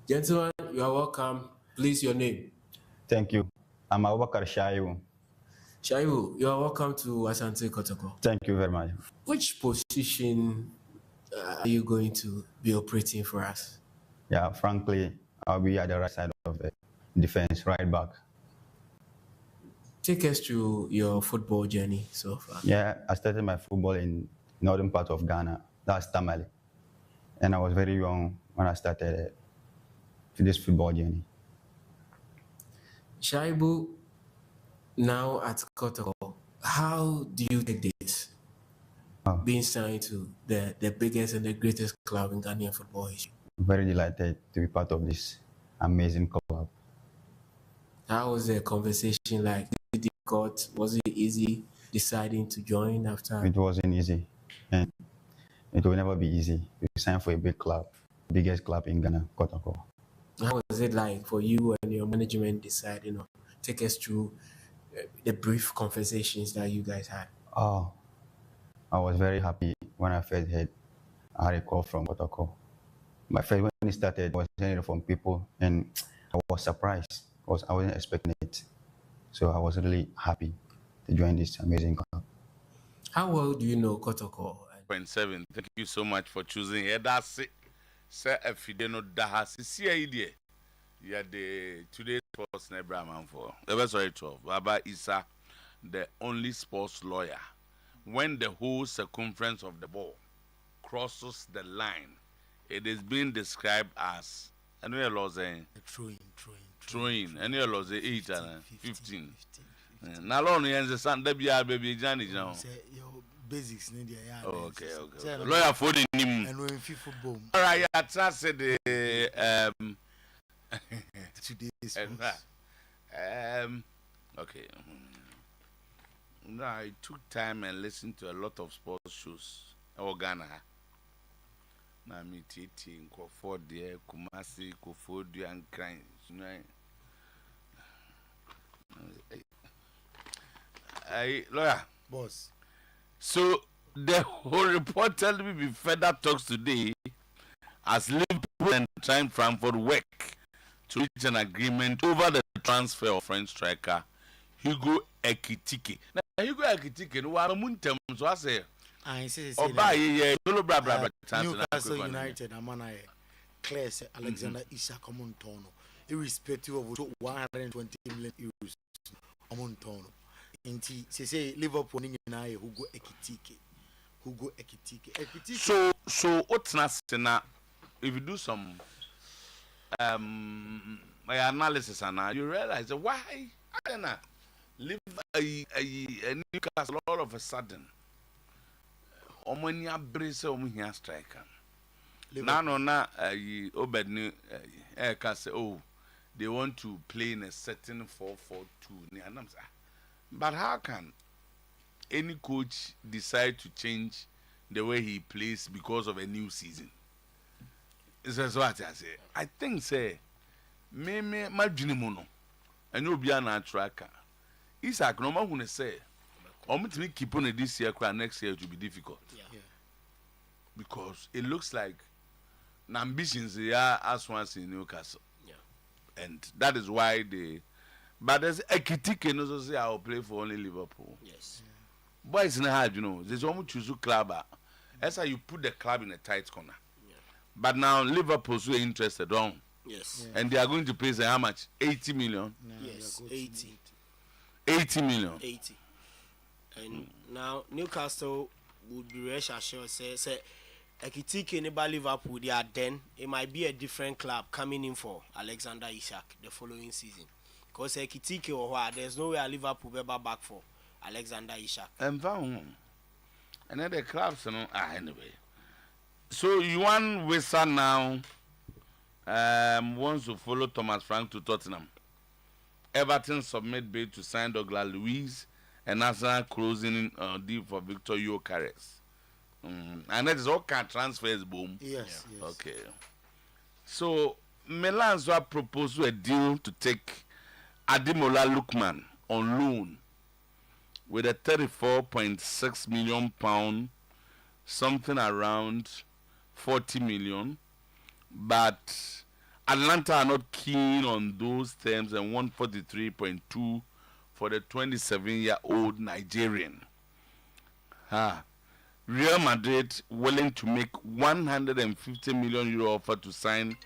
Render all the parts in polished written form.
Gentlemen, you are welcome. Please, your name. Thank you. I'm Abubakar Shaibu. Shaibu, you are welcome to Asante Kotoko. Thank you very much. Which position are you going to be operating for us? Yeah, frankly, I'll be at the right side of the defense, right back. Take us through your football journey so far. Yeah, I started my football in northern part of Ghana. That's Tamale. And I was very young when I started this football journey. Shaibu, now at Kotoko, how do you take this? Being signed to the biggest and the greatest club in Ghanaian football history. Very delighted to be part of this amazing club. How was the conversation like? Was it easy deciding to join after? It wasn't easy, and it will never be easy. We signed for a big club, biggest club in Ghana, Kotoko. How was it like for you and your management deciding? Take us through the brief conversations that you guys had. Oh, I was very happy when I first heard I had a call from Kotoko. My first when it started, I was hearing from people, and I was surprised because I wasn't expecting it. So I was really happy to join this amazing club. How well do you know Kotoko? 0.7. Thank you so much for choosing. That's it. Sir, if you don't know that, see idea. Yeah, the today's sports never man for. Sorry, 12. Baba Isa, the only sports lawyer. When the whole circumference of the ball crosses the line, it is being described as any laws throwing. Any laws 8 and 15. Now, only ends the Sun baby Johnny now. Basics need okay. Lawyer for the name. And when FIFA boom. All right, I said today's okay. No, I took time and listened to a lot of sports shows. Ghana. Now me teaching Kofod there, Kumasi, Kofodia and crying. Lawyer. Boss. So the whole report tells me further talks today as Liverpool and Eintracht Frankfurt work to reach an agreement over the transfer of French striker Hugo Ekitike. Now Hugo Ekitike, no one muntem so I say. I say Newcastle United, Amana Claire Alexander Isak Montono, irrespective of 120 million euros Montono. Inti say Liverpool in Hugo Ekitike. So what's now if you do some my analysis and you realize why I don't know live a Newcastle all of a sudden Omonia brace here striker now Obed say they want to play in a certain 4-4-2 but how can any coach decide to change the way he plays because of a new season? That's what I say. I think say me marginimono and you'll be an tracker. Isaac no man say to keep on this year next year to be difficult. Yeah. Because it looks like the ambitions they are as once in Newcastle. Yeah. And that is why they but there's a critique and also say I'll play for only Liverpool. Yes. But it's not hard, There's almost choose a club. That's how you put the club in a tight corner. Yeah. But now Liverpool's so interested on. Yes. Yeah. And they are going to pay how much? 80 million. Yes. 80. 80 million. 80. And now Newcastle would be reassured say Ekitike neighbor Liverpool they are then it might be a different club coming in for Alexander Isak the following season. Because Ekitike or what there's no way Liverpool will be back for Alexander Isak. And then the clubs anyway. So you want Wissa now wants to follow Thomas Frank to Tottenham. Everton submit bid to sign Douglas Luiz and Arsenal closing deal for Victor Gyökeres. And that is all kind of transfers boom. Yes. Okay. So Milan proposed a deal to take Ademola Lookman on loan with a £34.6 million, something around 40 million. But Atlanta are not keen on those terms and want 43.2 for the 27-year-old Nigerian. Real Madrid willing to make 150 million euro offer to sign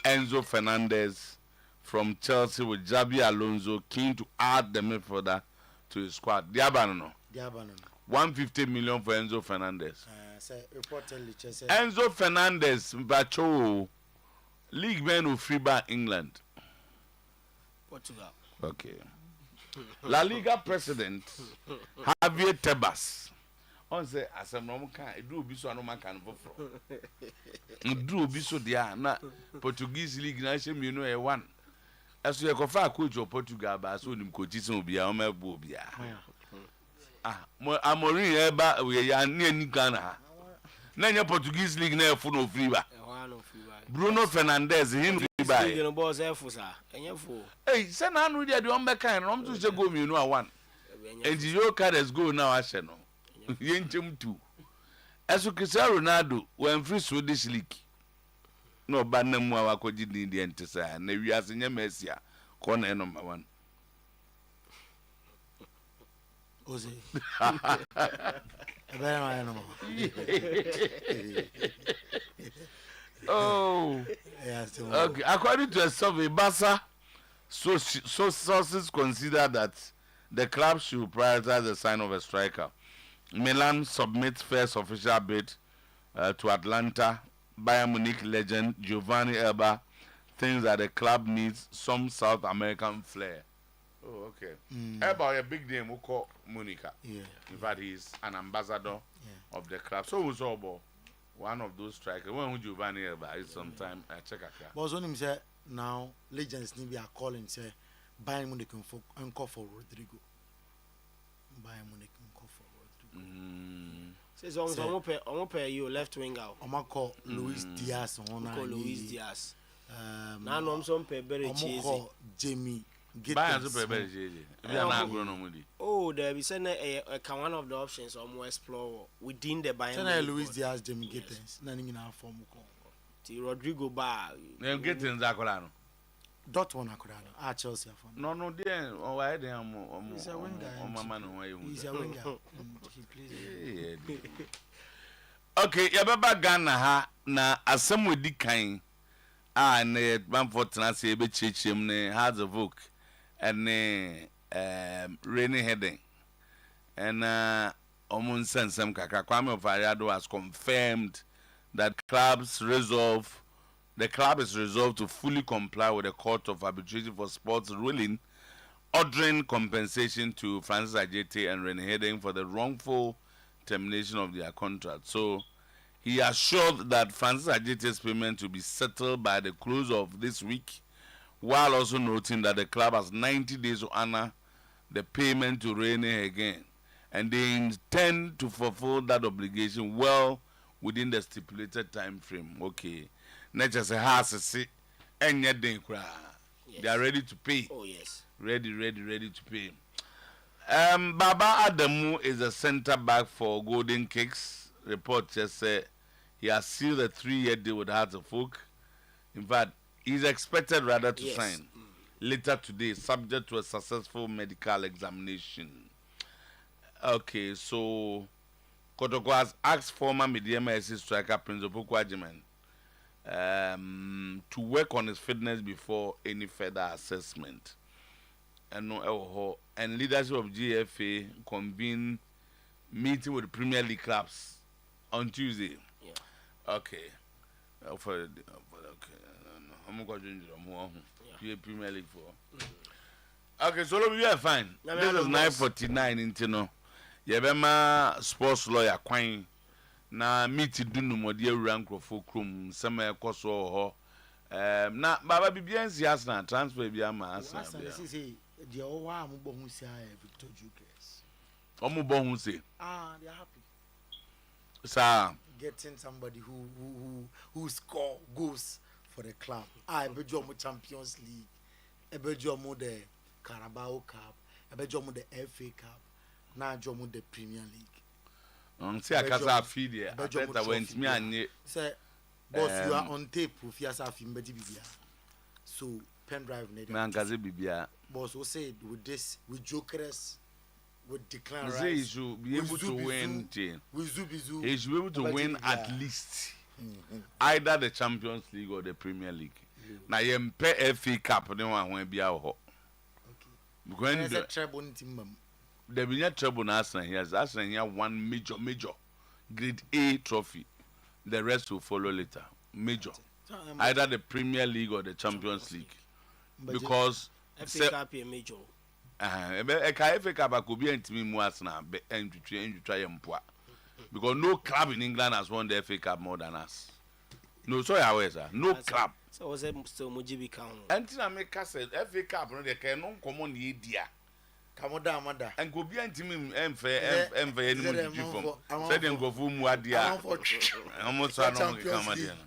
Enzo Fernandez from Chelsea, with Javi Alonso keen to add the midfielder to his squad. Diabano. 150 million for Enzo Fernandez. Enzo Fernandez, Bacho, league man who free by England. Portugal. Okay. La Liga president Javier Tebas. On say as a normal can do be so no man can for. Do be so dia na Portuguese league na she me no e one. As you go for coach of Portugal ba so nim coach so bia o ma bu bia. Amorin eba we ya ni ani Ghana. Na nya Portuguese league na e fu no free ba. Bruno Fernandes him free ba. You know boss e fu sa. Enye fu. Hey, say na anu dia de on be kan no to say go me no a one. And you carries go now ashe no. Yenchem tu. As Cristiano Ronaldo when free Swedish league. No ba na mu awakoji din di entesa na wiase nya Messi a corner number 1. Ose. Oh. Okay. According to a survey, Barca sources consider that the club should prioritize the sign of a striker. Milan submits first official bid to Atlanta. Bayern Munich legend Giovanni Elba thinks that the club needs some South American flair. Oh, okay. Elba, a big name, we call Monica. Yeah. In fact, he's an ambassador of the club. So who's all one of those strikers? When Giovanni Elba is sometime I check out. But when him say now legends need be a calling say Bayern Munich and call for Rodrigo. Bayern Munich and call for Rodrigo. Says on pay you left wing out. I'm call Luis Diaz on Luis Diaz. Now no some pay very cheesy. Jamie Bayern super very cheesy. We are not going on. Oh, there be send one of the options or explore within the Bayern. Send Luis Diaz, Jamie Gittens. Nothing in our form. Ti Rodrigo Bar. Them Gittens Zacolano. Dot one Akurano. Chelsea for No, dear. Oh, I am. He's a winger. He's a winger. He plays. Okay, yababa Ghana ha na asem we di kan a na Bamford na say be chechem ne has a book and rainy heading and omun sensem kaka Kwame Ofariado has confirmed that the club is resolved to fully comply with the Court of Arbitration for Sports ruling ordering compensation to Francis Ajete and Rene Heding for the wrongful termination of their contract. So he assured that Francis Ajete's payment will be settled by the close of this week, while also noting that the club has 90 days to honor the payment to Rene again, and they intend to fulfill that obligation well within the stipulated time frame. Okay. Nature say has and yet they are ready to pay. Oh yes. Ready to pay. Baba Adamu is a center back for Golden Kicks. Report just said he has sealed a 3-year deal with Hearts of Oak. In fact, he's expected rather to sign later today, subject to a successful medical examination. Okay, so Kotoko has asked former Mediama SC striker Prince Opoku to work on his fitness before any further assessment. And leadership of GFA convene meeting with the Premier League clubs on Tuesday. Yeah. Okay. Okay. I'm going to Premier League for. Okay, so we are fine. This is 9:49 into no. Yabema sports lawyer Quine. Na meet dunu modi awura nkrofo krom sema ekoso ho na baba bibiansi asna transfer bi ama asna bia see the owa ambo hu sia Victor Jukes omubo hu say they are happy sir getting somebody who score goals for the club. Ebejo mo Champions League, ebejo mo the Carabao Cup, ebejo mo the FA Cup, na ebejo mo the Premier League. See, I can't feed you. I went me and say, boss, you are on tape. If you are saying, So pen drive need. Man kaze bibia. Boss will say with this with jokers with decline Say rise. he should be able to win. With Zubizu. He should be able to win at least either the Champions League or the Premier League. Now you pay FA Cup no one when be out. Because the treble team. There be no trouble na Arsenal here. Arsenal here one major grade A trophy. The rest will follow later. Major. Either the Premier League or the Champions League. Because FA Cup is major. FA Cup could be entimi mu Arsenal and try employ. Because no club in England has won the FA Cup more than us. No, sorry, however, no club. So was it still Mujibi count? Until I make us say FA Cup, no, they can no common idea. Come on down, mother. And go be entimi fair any from. Say them go for muadia. Almost I know come again.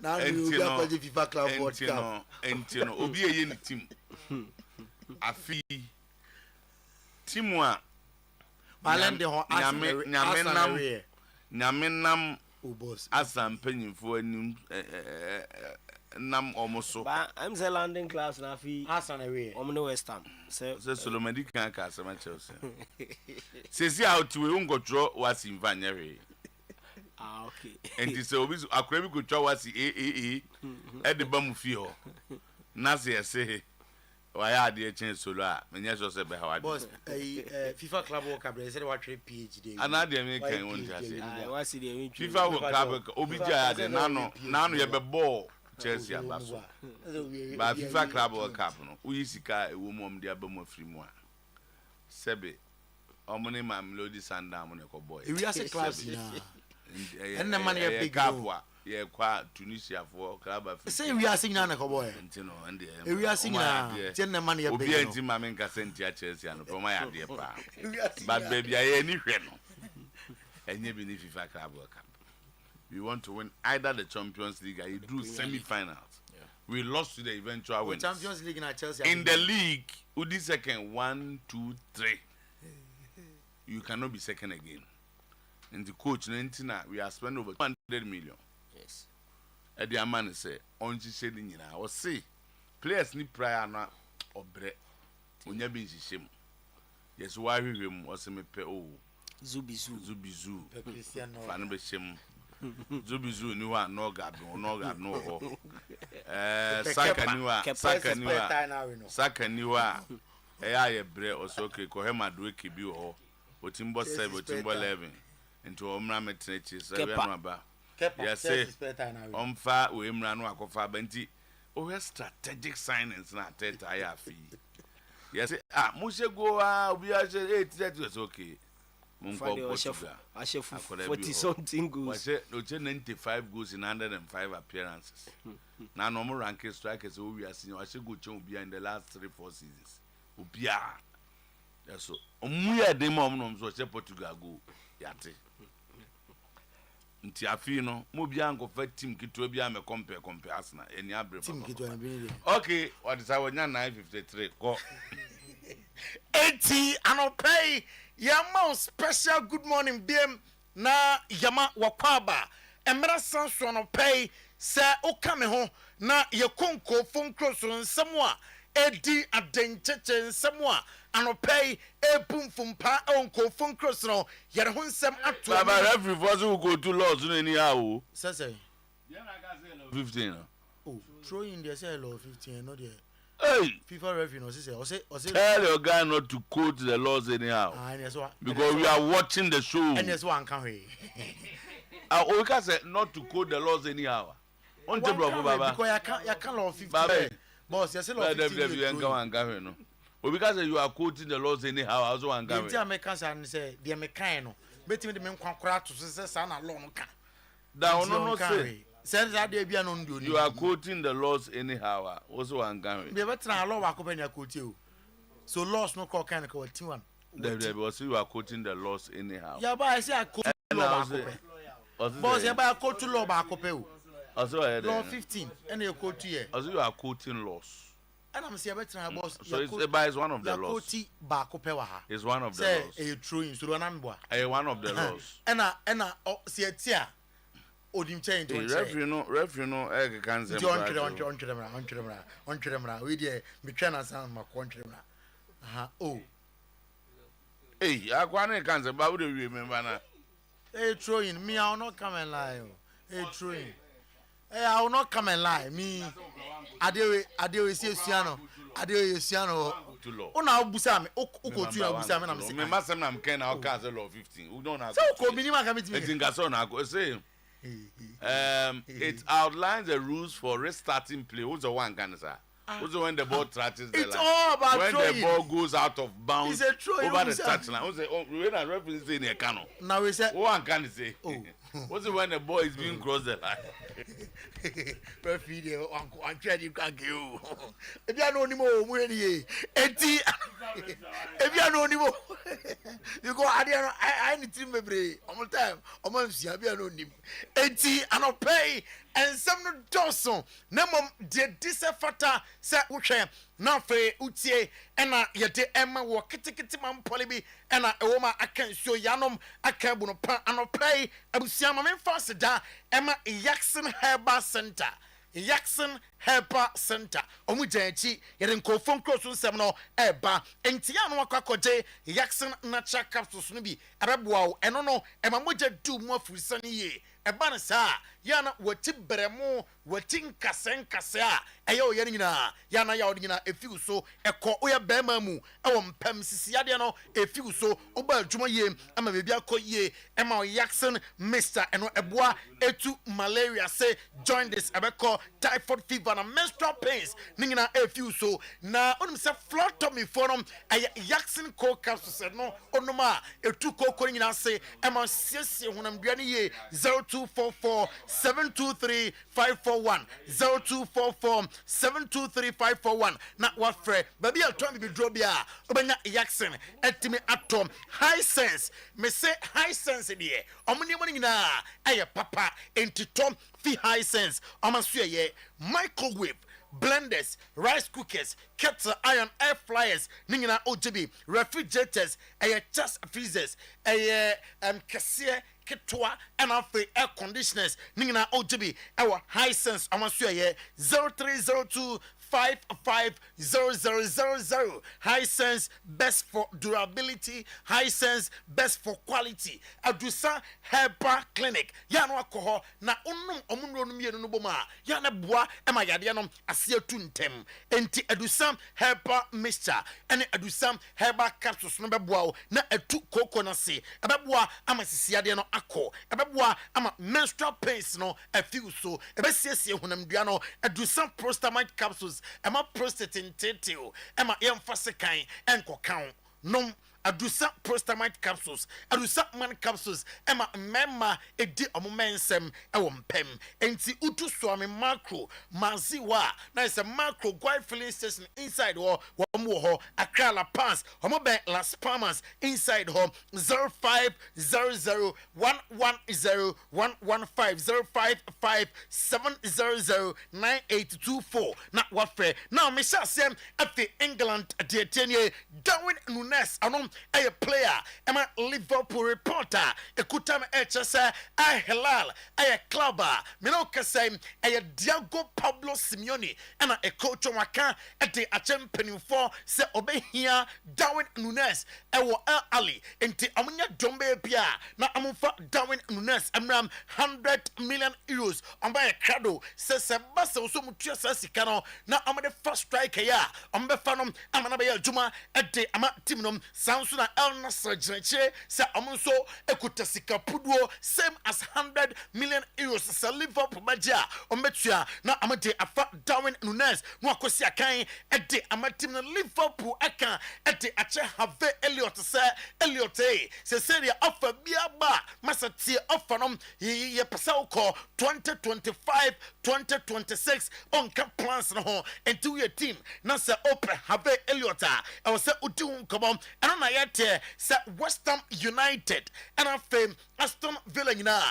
Now you got the FIFA Club World Cup. And obi a any team. Afi team wa Malende ho nyamenam asam panyimfo anim nam omoso ba I'm the landing class na fi Arsenal away omno West Ham se Solomon kan ka asama Chelsea se si out we ngotro wasi mfanyere okay and this obi akura bi gotro wasi e de ba mu fi ho na se why are the change solo a menya so se be how boss FIFA Club World Cup they said what PhD and na dey make kan won just I was the FIFA World Cup obi ja de nano ye be ball Chelsea abaso ba FIFA Club World Cup no uyi sika ewo mom de abamu afiri mu a sebe omone Mamelodi Sundowns mo ne ko boy we are class na and the money big gap ye kwa Tunisia for club of say we are singing na ko boy ntino and we are singing na ten the money big obi enti mame nka senti a Chelsea no from my idea pa but baby I any hwe no enye bi ni FIFA Club World Cup we want to win either the Champions League or you do semi-finals. We lost to the eventual winners. Champions League in Chelsea. In the league, who did second 1, 2, 3. You cannot be second again. And the coach, we are spending over 200 million. Yes. And the man say, on she said, I was say, players need prior na obre. Unya bin shim. Yes, why we was me pe oh. Zubizu. Fan be shim. Zubizu ni wa no gad no ho. Saka ni wa eya ye bre osoke ko he madu ke bi ho. Otimbo 7, Otimbo 11. Into omra metrechi so we no ba. Yes say omfa we mra no akofa banti. O we strategic signings na teta ya fi. Yes mo se go obi a say 8 is okay. I chef 40 something goals. Was 95 goals in 105 appearances. Now normal ranking strikers we are seeing I should go in the last 3-4 seasons. Ubia. That's so. Omuya de mom so che Portugal go yate. Nti afi no mo bia nko fa team kitu bia me compare Arsenal eni abre. Team kitu na bi. Okay, what is our 953 go. 80 anopay Yama special good morning BM na Yama wakwaba emra sanso no pay se okame ho na ye konko phone cross nsemo edi adencheche nsemo anopay ebum fumpa onko phone cross no ye ho nsem ato baba every voice will go to laws no anyhow say yeah na ga say 15 oh throw in there say law 15 no there. Hey, FIFA referee no say tell your guy not to quote the laws anyhow. Because we are watching the show. And there's one can we. We can say not to quote the laws anyhow. On the brother baba. Because I can't law 15. Boss, you say law 15. No. We can say you are quoting the laws anyhow. Also one guy. The Americans say the American. Bet me the men kwakra to say sana law no ka. Da no say. You are quoting the laws anyhow. Also, one guy. Be better law akopenya quote you. So laws no call kind of one. You are quoting the laws anyhow. Yeah, but I say I quote law. Boss, yeah, but I quote law akope. Also, law 15 and you quote here. Also, you are quoting laws. And I'm saying better boss. So it's one of the laws. It's one of the laws. Say a true in so one of the laws. And see it here. odim chain to referee no egg can say on we dey me try na sound ma country na oh hey akwane can say ba we dey remember na hey throwing me I will not come and lie hey throwing hey I will not come and lie me adewe si esuano adewe esuano una obusa me okotu na obusa me na me say me masem na mken na o can say law 15 we don't know so ko minimum committee etinga so na go say it outlines the rules for restarting play. Who's the one can say? Who's the when the ball touches the line? It's all about when throwing. The ball goes out of bounds It's a throw over the touchline. Who's the when a referee say in a cano? Now we say one can say. Oh. What's it when the ball is being crossed the line? Referee, I'm trying to get you. If you know anymore, if you know anymore, you go. I need to remember. All time, I'm going to see. If you know him, and I'll pay. And some Dawson, Namum did this fata, set Uche, Nafe, Utie, and yet Emma walk kitty-man polybi, and a woman I can show Yanum, I can't and I'll play. I will see my faster da Emma Jackson Herba Center. Jackson Herba Center. Omujanchi, yet phone close to Seminole, Eba, and Tiano Kakoje, Jackson Nacha Capsules Nubi, Arabwao, and no, and Mamuja do more for sunny ye. Eba sa, yana wati beremo, watin kasen kasea, ayo yanina, yana yaudina, a few so, a ko oya bemamu, awam pem sisiadiano, a few so, oba juma ye, ama bibia ko ye, Emma Jackson, Mr. and Eboa, etu malaria say, join this abeko, typhoid fever and menstrual pains, ningina a few so, na onimse flotomy forum, a Jackson co capsule said no, onoma, etu ko korinina say, Emma sisi hunambiani ye, 0244 723 541 0244 723 541 na wafre baby atom bi drobia obanya Jackson etimi atom high sense me say high sense die omni mo nyina aye papa entitom fi high sense omaso ye microwave blenders, rice cookers, kettle iron air fryers, ningina OJB, refrigerators, chest freezers, cassia ketwa and after air conditioners, ningina OJB, our high sense, amasuye 0302 550000. High sense, best for durability. High sense, best for quality. Adusa Herba Clinic. Yano alcohol na omunro miye no boma. Yana boa ema yadianom asie tuntem. Enti Adusa Herba mixture. Ene Adusa Herba capsules no beboa na etu koko na se. Ebeboa ama sisiade no akọ. Ebeboa ama menstrual pains no afiu so. Ebesiesie hunamdua no Adusa prostamite capsules. Emma prostate in titio, Emma emphasican and cocown. No, Adusa prostamite capsules, Adusa man capsules, Emma memma a di omensem, ewom pem, enti utu swami macro, maziwa, na is a macro guide filling station inside or one more, a crala pants, homobe las palmas inside home 0500 110 115 055 700 9824. Not what fair. Now, Miss Sam at the England Dietenia, Darwin Nunes, a player, Emma Liverpool reporter, a Kutam HSA, a Hilal, a clubber, Minoka Sam, a Diago Pablo Simeone, and a coach of Waka at the Acheampong for se obey here, Darwin Nunes, a Ali, and the Amunya Dombe Pia, now Amufa Darwin Nunes, Amram 100 million euros, on by a crado, says Sebasa, so much Sicano, now I'm the first striker, I'm the Phantom, I'm an Juma at the Amatimum, Samsuna El Nasser Jenche, Sa Amonso, Ekutasika Pudo, same as 100 million euros, Sa Liverpool Maja, Ometia, now I'm a day Afa Darwin Nunes, Mwakosia Kain, at the Amatim Liverpool Aka, at the Ache Have Elliot, Sir Elliot, Cesaria offer Biaba, Massati offer ye Pasauko 2025 2026 on camp plans no and to your team, Nasa Opera Have Elliot, I was say Utu come on, and I yet say West Ham United, and I fame Aston Villa nyina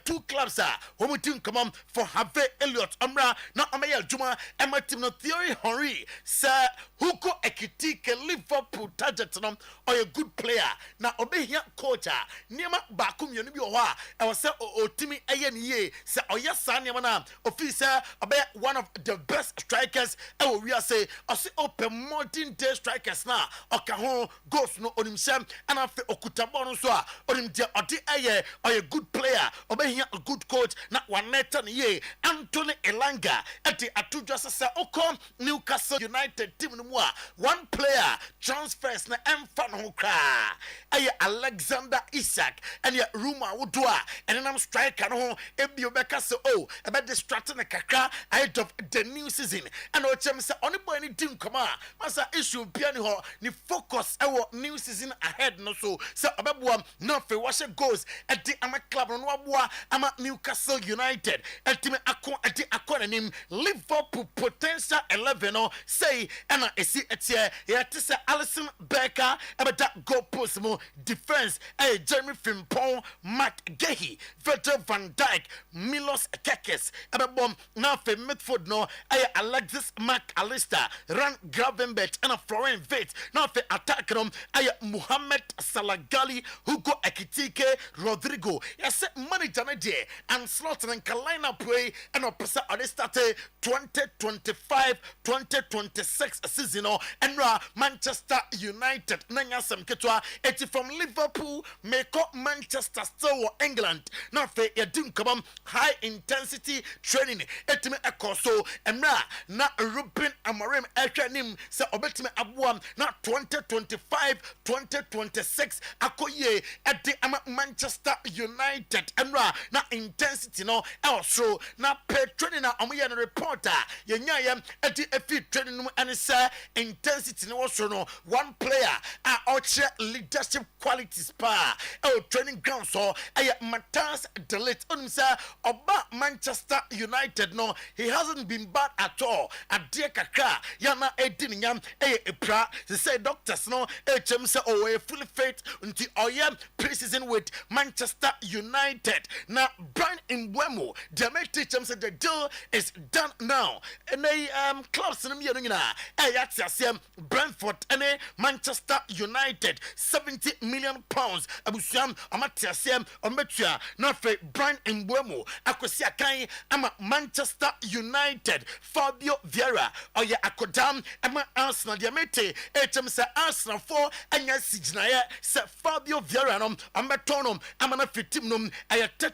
two clubs home team come on for Harvey Elliott Amra na Amaya Juma Emma team no Theory Henry sir Hugo Ekitike Liverpool target no or a good player na obehia coach niema bakum yoni bi oha e was say otimi aye niye say oya sa niema na officer obe one of the best strikers e wo wi say ose open modern day strikers na oka ho goals no onimsem ana fe okutabon no so a onim de odi aye or a good player obehia a good coach na waneta niye Anthony Elanga ati atudwa say okom Newcastle United team no mu a one player transfers na emfa no kra aye Alexander Isak and ya rumor wodoa and I'm striker no ebi obeka say oh about distracting the kakra ahead of the new season and o chem say only boy any team come on masa issue pia ni ho ni focus ewo new season ahead no so say obeboa no fe wash goals at the ama club no aboa ama Newcastle United ultimate akon nim Liverpool potential 11 no say and esi etie ya tese Alisson Becker about that goal post mo defense Jeremy Frimpong Mark Gehi Virgil van Dijk Milos Kekes about now for midfield no Alexis McAllister Ran Gravenberch and a Florian Wirtz now for attack no Mohamed Salagali Hugo Ekitike Rodrigo yes manager na there and slot and Kalina play and a person on started 2025-2026 season and Manchester United nanya sam ketwa eti from Liverpool make up Manchester still England now for a dim come high intensity training etime ekoso emra na Ruben Amorim ehwanim se obetime aboam na 2025-2026 akoye eti ama Manchester United emra na intensity no also na pay training na omoye no reporter yenya eti efi training no and say intensity no so no one player leadership qualities pa training ground so Matthias De Ligt say oba Manchester United no he hasn't been bad at all adie kakra yana edin yam epra they say doctors no chem say fully fit until oyam preseason with Manchester United now Brian Mbeumo the chem say the deal is done now and they clubs no me nyina yatiasem Brentford and Manchester United 70 million pounds abusuam amatiasem ometua na fe Brian Mbeumo akosi akan ama Manchester United Fabio Vieira oye akodam ama Arsenal diamete chem say Arsenal for anya signaye say Fabio Vieira no ametono ama na fitim no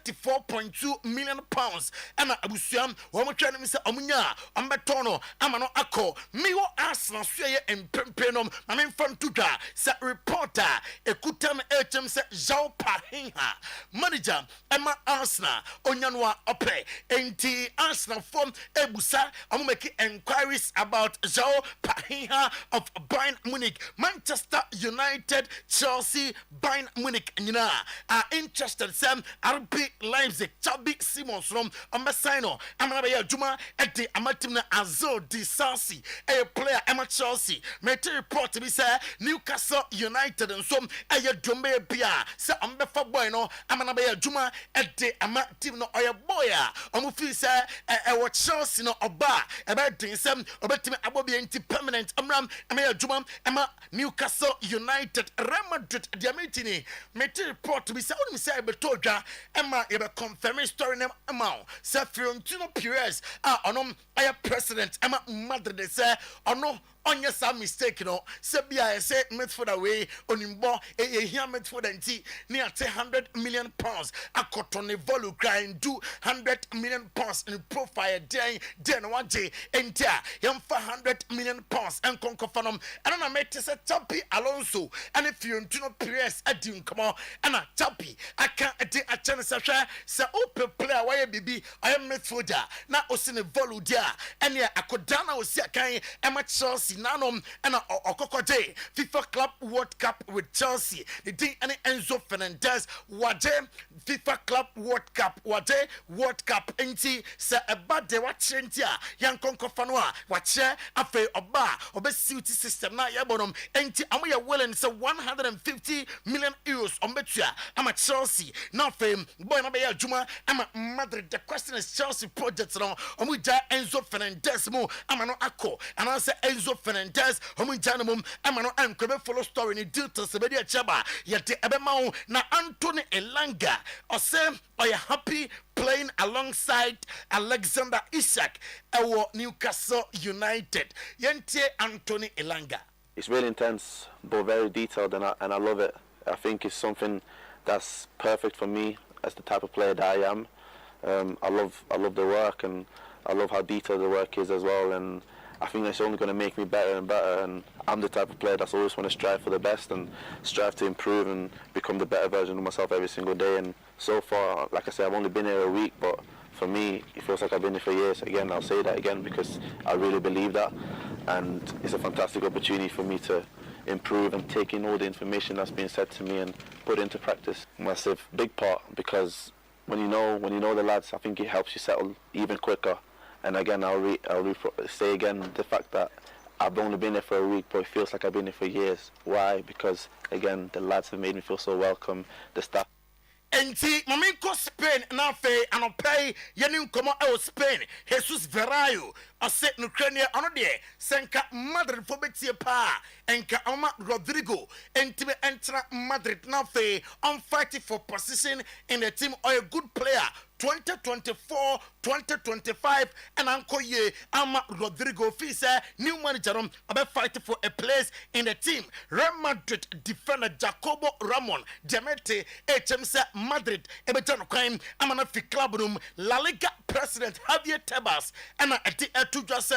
34.2 million pounds ama abusuam wo motwa no say omunya ametono ama no akọ miwo Arsenal suye empempe no mamen fan tuta say reporter ekutam HM say João Pahinha manager Emma Arsenal onyanwa ope enti Arsenal form ebusa amumeki inquiries about João Pahinha of Bayern Munich Manchester United Chelsea Bayern Munich nyina are interested Sam RB Leipzig Xabi Simons from Ambasino amana ya juma edi amatim na Azul Disasi a player Emma Chelsea mete report be say Newcastle United and some a Jumbe Pia say ambefa boy no amana be juma edi amatim no oya boya omufi say e Chelsea no oba about dinsem obetime abobi enti permanent amram amaya juma ama Newcastle United Real Madrid diametini mete report be say onim say betodwa ema e be confirm story name ama say Florentino Perez onom aya president ema Madrid say ono onye some mistake no say bia say midfield away onimbo here midfield nti near 100 million pounds akotone volu grind do 100 million pounds in profile den waje entia yam 100 million pounds and konkofanom and na mete say Chapi Alonso and if you no press adin come on and a Chapi aka ati a chance say open player why bibi I am midfielder na osine volu dia and ya akodana osi akan Emma Chelsea nanom ɛna ɔkɔkɔgye FIFA Club World Cup with Chelsea. The thing and Enzo Fernandez wagye FIFA Club World Cup wagye World Cup enti sɛ ɛba de wakyerɛ nti a yɛnkɔnkɔfa no a wakyerɛ afei ɔba a ɔbɛsiwti system na yɛbɔ enti amoyɛ willing sɛ 150 million euros ɔmbɛtua ama Chelsea na afei boy na bɛyɛ adwuma ama Madrid. The question is Chelsea project no ɔmo gya Enzo Fernandez mu ama no akɔ anaasɛ Enzo Fernandez ɔmo gya no mu ama no ankɔbɛ follow story ni deal to sɛ bɛdi akyɛba yɛde ɛbɛma wo na Anthony Elanga ɔsɛ ɔyɛ happy playing alongside Alexander Isak ɛwɔ Newcastle United. Yɛntie Anthony Elanga. It's really intense but very detailed and I love it. I think it's something that's perfect for me as the type of player that I am. I love the work and I love how detailed the work is as well, and I think that's only going to make me better and better, and I'm the type of player that's always want to strive for the best and strive to improve and become the better version of myself every single day. And so far, like I said, I've only been here a week, but for me it feels like I've been here for years. Again, I'll say that again because I really believe that, and it's a fantastic opportunity for me to improve and take in all the information that's being said to me and put it into practice. Massive, big part, because when you know the lads, I think it helps you settle even quicker. And again, I'll say again the fact that I've only been there for a week, but it feels like I've been there for years. Why? Because again, the lads have made me feel so welcome. The staff. Enti maminko Spain na fe anopay yeni nkomo e Spain Jesus Verayo ase nukrania ono de senka Madrid fo betie pa enka Oma Rodrigo enti me entra Madrid na fe on fighting for position in the team or a good player 2024 2025 and Uncle Ye Ama Rodrigo Fisa new manager about fighting for a place in the team. Real Madrid defender Jacobo Ramon Demete HMC Madrid Ebetano crime Amana fi club room La Liga president Javier Tebas and at the to just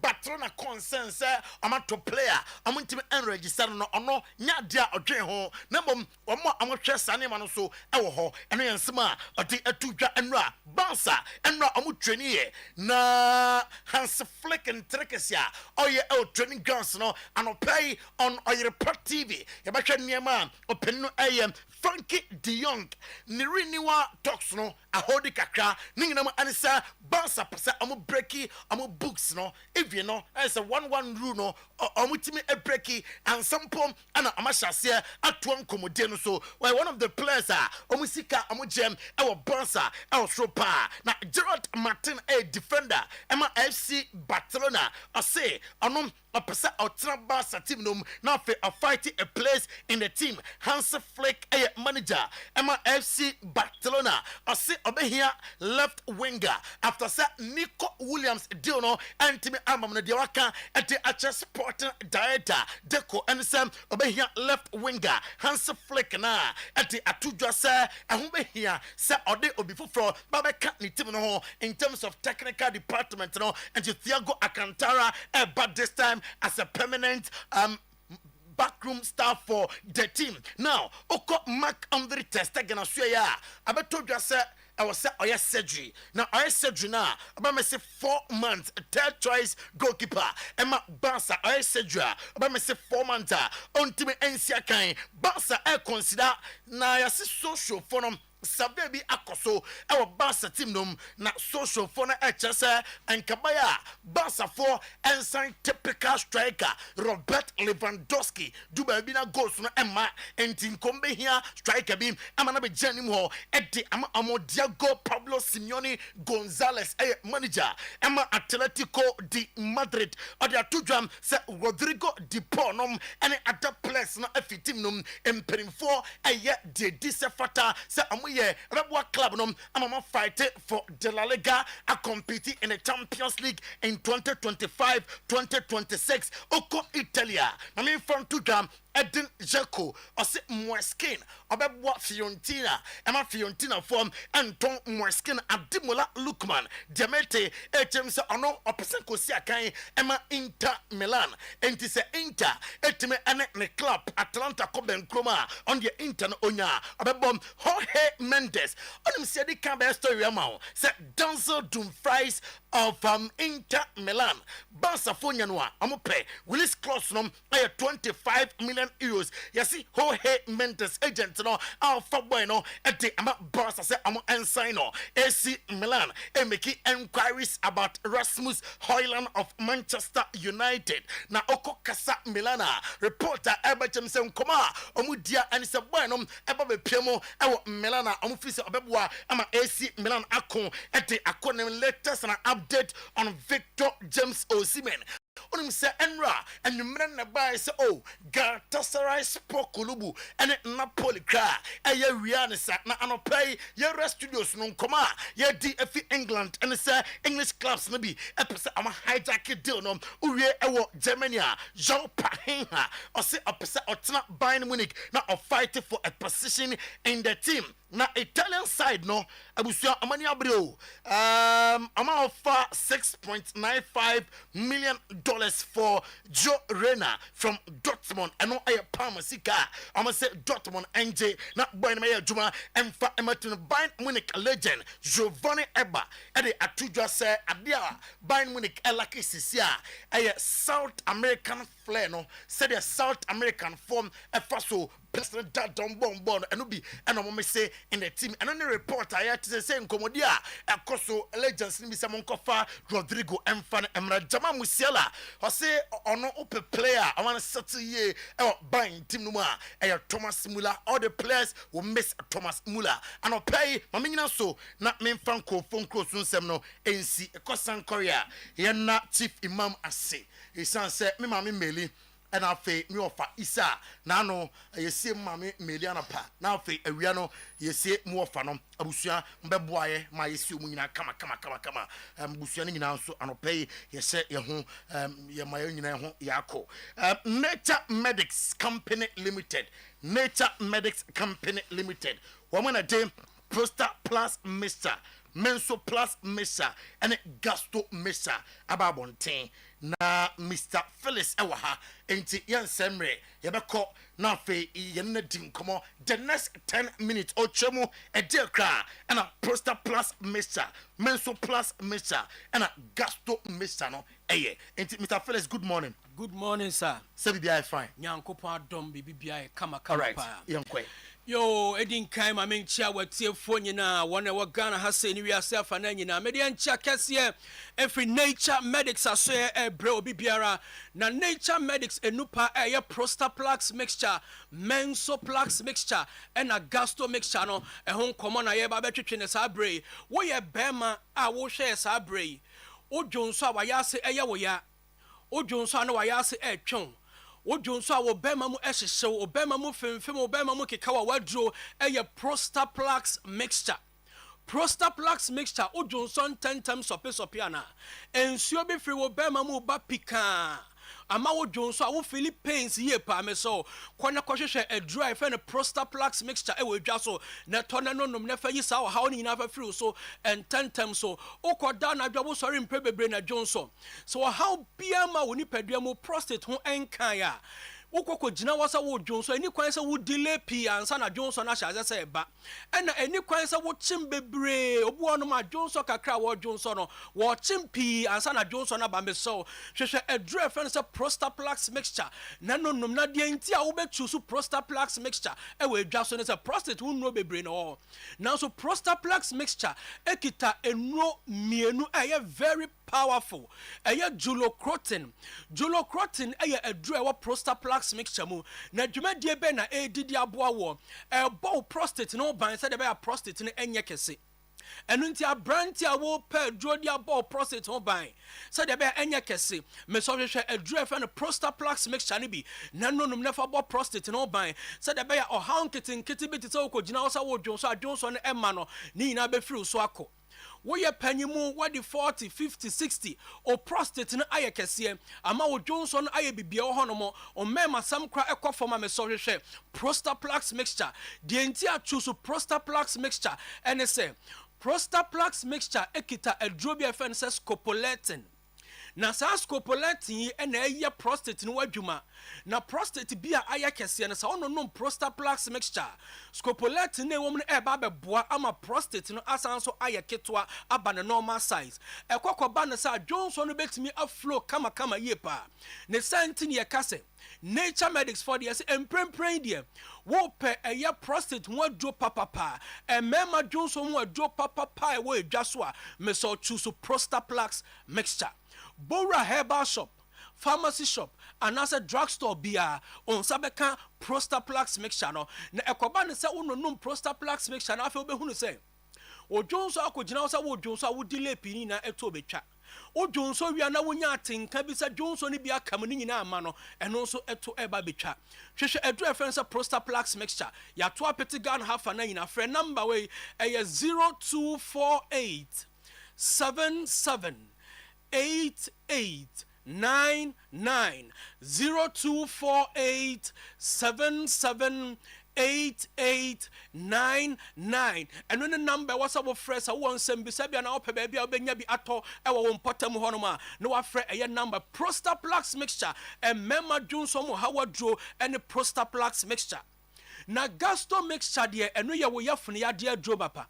Batrona consensus amato player amunti enregister no ono nya dia odwen ho na mom omo amotwe sane ma no so ewo ho eno yansema odi atudwa enra bansa enra omo training ye na Hans Flick and Trekesia oye el training grounds no anopay on Oyerepa TV yebahwe niema openu am Frankie De Jong niriniwa talks no ahodi kakra ninginam anisa bansa pesa omo breaki omo books no if you know as a 1-1 rule no omo timi e breaki and some pom ana amashase atuam komode no so one of the players omo sika omo gem e wo bansa e wo tropa na Gerard Martin a defender ema FC Barcelona say onom opesa outra Barca team no na fe a fighting a place in the team. Hans Flick a manager ema FC Barcelona say obehia left winger after say Nico Williams deal no antimi amam no de waka at the Ache Sporting Director Deco and Sam obehia left winger Hans Flick na at the atudwa say ehobehia say ode obi foforo babeka ni team no in terms of technical department no and Thiago Alcantara but this time as a permanent backroom staff for the team. Now, Oko Mark Andre Testegen Asuya, I told you I was say Oya surgery. Now Oya surgery now about me say 4 months third choice goalkeeper. Emma Barca Oya surgery about me say 4 months on team NCA kind. Barca I consider na ya social for Sabebi akoso ewo Barca team nom na social for na HSA and Kabaya Barca for ensign typical striker Robert Lewandowski do baby na goals no Emma and Tinkombe here striker beam amana be janim ho edi amo Diego Pablo Simeone Gonzalez manager Emma Atletico de Madrid or the two drum say Rodrigo de Paul nom any other players no efi team nom emperim for de disefata say yeah, Rabwa Club no I'm fight for the La Liga a compete in the Champions League in 2025-2026 Oko Italia. I mean from two jam Edin Dzeko or say Moeskin or what Fiorentina Emma Fiorentina form Anton Moeskin Adimola Lukman Demete HMC ono opesen kosi akan Emma Inter Milan and it is Inter etime ene ne club Atlanta Coben Chroma on the Inter onya obebom Jorge Mendes onim se di kan be story ama say Denzel Dumfries of Inter Milan. Barca Fonya Noa, Amope, Willis Klossnom, 25 million euros. You see, Jorge Mendes agent, no, Alpha Bueno, at the Barca say, I'm ensign, AC Milan, and making inquiries about Rasmus Højlund of Manchester United. Na Oko Casa Milana, reporter Eberton Koma, Omudia, and it's a bueno, Eba Piemo, Ewa Milana, Omufisa Obebwa, ama AC Milan Akon, at the Akonem latest and an update on Victor James Osimhen. Onim se Enra and you men na buy say oh Galatasaray Sport Kulubu and Napoli cry eye Rihanna sa na anopay ye rest studios no koma ye DFE England and say English clubs no be epese am hijack deal no uwie ewo Germany Jean Pahinha or say opese otna Bayern Munich na of fighting for a position in the team. Na Italian side no abusia amani abreo ama offer $6.95 million for Joe Rena from Dortmund and no aye Parmasika ama say Dortmund NJ na boy na juma emfa ematun Bayern Munich legend Giovanni Eba e de atudwa say adia Bayern Munich elaki sisia aye South American flair no say the South American form e faso President Dadon Bon and Ubi and I say in the team and on the report I had to say Nkomodia Akoso legends ni Simon Kofa Rodrigo Mfan Emra Jama Musiala I say ono open player I want to settle ye buying team numa Thomas Muller all the players will miss Thomas Muller and I'll pay mamina so not men Franco phone close soon semno NC Kosan Korea here not Chief Imam Ase he say me mami meli and I say me offer Isa nano you see mami Meliana pa now fe awiano you see more fanom abusia mbeboaye ma yesi omunyina kama busia ni nyina so anopay ye se ye ho ye ma nyina ho yako Nature Medics Company Limited woman a day Prosta Plus Mr. Menso Plus Mr. and Gasto Mr. Ababontin na Mr. Phyllis Ewaha enti yan semre yebeko na fe yenna dim komo the next 10 minutes o chemo e dear kra and a Prosta Plus Mr. Menso Plus Mr. and a Gasto Mr. no eye enti Mr. Phyllis good morning sir say bibia fine nyankopo adom bibia kama right pa yankwe yo edin kai ma menchia watiefo nyina wona wa Ghana ha se ni wiase afa na nyina median chia kese every Nature Medics aso ebre obi biara na Nature Medics enupa eye Prostaplax mixture Mensoplax mixture and a Gasto mixture no ehon komo na ye ba betwetwe ne sa bre wo ye bema a wo hwe sa bre ojonso a wayase eye wo ya ojonso na wayase etwon Ojonso a obema mu ehyehyɛ obema mu femfem obema mu kekawa wadro eye Prostaplax mixture ojonso ntentem sope ana ensuo be free obema mu ba pika ama ojonso a wo Philippines ye pa me so kwana kwahwehwe a dry fe ne Prostaplax mixture e wadwa so na tona no nom na fa yi sa wo ha oni na fa free so ententem so okoda na dwabo sori mpe bebre na jonso so how biama woni padua mu prostate ho enkan ya ukoko jina wasa wo jonso eni kwan se wo delay pi ansa na jonso na hyaze se ba ena eni kwan se wo chim bebre obu ono ma jonso kakra wo jonso no wo chim pi ansa na jonso na ba me so hwehwe adre fe se Prostaplax mixture na no nom na de nti a wo betu so Prostaplax mixture e we dwa so ne se prostate wo no bebre no now so Prostaplax mixture ekita enro mienu eye very powerful eye julocrotin eye adre wo Prostaplax mixture mu na dwumadie be na edidi aboa wo ebo prostate no ban se de be prostate ne enye kese enu nti abranti a wo pa drodi abo prostate ho ban se de be enye kese me so hwehwe adure fa no Prostaplax mixture ne bi na nonum ne fa bo prostate no ban se de be ya ohaw nkete bi tete wo kogina wo sa wo dwonso no ema no ni nyina be firi so akọ wo ye panyimu wadi 40 50 60 o prostate no aye kese ama wo dwonso no aye bibia wo hono o mema sam kra ekofoma me so hwehwe Prostaplax mixture de enti a choose Prostaplax mixture ene se Prostaplax mixture ekita adrobia fen se scopoletin na sa scopolamine ena eye prostate no adwuma na prostate bia aya kese no sa ono no Prostaplax mixture scopolamine na wom no eba beboa ama prostate no asanso aya ketwa aba na normal size ekokoba na sa Johnson no betimi aflow kama yepa ne santini ye kase Nature Medics for the emprempren dia wo pe eye prostate ho adwo papa mema Johnson ho adwo papa wo edwa so a me so choose Prostaplax mixture Bora Herbal Shop pharmacy shop and as a drugstore bia on sabeka Prostaplax mixture no na ekoba ne se unonum Prostaplax mixture na afi obehunu se ojonso akogina wo wo jonso wo delay pini na eto betwa ojonso wia na wonya atenka bi se jonso ne bia kam ni nyina ama no eno so eto eba betwa hwehwe edu reference Prostaplax mixture ya to apeti gan hafa na nyina frɛ number we 0248 77 8899 0248 77 8899 and when the number was our fresh I want some bisabia na ope baby obenya bi ato e wo mpotam ho no ma no wa frɛ eye number Prostaplax mixture and mema Johnson mo hawadro and Prostaplax mixture na gasto mixture de eno ye wo yafune ya de adro bapa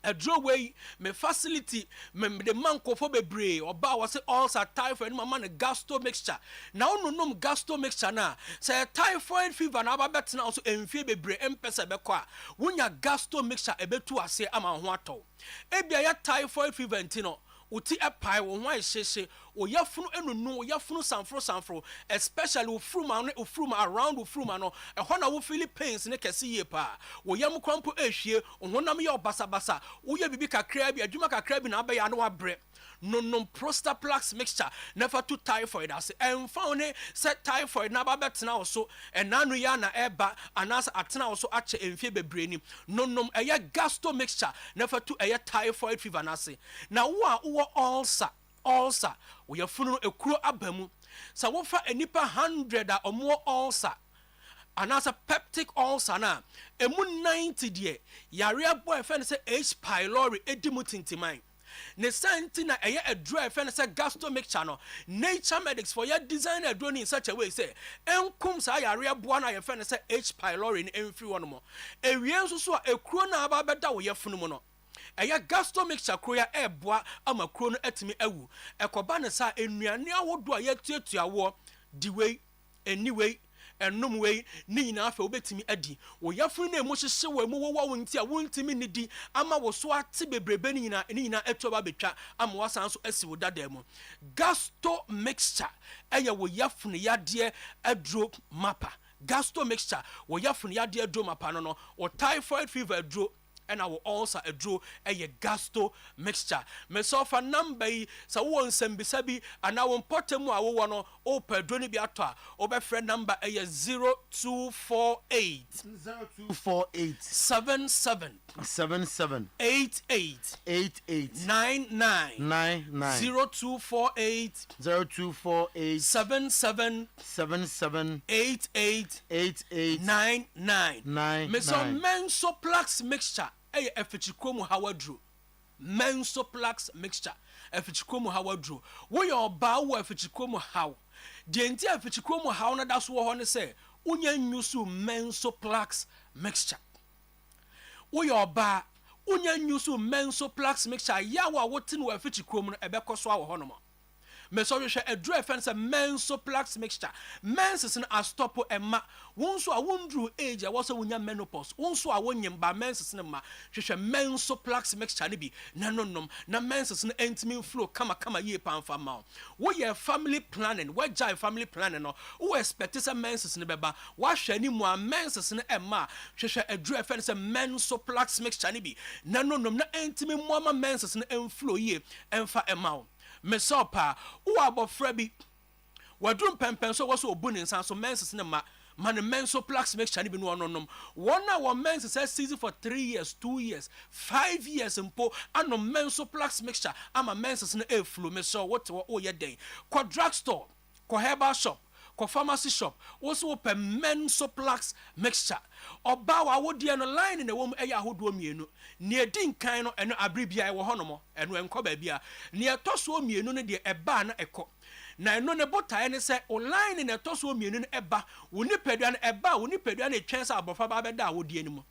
a draw way me facility me the man kofo bebre oba was ulcer typhoid mama na gasto mixture na ono nom gasto mixture na say typhoid fever na aba bet na also emfie bebre empesa be kwa wonya gasto mixture ebetu ase ama ho atɔ ebia ya typhoid fever ntino uti epai wo ho ahyehye oyafunu enunu oyafunu sanfro especially ofruma around ofruma no ehɔ na wo Philippines ne kɛse yie pa woyam kwampo ehwie ohonam ye obasabasa woye bibi kakra bi adwuma kakra bi na abɛya na wabrɛ no Prostaplax mixture never to typhoid as found set typhoid na ba betena also enanu ya na eba anas atena also ache emfie bebre ni no eye gasto mixture never to eye typhoid fever na se na wo ulcer we are funu ekuro abamu sa wo fa enipa 100 a omo ulcer anasa peptic ulcer na emu 90 de yare abo efe ne se H pylori edimu tintimai ne santina eye adro efe ne se gasto mixture no Nature Medics for your design adro in such a way say enkum sa yare abo na efe ne se H pylori ne emfiri wono mo ewie nso so a ekuro na aba beda wo yefunu mo no aya gasto mixture kroya eboa ama kro no atimi awu ekoba ne sa enuane awodo a yatuatua wo diwei anyway enum wei ni nyina afa obetimi adi wo yafunu na emohyehye wo emu wo wo nti a wontimi nidi ama wo so ate bebrebe ni nyina etoba betwa ama wasan so asi wo dada mu gasto mixture aya wo yafunu yade adro mapa gasto mixture wo yafunu yade adro mapa no o typhoid fever adro and I will also a draw a gasto mixture. Me sofa number sa won sembisabi and I won't put them I want to per droni biata over friend number a 0248 77 88 99 0248 77 88 99 me so Mensoplax mixture eye efichikromu hawadru Mensoplax mixture efichikromu hawadru wo yo ba wo efichikromu haw de enti efichikromu haw na daso ho ne se unya nyusu Mensoplax mixture wo yo ba unya nyusu Mensoplax mixture yawa wotin wo efichikromu no ebekoso awo ho no mo me so hwe adru efense Mensoplax mixture menses na astopo ema wonso a wondru age a wose wonya menopause wonso a wonyem ba menses na ma hwe Mensoplax mixture ne bi na nonom na menses na entimi flow kama ye pamfa ma wo ye family planning wo jai family planning no wo expect se menses ne beba wa hwe ni mu a menses na ema hwe adru efense Mensoplax mixture ne bi na nonom na entimi mu ama menses na enflow ye emfa ema mesopa wo abofra bi wadrum pempen so wo so obuni nsan so menses ne ma man Mensoplax mixture ne bi no ononom wona wo menses season for 3 years 2 years 5 years mpo ano Mensoplax mixture ama menses ne e flow me so what wo ye den ko drugstore ko herbal shop ko pharmacy shop also open Mensoplax mixture oba wa wodie no line na wom eya hodo mienu ne edi nkan no eno abribia e wo honomo eno enko ba bia ne etoso mienu no de eba na eko na eno ne botae ne se o line na etoso mienu no eba woni pedua no eba woni pedua na etwen sa abofa ba beda wodie ni mu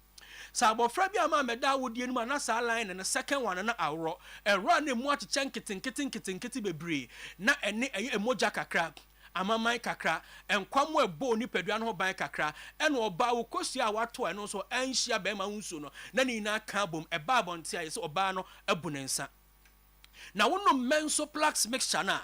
sa abofra bia ma meda wodie ni mu na sa line na second one na awro ero na mu acheche nkiti bebre na ene emoja kakra amamai kakra enkwamo ebo ni pedua no ban kakra ene oba wo kosi a wato eno so anhia be ma hunso no na ni na ka bom eba abonte aye se oba no ebu ne nsa na wono Mensoplax mixture na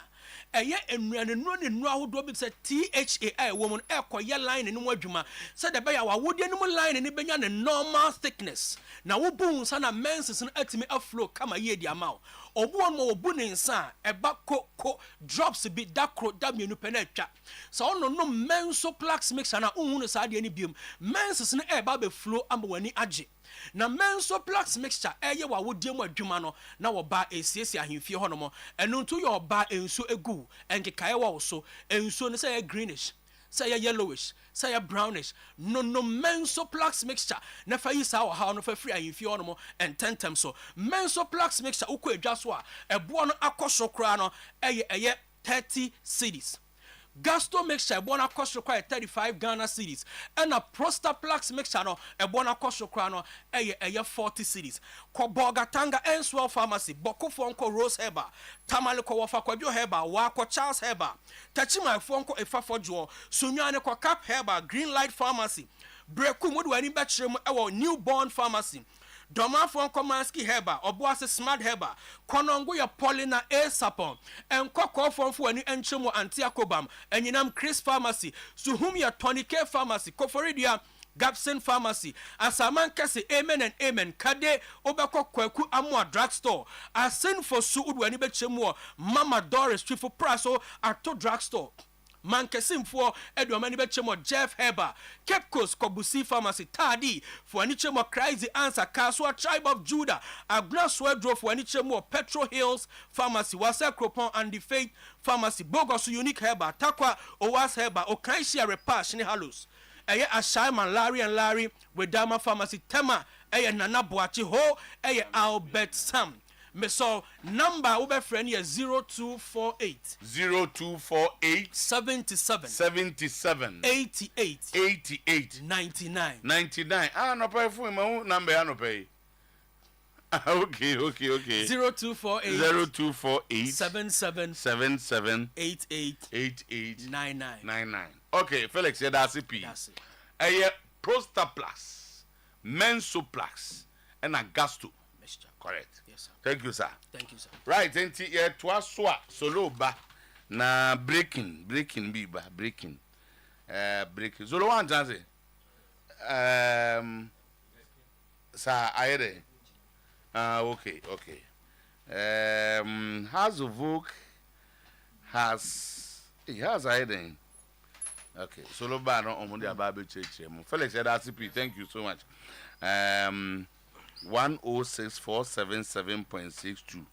eye ennuane no ne nu ahodo bi se THA woman ekoye line ne mu adwuma se de be ya wawode ne mu line ne benya ne normal thickness na wo bu nsa na menses no atimi aflow kama ye di amaw obu on mo obu ne nsa eba ko drops bi dakro da mienu pe na atwa so ono no Mensoplax mixture na unhu no sa de ne biom menses no eba be flow amba wani age na Mensoplax mixture eye wa wodie mu adwuma no na wo ba esiesie ahemfie ho no mo eno nto yo ba enso egu enkekae wo so enso no say greenish say yellowish say brownish no Mensoplax mixture na fa yi sa wo ha no fa free ahemfie ho no mo ententem so Mensoplax mixture ukọ edwa so a ebo no akọso kra no eye 30 cedis Gasto mixture ebona cost require 35 Ghana cedis and a Prostaplax mixture no ebona cost require no 40 cedis ko Bogatanga Enswell Pharmacy bokofo nko Rose Herba Tamale ko wofa kwadwo Herba wa ko Charles Herba Tachima fo nko Efafodwo Sunwane ko Cap Herba Green Light Pharmacy Breku modu ani betchrem ewo Newborn Pharmacy Doma fon Komanski Herba, Obuase Smart Herba, Konongo ya Paulina A Sapon, and Koko fon fu ani enchemo Antiakobam, and yinam Chris Pharmacy, Suhum ya Tony K Pharmacy, Koforidia, Gabson Pharmacy, Asaman Kese Amen and Amen, Kade, Obako Kweku Amwa Drugstore, Asen for Suud wani betchemo, Mama Doris, Trifo Praso, Ato Drugstore. Mankesim for Edwamani Bechemo Jeff Herba, Cape Coast Kobusi Pharmacy Tadi for Anichemo Crazy Answer Kaswa Tribe of Judah, Agna Swedro for Anichemo Petro Hills Pharmacy Wasa Cropon and the Faith Pharmacy Bogos Unique Herba Takwa Owas Herba Okaishia Repash ni Halus Eye Ashaiman Larry and Larry Wedama Pharmacy Tema Eye Nana Boachi Ho Eye Albert Sam Meso number ube friend here 0248 77 88 99 no pay for my number no pay okay 0248 77 88 99 okay Felix yeah that's it Prostaplax Mensoplax and a Gasto correct. Yes, sir. Thank you, sir. Thank you, sir. Right, enti twa soa solo ba na breaking biba breaking. Solo one chance. Sir Ayere. Okay. Has Vuk has Ayere. Okay, solo ba no omo dia ba be church. Felix said RCP, thank you so much. 106,477.62.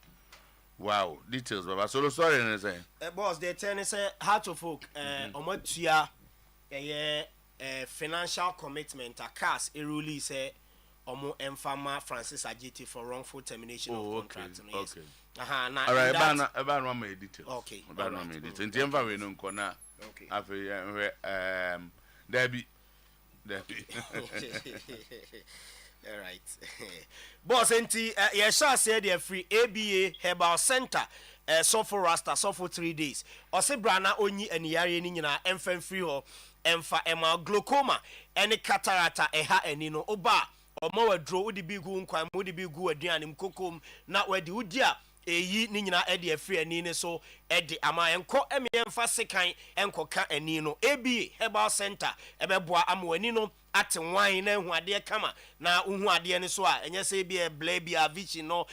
Wow, details, Baba. So sorry, I say. Boss, they tell us Heart of Folk, Omotua, financial commitment, a cast, a release, Omo Enfama Francis Ajiti for wrongful termination of contract. Okay. Now, all right, about one more details. Okay. About one more details. In the environment, no corner. Okay. After Debbie. All right. Boss, enti yesha said they free ABA Herbal Center. So for Rasta, so for 3 days. Ose brana onyi eniyare ni nyina emfa free ho emfa ema glaucoma ene cataracta eha enino oba omo wadro odi bigu nkwan odi bigu aduane mkokom na wadi udia eyi ni nyina ede afri ani ne so ede ama enko emfa sekan enko ka ani no ABA Herbal Center ebeboa amwani no ate wan na hu ade kama na hu ade ne so a enye se bia blabia vichi no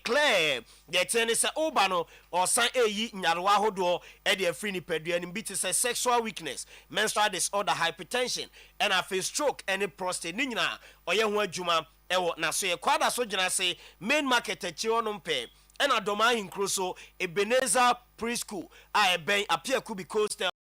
clear de tene se oba no osan eyi nyarewa hodo ede afri ni padua ni bi te se sexual weakness, menstrual disorder, hypertension and a face stroke and prostate ni nyina oye hu adwuma ewo na so ye kwada so gyina se main market achi onom pe and a domain incluso Ebenezer preschool I ben appear could be coastal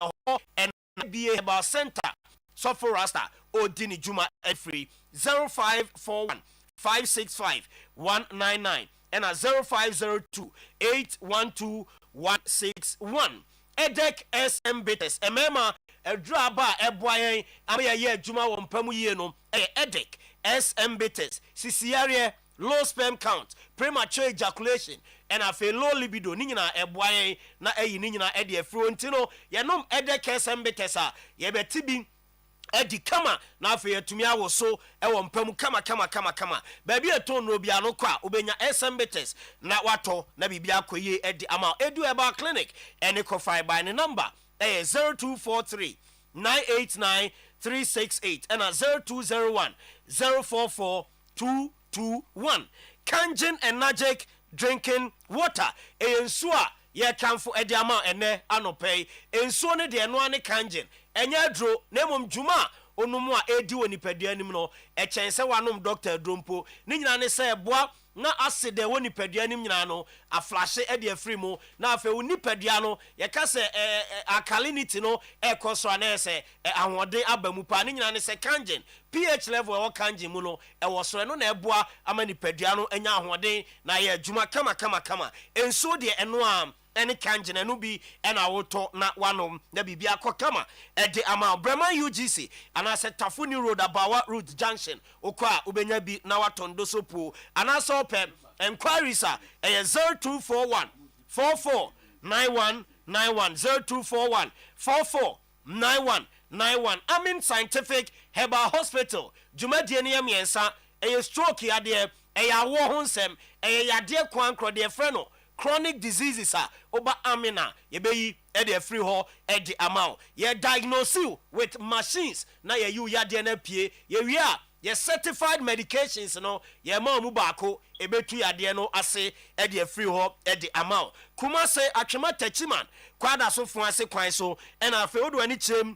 and BA Herbal Center Sofo Rasta Odini Juma free 0541 565 199 and 0502 812 161. Edek SM Bitters Emema Edraba Eboyen Amaya Juma Wampamu Yeno Edek SM Bitters Sisiaria low sperm count premature ejaculation and a low libido nina eboyen na nina edi frontino yenom Edek SM Bitters yebetibi Edi kama na afi yetumi awo so ewo mpamu kama baby eton no bia no kwa ubenya SMBTS na wato na bibia akoye edi ama edu eba clinic ene ko fi by the number 0243 989 368 and 0201 044 221 Kangen and Najek drinking water ensua ye kanfo edi ama ene anopay ensuo ne de no ane Kangen enya dro na mom dwuma onumu a edi woni padua nim no echense wanom doctor drompo ni nyina ne se boa na acid woni padua nim nyina no a flash e de afri mu na afa woni padua no ye ka se alkalinity no e koso na se ahoden abamu pa ni nyina ne se Kangen pH level e wo Kangen mu no e wo so no na eboa ama ni padua no enya ahoden na ye adwuma kama enso de eno am any Kangen enu bi ena woto na wanom na bibia kokama ede ama Brema UGC ana se Tafuni Road Abawa Road Junction okwa ubenya bi na watondo sopo ana so pem enquiries are 0241 44 91 91 0241 44 91 91 Amin Scientific Herbal Hospital Jumadie ne yemiensa stroke yade awo honsem yade kwankro de freno chronic diseases oba amina yebeyi e de free ho e de amount ye diagnose you with machines na ye you ya de na pie ye wi a ye certified medications no ye ma mu baako ebetu ya de no ase e de free ho e de amount kuma se atwema tachiman kwada so fun ase kwan so e na afa odo ani chem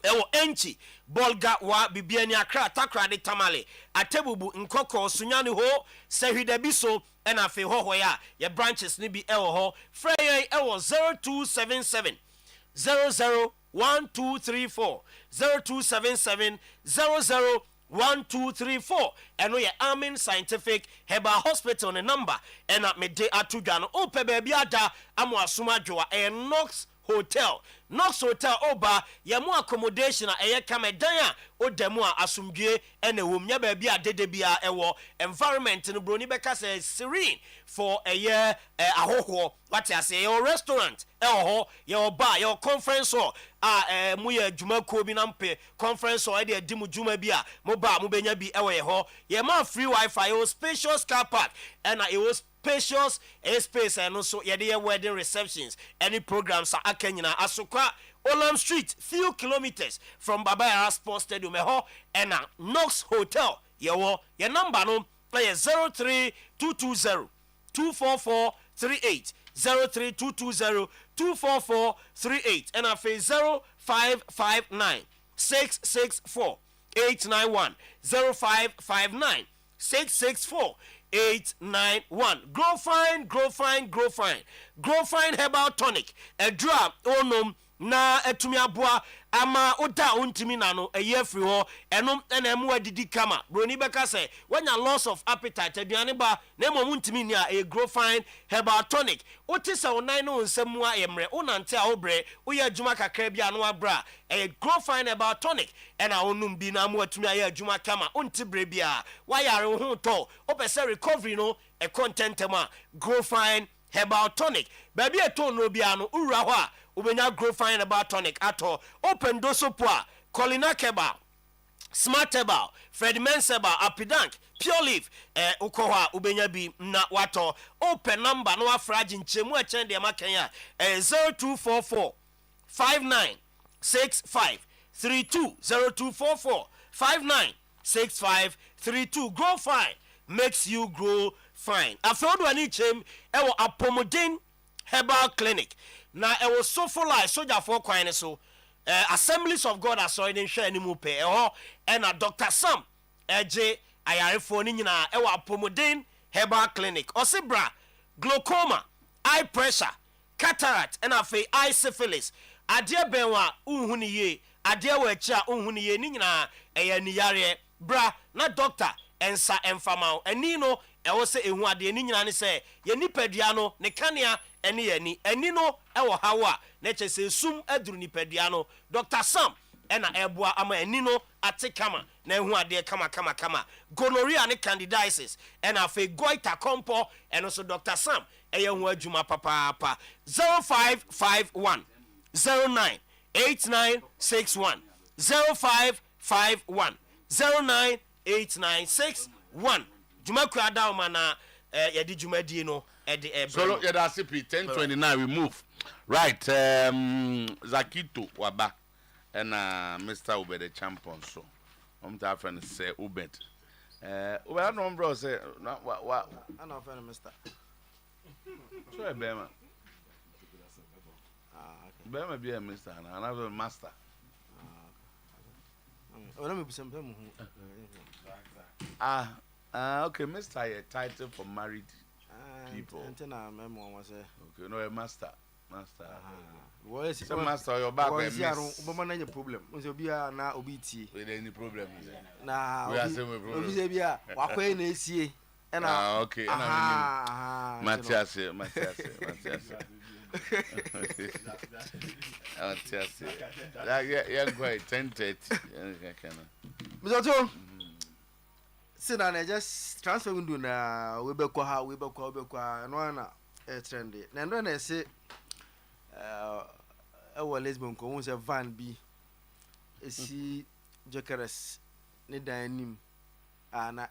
ewo enchi bolga wa bibiani akra takra de tamale atebubu nkoko sunyane ho sehwida biso and afi ho ya your branches ni bi ewo ho frey ewo 0277 001234 0277 001234 eno ye Amin Scientific Herbal Hospital ne number and at me de atudwa o pe ba bia da amo asoma dwoa Knox Hotel oba yamu accommodation a eye kamedan a odamu a asumdwe ene wom nya ba bia dede bia ewo environment no broni beka say serene for a year ahoho what I say your restaurant ho your bar your conference hall mu ye djuma ko bi na mpe conference hall e de dimu djuma bi a mo ba mo benya bi ewo ye ho ye ma free wifi your spacious car park and it was spacious space and also your wedding receptions any programs are akanyina asokwa Olam Street few kilometers from Babaya Sports Stadium and Knox Hotel your number no play 03220 244 38 03220 244 38 and I face 0559 664 891 0559 664 891 Grow fine herbal tonic a drop onum na etumi aboa ama oda ontimi na no eye free ho enom na emu adidi kama broni beka say when your loss of appetite aduane ba na emu ntimi ni a grow fine herbal tonic otisa onan no nsemu a yemre onante a obre oye adwuma kakra bia no abra grow fine herbal tonic na onum bi na mu atumi aye adwuma kama onti bre bia wa yare ho to opese recovery no e content ma grow fine herbal tonic baby eton no bia no ura ho a ubenya grow fine herbal tonic ato open dosopo a Colina Keba Smart Herbal Fred Menseba Apidank Pure Leaf ukoha ubenya bi na wato open number no afraji nchemu echen de makanya 0244 5965 32 0244 596532 grow fine makes you grow fine afrodo ani chem ewo apomodin herbal clinic na ewo sofoli soldier for kwan so Assemblies of God asoy den hwe animu pe na Dr. Sam eje ayarefo ni nyina ewo apomodin herbal clinic osebra glaucoma eye pressure cataract and afi eye syphilis adeɛ bɛn wa unhu ni ye adeɛ wɔ akyi a unhu ni ye ni nyinaa ɛyɛ ni yare bra na doctor ensa emfama ani no ɛwɔ sɛ ehu adeɛ ni nyinaa ne sɛ yɛ nipadua no ne kanea ɛne yɛ ani no ɛwɔ hawa na kyɛ sɛ sum aduru nipadua no Dr. Sam ɛna ɛboa ama ani no ate kama na ehu adeɛ kama gonorrhea ne candidiasis ɛna afei goiter compo ɛno so Dr. Sam ɛyɛ ho adwuma papaapa 0551 098961 0551 098961 juma ku adawma na yɛde dwumadi no ɛde so yɛda sipi 10:29 we move right Zakito waba ɛna Mr. Oyerepa so ta friend say Ubed Ubed no bro say wa ana friend Mr. so e bema bema be a Mr. and another master let me be some people okay, Mr. A title for married people. Okay, no, a master. What is the master? Your back. What is your problem? What's your beer now? Obiti. With any problem? Nah, we are saying we problem. Obiti beer. Wakwe nesi. Okay. Matthias. Yeah, quite 10:30. Mr. Otuo. See now, just transfer window na we be kwa no na trendy. Na ndo na say our Lisbon ko won say van bi esi Jokeres ne dan nim ana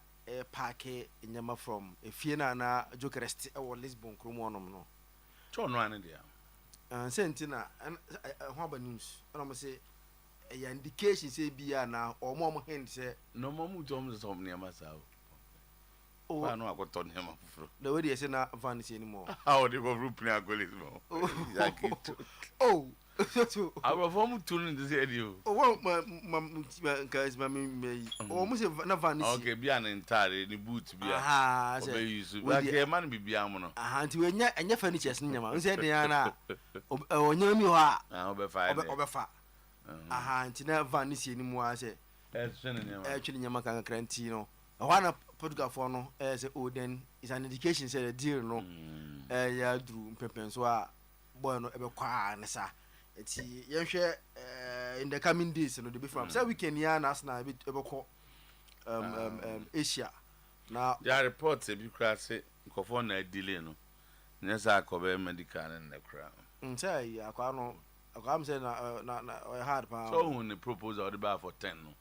park nyama from efie na Jokeres our Lisbon krom onom no. Cho no ane dia. Sentina ho aba news. Ona mo say a indication say bia na omo hint say no momu tom so ne amasa o ba no akoto ne ma fufuro the way they say na van say anymore how they go group na golis mo Zakito our form tune this radio oh guys me o mo say na van say okay bia na entire ni boot bia o be use like e man bibia mo no nti we nya furnitures nyama o say den na onya mi ho a obefa nti na van ni sie ni mu a se twene nyama kan kranti no wana Portugal for no say then is an indication say the deal no ya dru mpepen so a boy no ebe kwa ne sa enti yenhwe in the coming days no the be from say weekend ya na Arsenal ebe ko Asia na ya report e bi kra say nkofo na delay no nyesa akobe medical na kra say akwa no I'm saying hard pound. So when the proposal the bar for 10 no.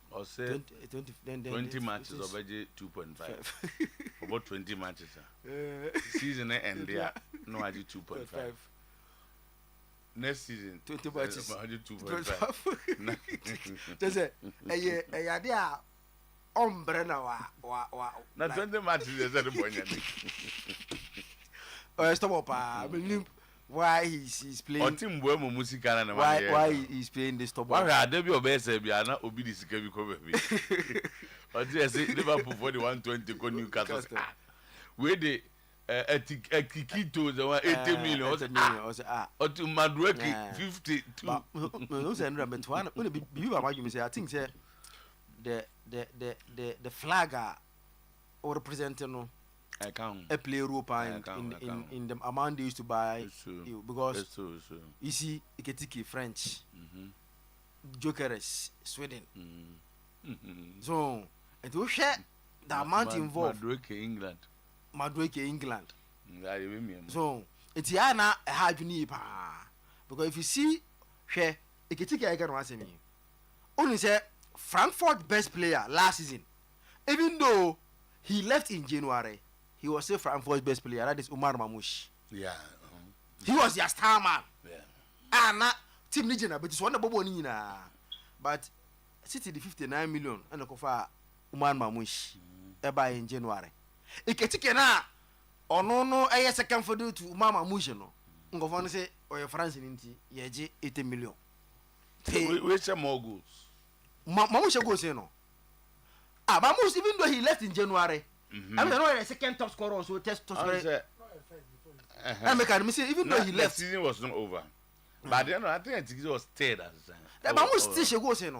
Or say 20 matches or budget 2.5. About 20 matches. Season end there. No I did 2.5. Next season 20 matches. I did 2.5. Just say a idea umbrella wa. Na 20 matches is the point. Stop up. I mean why he's playing why he's playing this top why are there be obese bia na obi di sika bi ko be o dey say Liverpool for the 120 ko Newcastle we dey Kikito the 80 million o to Madueke 52 no say no but one be ba you say I think say the flag or representing no I can't. A play Europe in the amount they used to buy you because you see Iketiki French, Jokeres Sweden, so and to share the amount involved. Madueke England. So it's yana a hard need because if you see share Iketiki I can answer me. Only say Frankfurt best player last season, even though he left in January. He was still Frankfurt's best player. That is Umar Mamouche. Yeah. He was their star man. Yeah. Not team Nijina, but it's one of Bobo Nina. But City the 59 million and the Kofa Umar Mamouche. Eba in January. Iketikena or no, I second for do to Umar Mamouche. No, Ngofon say, or your France in Yeji 80 million. Where's more goals? Mamouche goes, no. Mamouche, even though he left in January. I mean, the second top scorer also test to score. I make say even though he left, the season was not over. But then I think it was stayed as The Mamu still she goes in.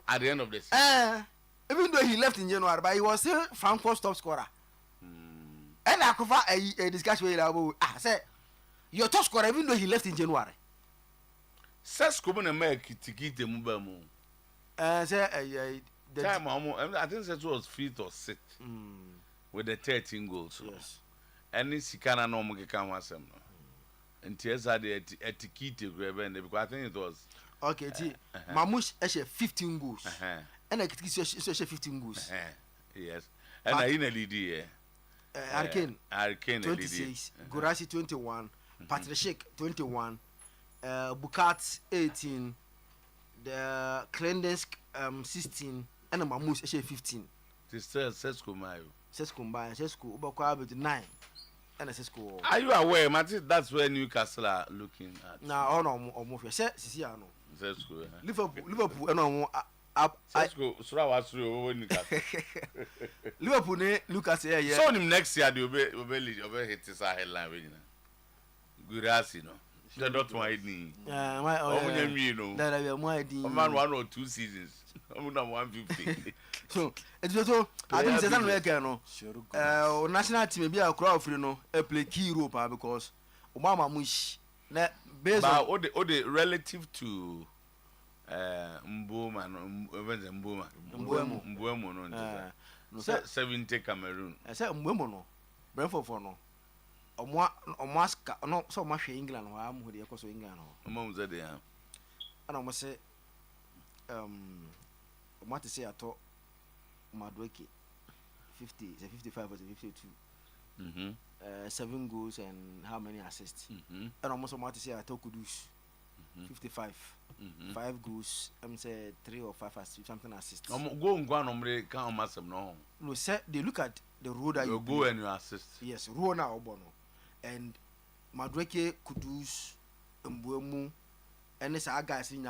At the end of the season. Even though he left in January, but he was still Franco's top scorer. And I could find a discussion with I said, your top scorer, even though he left in January. Says Common America to get the Mubamu. Time I think that was 5th or 6th with the 13 goals. Yes. And this kind of normal can was some. And tears are the etiquette because I think it was. Okay, Mamush has 15 goals. And I could see 15 goals. Yes. And I in a lead here. Hurricane 26, Gorasi 21, Patrick Sheik 21, Bukat 18, the Klendensk 16, and the Mamush has 15. This says Sesko Mayo. Sesko Mbaye, Sesko Ubakwa with 9. And Sesko. Are you aware, Matty? That's where Newcastle are looking at. Now, on almost Siciano. Sesko. Liverpool, and Sesko, Surawas, Newcastle. Liverpool, Lucas, yeah. So next year, the over hit his headline. Good as you know. They're not my knee. Man, 1 or 2 seasons. I'm not 150. So, it's also, I think it's an national team, maybe a crowd for play key role because Obama Mush, based on the relative to Mboma, Mboma, 70 Cameroon. I said Mbomo, Brentford for no. Almost not so much England or I'm with the Ecoso England. Among the day, and I must say, what to say, I thought Madweke 50, 55 or 52. 7 goals and how many assists? And almost what to say, I thought Kudus 55. 5 goals, I'm say 3 or 5 assists, something assists. Go and count massive no. No, sir, they look at the road that you go and you assist. Yes, Rona Obono. And Madweke, Kudus, Mbuemu, and this other guys in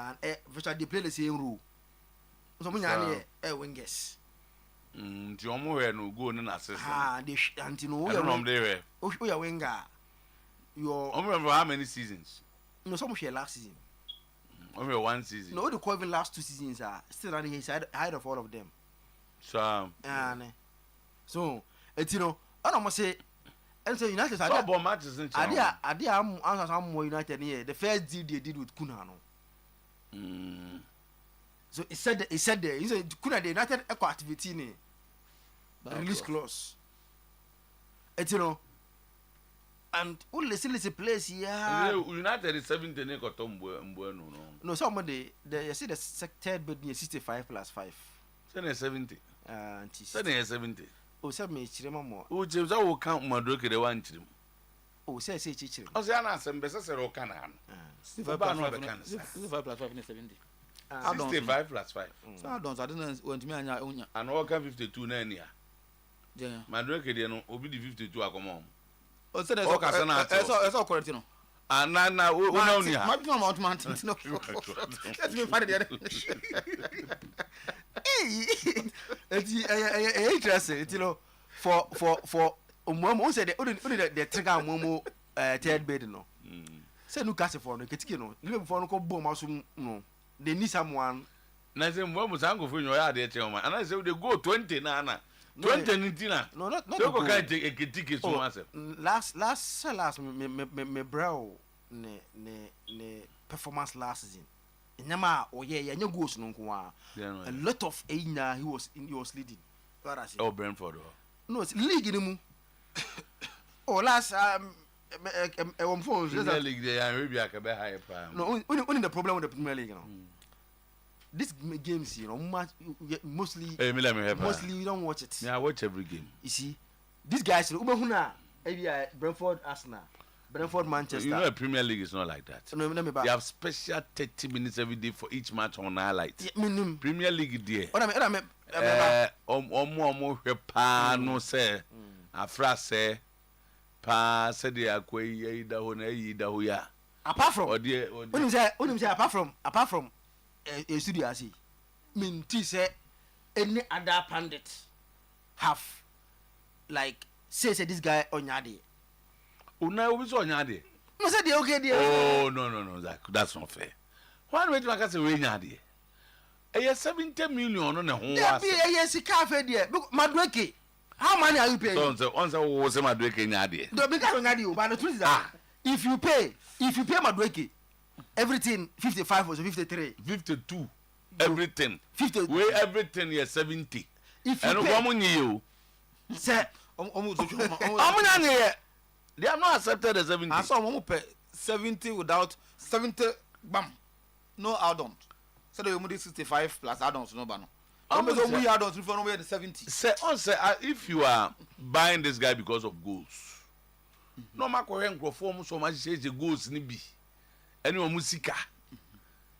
virtually they play the same role. So many wingers. Jomo no go and assist. They Antino. I don't know there. We are winger. You remember how many seasons? No, some share last season. Only 1 season. No, the Coven last 2 seasons are still running inside ahead of all of them. So, it's I don't must say. And so United are matches in China. I'm more United here. The first deal they did with Kunano. So he said there. He said Kuna the United Eco activity in the release clause. And and only still is a place here. United is 70 no. Somebody you see the third bid near 65 plus 5. 70. 70. Oh, some me chirema. Oh, James, I will count Madroke the 1 chim. Oh, say chichim. Oh, Zana, some best or canon. 65 plus 5 is 70. 65 plus 5. So I don't want me and all can 52 nania. Madroke, will be the 52 are come on. Oh, so there's all correct, you know. And now, we know you. Let me find it. Interesting, for Momo said only the trigger Momo third bed no. Say Newcastle for no Ketino, live for no bomb no. They need someone. Nazim was uncle for your idea, and I said they go 20 nana. 20 Nitina. No, not can't take a ticket to myself. Last me brow ne performance last season. Nyama oye ya goals no kwa. A lot of Aina he was leading. What I say? Oh, Brentford. No, it's league in mu. Oh, last on phones. The league there maybe I can be higher power. No, only the problem with the Premier League, This games, mostly you don't watch it. Yeah, I watch every game. You see, these guys, Brentford, Arsenal, Brentford, Manchester. You know, the Premier League is not like that. No, they have special 30 minutes every day for each match on highlights. Premier League there. Omo no say. Afra say. Pa say they are kwei da ho na yi da ho ya. Apart from apart from a studio as say any other pundit have like say this guy Onyade. Una obi so Onyade. No say dey okay there. Oh no, that's not fair. One way to make us we nyade. E 70 million no na ho was. Be sika fe there. Madueke. How many are you paying? So on say wo say Madueke nyade. Do be ka nyade o, but the truth is that if you pay Madueke everything 55 or 53 52 everything 50 we everything is 70 if you and one you say they have not accepted the 70. I saw one pay 70 without 70 bam no add-ons, so they will 65 plus add-ons no bano. We add-ons if no way the 70 say on say if you are buying this guy because of goals no matter what form so much say the goals ni bi any musika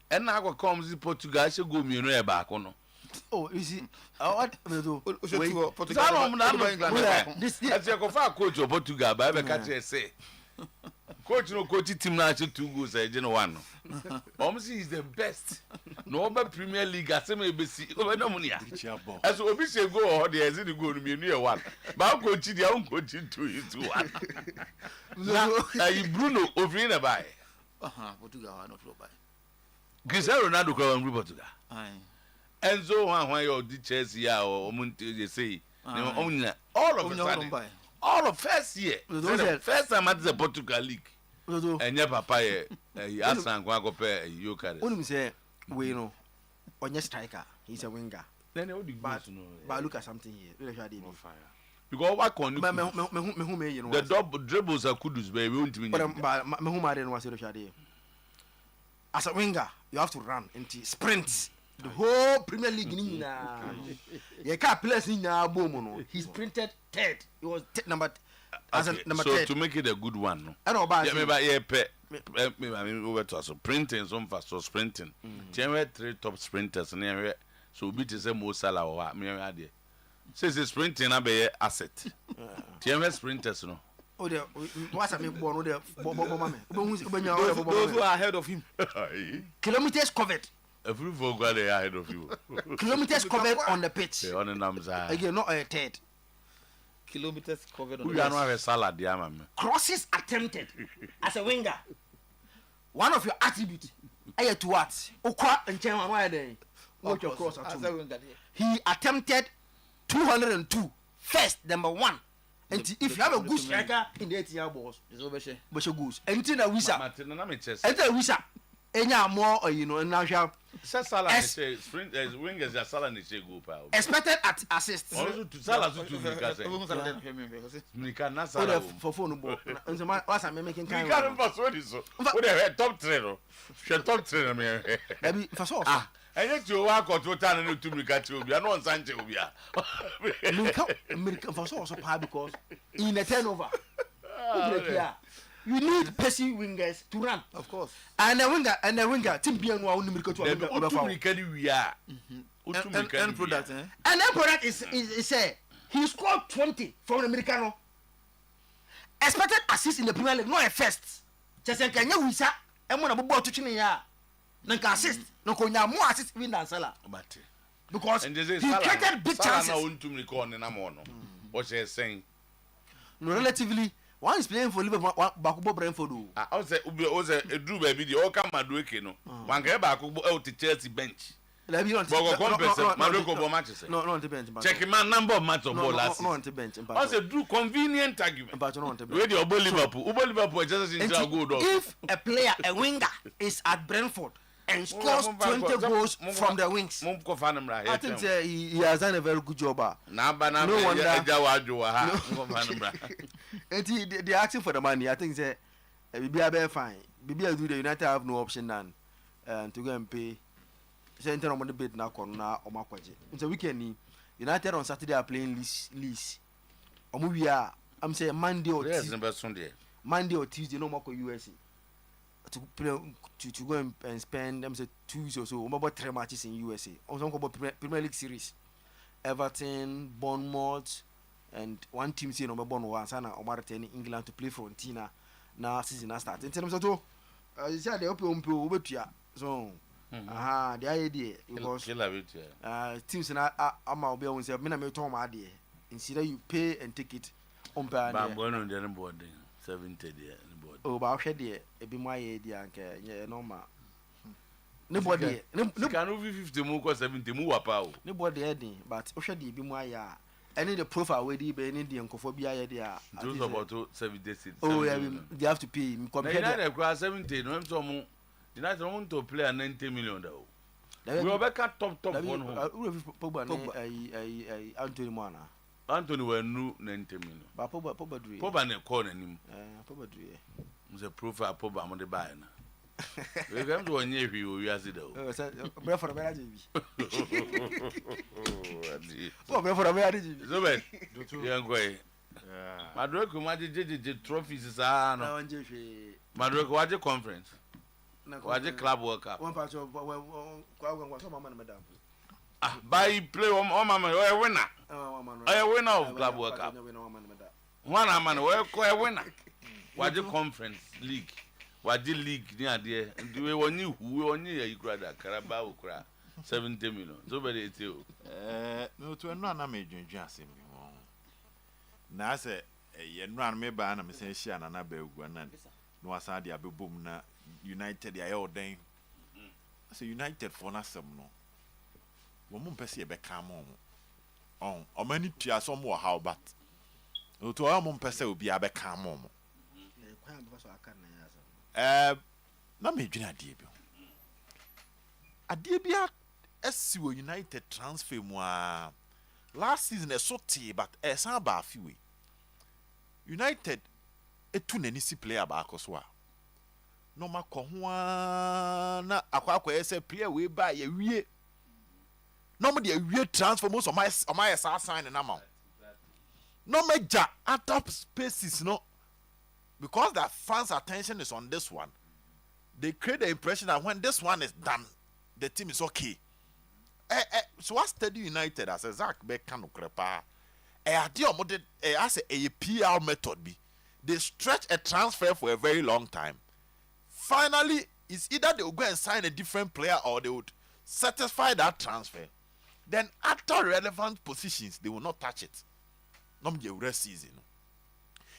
and now comes in Portugal she go me no back no. Oh, you see, what do? This as you go for coach of Portugal, by catch say. Coach no coach team now 2 goals again one. Almost is the best. No other Premier League as me be see. Over no money. As we say go or there is the goal me near one. But coach the own coach 2 is 1. Bruno over in buy. Portugal not buy. Cristiano Ronaldo go on Portugal. Enzo when you the Chelsea or Monte say all of a sudden all of first year first time at the Portugal league and your papa asan kwa go pay you carry only say we know on your striker he's a winger then all the goals but look at something here really sure dey fire because what can me the double dribbles are kudus but we won't mean but me who marry no was really sure dey as a winger you have to run into sprints. The whole Premier League you can't place in no. He's printed third. He was number number so 10. To make it a good one, no. I know about over to us sprinting some fast so sprinting. There 3 top sprinters near so beat is a Mo Salah or me idea. Says the sprinting be asset. There sprinters no. Oh, there what's a born there. Those who are ahead of him. Kilometers covered. Every vogue they ahead of you. Kilometers covered on the pitch. On the numbers again, not a third. Kilometers covered on the pitch. We are not a salad, yeah, crosses attempted as a winger. One of your attributes. I to what? Okwa and Chema, why are they? What your cross at he attempted 202. First, number 1. And if you have a good striker in the 8-year balls, it's over. But your goose. And then a wizard. And then a wizard. Enya more now Salah say sprint wingers are Salah say go pa expected at assist also to Salah to Mika na Salah for phone ball nso ma wasa me making kind Mika no pass what is so what the top 3 no she top 3 na me abi for so enye ti o wa ko to tan no to Mika ti obi na on sanche obi a Mika for so pa because in a turnover you need pacing wingers to run, of course. And the winger, team being one number 2. End product, and end product is he scored 20 from the Americano. Expected assist in the Premier League, not a first. Just like Kenya Wisa, and one about to Chinia. Nanka assist, no konya more assist win than Salah. Because he created big chances. What you're saying? No, relatively. One is playing for Liverpool, Bakubo Brentford. I was a Drew baby, the Oka Madueke, no. One get Bakubo out to Chelsea bench. No, on the bench. Check my number of match of ball last. No, on the bench. I said, do convenient argument. But not on the bench. Where the Liverpool just in good. If a player, a winger, is at Brentford and scores 20 goals from the wings, I think he has done a very good job. No wonder. They're asking for the money. I think BBA fine. BBA do the United have no option than to go and pay. Center on the bid now corner or Makwaji. It's a weekend. United on Saturday are playing lease. I'm saying Monday or Sunday. Monday or Tuesday, no more USA. To play to go and spend 2 weeks or so about 3 matches in USA. Also about Premier League series. Everton, Bournemouth, and one team say number 1 Sana Omar in England to play Frontina now season start. In terms of you say they open so the idea because teams na am be on say me na me turn my idea instead you pay and take it on 70 there. Oh, but I'll there. It be my idea, yeah, normal. Nobody, no can over 50 more 70 more power. Nobody adding, but Oshadi be my any the profile where the Indian cophobia there. Those about 70. Oh, yeah, they have to pay. United across 70, no some United want to play a 90 million though. We are back at top one. Anthony Mana. Anthony were new 90 million. But Pobadri. Pobane corner him. Pobadri. The profile Poba on the buyer. We come to a near you, yes, it. Breath for a marriage. Oh, for a marriage. So bad. Young way. Madrock, what did the trophies is on Madrock, what the conference? What the club work up? One part of madam. By play on Mamma, or a winner. A winner of club work up. One man, a winner. What the conference league? What the league near there? And do we want you who only you cried a Carabao cry 70 million? So very it's you. No, to a non major Jassy. Now, I say, a run me by an saying she and another one. No, I said, the boom na United, I ordain. I say, United for us, no. Woman, Pessi, a become on. Or many tears some more, how but. To our mom, Pessi will be a become on. Na me dwena adie bi SCO United transfer mu last season so tee but san ba afiwe United etu nani si player ba akoso no makọ ho na akwa ese player we ba ye wie no mo de wie transfer mo so my sa sign na ma no meja atop spaces no. Because the fans' attention is on this one, they create the impression that when this one is done, the team is okay. So I study United as a Zach Beckham Crepa. As a PR method be, they stretch a transfer for a very long time. Finally, it's either they will go and sign a different player or they would satisfy that transfer. Then after relevant positions, they will not touch it. Not the rest season.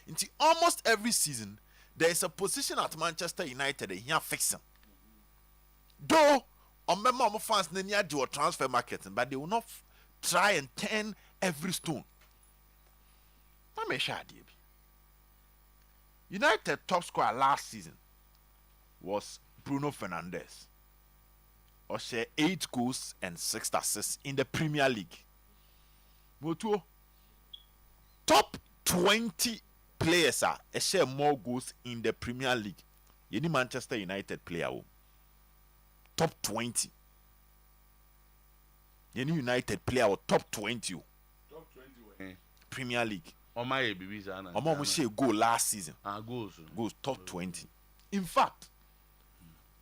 Into almost every season, there is a position at Manchester United that here fixing. Though, on member fans near do a transfer market, but they will not try and turn every stone. Let me share it. United top scorer last season was Bruno Fernandes. Or share 8 goals and 6 assists in the Premier League. Otuo, top 20 players are share more goals in the Premier League. You need Manchester United player. Top 20. You need United player top 20. Top 20 Premier League. My babies are not. Share goal last season. Goals top 20. In fact,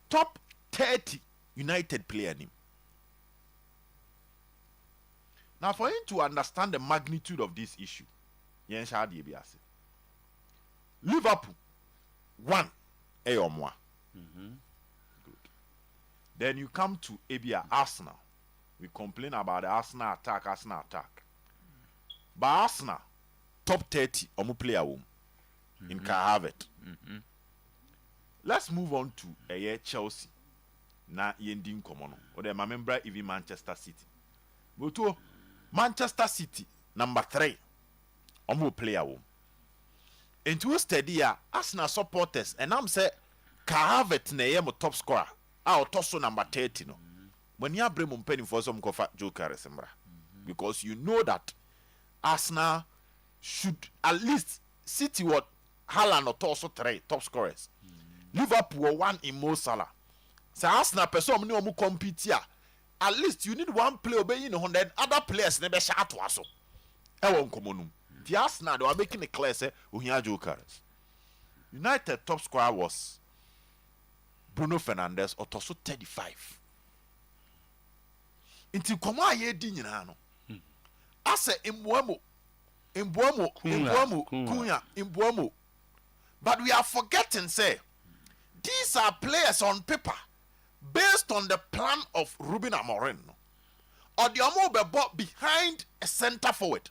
top 30 United player name. Now, for him to understand the magnitude of this issue, Liverpool 1 or more. Good. Then you come to Abia Arsenal. We complain about the Arsenal attack. But Arsenal top 30 player in Carhavet. Let's move on to Chelsea. Na yendin komono. Or the member even Manchester City. But to Manchester City number 3. Player into steady Arsenal supporters and I'm say Carhavet na yem top scorer. Tosso number 30 no. When you bring penny for some cover Joker Sembra. Because you know that Arsenal should at least City what Haaland or Tosso 3 top scorers. Liverpool 1 in Mo Salah. So Arsenal person no compete here. At least you need one player obeying 100 other players never shout to us. Ewon komonum. The Arsenal they were making it clear say Ohia Jokers. United top scorer was Bruno Fernandes or Tosso 35. Inti koma ye di nyina no. Ase Mbuamo Kunya. But we are forgetting say these are players on paper based on the plan of Ruben Amorim. Or the Omo be bought behind a center forward.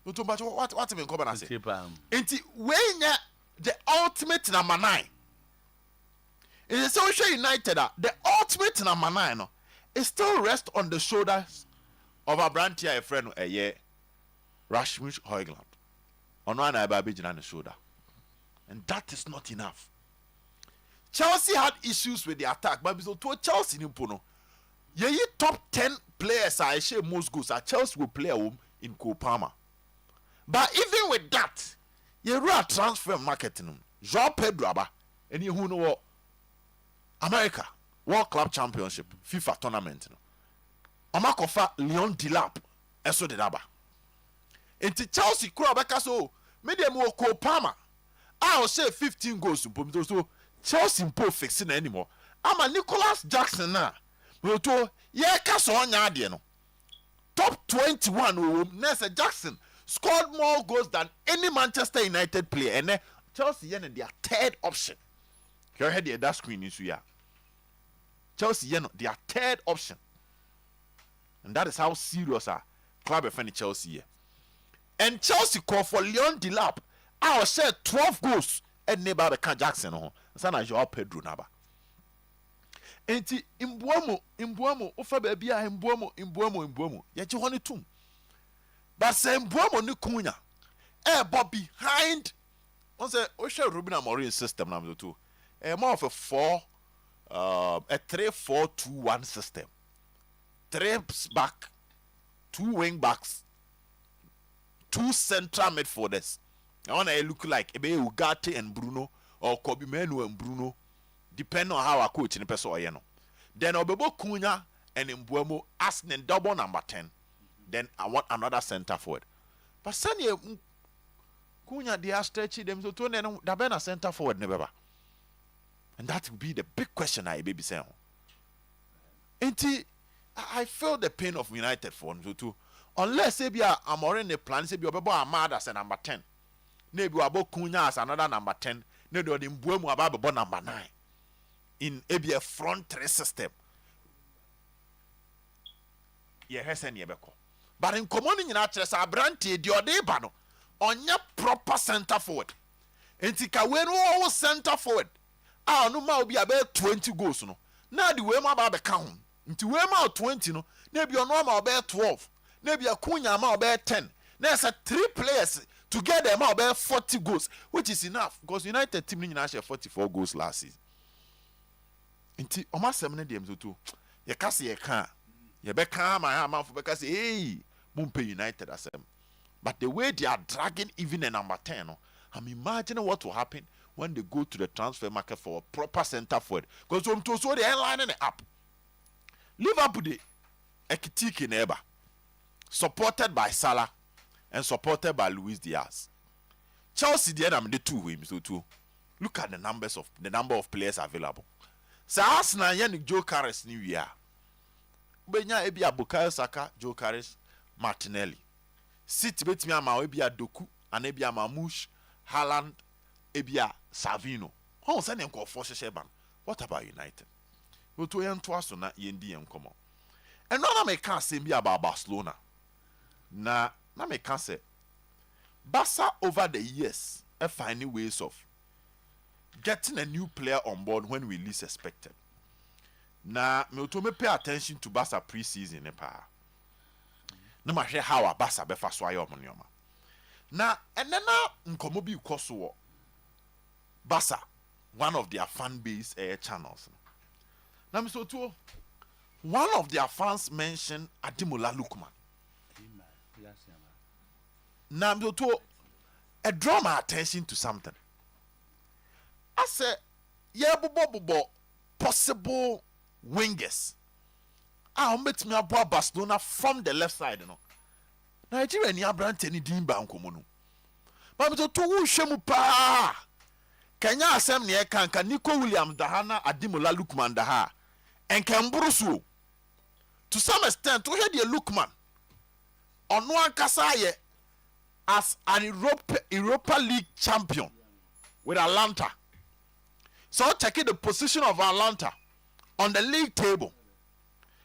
Otu mbacho what me come na say. Tipam. Enti when the ultimate number 9. It is so United the ultimate number 9 no, it still rests on the shoulders of a brand here a friend a year Rasmus Højlund. On one eye by on the shoulder. And that is not enough. Chelsea had issues with the attack, but because to Chelsea in Puno, ye top 10 players I share most goals at Chelsea will play home in Copama. But even with that, you run transfer marketing. João Pedro aba, and you who know America World Club Championship FIFA tournament. Amakofa Leon Delap, eso de daba. Enti Chelsea kura beka so, me dem wo Copama. I will say 15 goals to so Chelsea impo fixing anymore. Ama Nicholas Jackson na. We to ye ka so onya ade no. Top 21 o Nessa Jackson scored more goals than any Manchester United player. And Chelsea yen their third option. You heard that screen is here. Chelsea yen their third option. And that is how serious our club of Chelsea here. And Chelsea call for Leon Delap. I will say 12 goals and neighbor the Jackson on Sana Joao Pedro Naba. Enti imbuamo ofa baby a imbuamo yet you want it too. But say imbuamo ni kunya but behind on say Osha Ruben Amorim system number 2 more of a 3-4-2-1 system. 3 back, 2 wing backs, 2 central midfielders. I want to look like Ebe Ugarte and Bruno or Kobe Menu and Bruno, depending on how our coach in the person or then Obebo Cunha and Mbuemo asking double number 10. Then I want another center forward. But Sanya Cunha they are stretching them to turn and Dabena center forward never. And that will be the big question I baby saying. I feel the pain of United for them too. Unless I'm already in the plan, say Obebo Amada as a number 10. Maybe Abo Cunha as another number 10. Maybe the Mbuemo about number 9. In a front 3 system. But in commanding in actress, I brandy the Odebano on your proper center forward. And Tika all center forward. Ah, no more be about 20 goals. No, now the way my baby count into way out 20. No, maybe your normal about 12. Maybe a Cunha about 10. There's a 3 players together about 40 goals, which is enough because United team in 44 goals last season. Inti almost 7 games to you can see you can't. You be calm my mouth because hey, Mumpe United as them. But the way they are dragging even a number 10, no, I'm imagining what will happen when they go to the transfer market for a proper center forward. Because to so the airline and the up. Liverpool the Ekitike neighbor, supported by Salah and supported by Luis Diaz. Chelsea the end the 2 wins so too. Look at the number of players available. So Arsenal Yannick Joe Carres New Year. Benya ebia Bukayo Saka, Joe Carres, Martinelli. City betimi ama ebia Doku, and ebia Mamouche, Haaland, ebia Savino. Oh, send them call for Sheban. What about United? We to yen twaso na yendi en komo. And now me can say me about Barcelona. Na me can say Barca over the years are finding ways of getting a new player on board when we least expected. Now, me pay attention to Barca pre-season. No matter how a Barca be fast wire on your man. Now, and then nkomo bi koso Barca, one of their fan base channels. Now, Mr. Otuo, one of their fans mentioned Ademola Lookman. Now, Mr. Otuo, I draw my attention to something. I said, yeah, bobo possible wingers. I met me about Barcelona from the left side, you know. Nigeria ni abrante ni dimba nkomono. But to who shemu pa. Kenya asem ne kanka Nico Williams Dahana Ademola Lookman Daha. And Kambrusu. To some extent, to hear the Lookman. On one kasaye as an Europa League champion with Atlanta. So checking the position of Atlanta on the league table.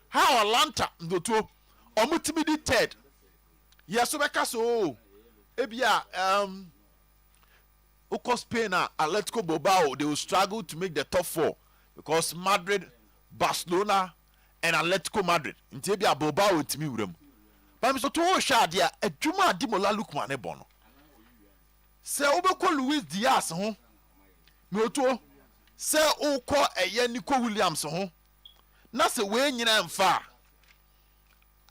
How Atlanta do to omutibidi third. Yes, so ebia Uko Spain and Atletico Bilbao, they will struggle to make the top 4 because Madrid, Barcelona, and Atletico Madrid. Intebia Bilbao with me with them. But Mr. Toho Shadia, a Juma Dimola Lukman Ebono. Se Obeko Luis Diaz, Moto, se Oko a Nico Williams, na se we nyina mfa.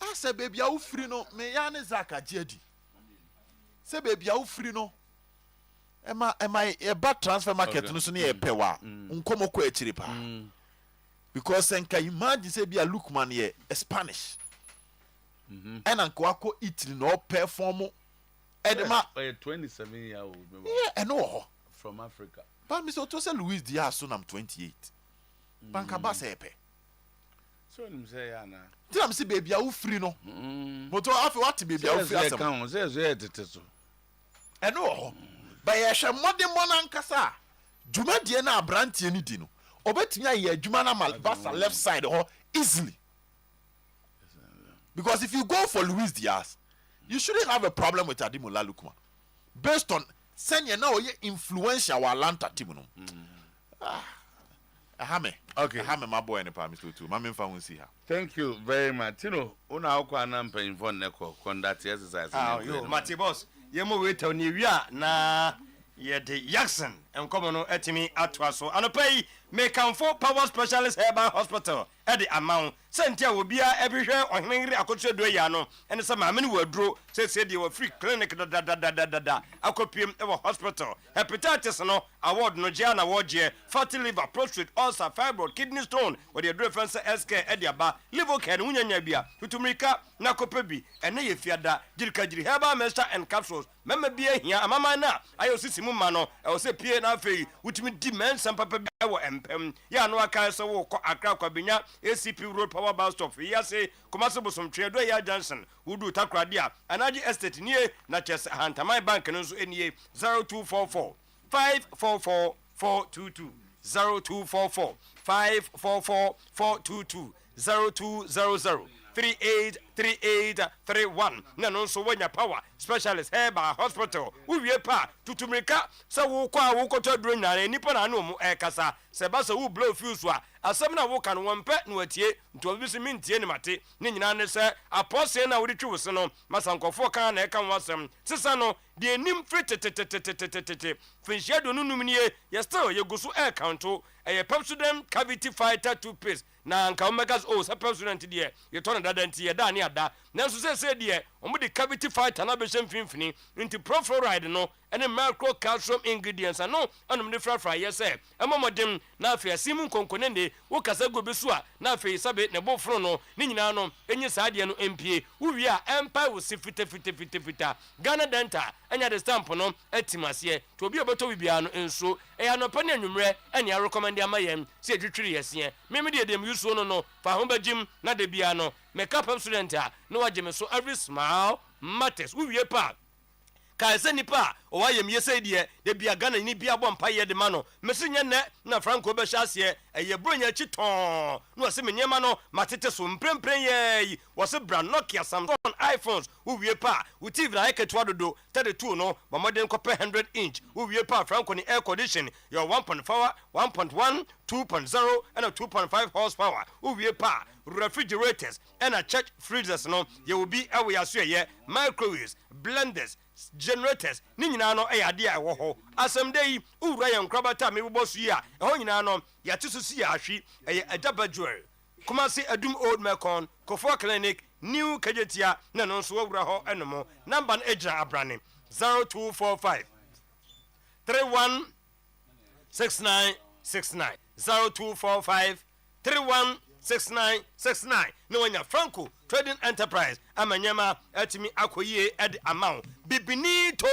I say baby, I free no, me yane Zaka Jedi. Se baby, I free no. Am I a bad transfer market no so near pewa unkomo ko echiri pa because enka imagine say be a Lookman here a Spanish and anko akọ Italy no perform edema 27-year-old yeah and no from Africa but Mr. Otuo say Luis Diaz so I'm 28 banka ba say pe so him say ya na tell am say baby a free no moto afi what baby a free asem say so and no but ye hwe modern monankasa djuma die na abrantie ni di no obetumi aye djuma na Malbasa left side easily because if you go for Luis Diaz you shouldn't have a problem with Ademola Lookman based on senior now ye influential Atlanta team no okay my boy and pa Mr. Otuo mama mfa see her. Thank you very much. Una akwa na mpan for neko conduct exercise yo Mati boss yemo wait on ewia na ye de Jackson enkomo no etimi atoa so anopai me camfo power specialist herbal hospital e de amount sentia obia ebihwe ohmenri akotu do ya no ene se ma me waduro se de wa free clinic da akopiem e wa hospital hepatitis no award no gia na woje fatty liver prostate ulcer fibroid kidney stone we de reference SK e de aba liver care unyanya bia tutumrika na kopebi ene ye fiada jirikajiri herbal mixture and capsules mema bia hia amama na ayo sisimu ma no e wo se pie na afei wutimi di mensam papa bi e wo empem ya no aka se wo ko akra kwabenya ACP road power bus stop ya se komase bosom twedo ya Johnson wudu takradia anaji estate nie na chese hantamai bank no so enie 0244 544 422 0244 544 422 0200 383831 na no so wanya power specialist herbal hospital uwie pa tutumrika se wo kwa wo koto duro nyare nipa na no mu kasa se ba se wo blow fuse a asem na wo kan won pe na watie nto bi se mintie ni mate ne nyina ne se apose na wo di twu se no masankofo kan na kan wasem sesa no de enim fritetetetetetete finhia do nunum nie ye still ye gusu counto eye Pepsodent cavity fighter toothpaste na nka omegas o sa Pepsodent de ye to na dada nti ye da ne ada nanso se de omo de cavity fighter na be hemfimfini nti profluoride no ene micro calcium ingredients ano anum de frafra ye se emomodem na afi asimu konkonende wo kasa go besu a na afi sabe ne bofro no ni nyina no enyi saade no mpie wo wi a empire wo sifita Ghana Dental enya de stamp no etimase to obi obeto bibia no enso eya no pane anwumre enya recommend amayem se edwitwiri yese meme de dem yuso no fa ho bagim na de bia no make up student a no wageme so every smile matters wo wie pa ka se nipa o wayem yese de bia Ghana ni bia bompa ye de ma no mesinye ne na Franco be hyase eye bronya chiton no se menyema no matete so mprempren ye wo se brand Nokia Samsung iPhones wo wie pa wo TV na eketwa dodo 32 no ba modern ko 100 inch wo wie pa Franco ni air condition your 1.4 1.1 2.0 and a 2.5 horsepower wo wie pa refrigerators and a church freezers no ye will be away aso ye microwaves blenders generators ni nyina no eyade a wo ho asem dey ura ye nkrabata me bosu yi a ho nyina no ya tisusi ya ahwi adabadwer Kumasi Adum Old Mekon Kofo Clinic New Kajetia na no so wura ho enomo number na ejira abrane 0245 316969 0245 316969 no wanya Franco Trading Enterprise amanyama atimi akoyie ed amount bibinito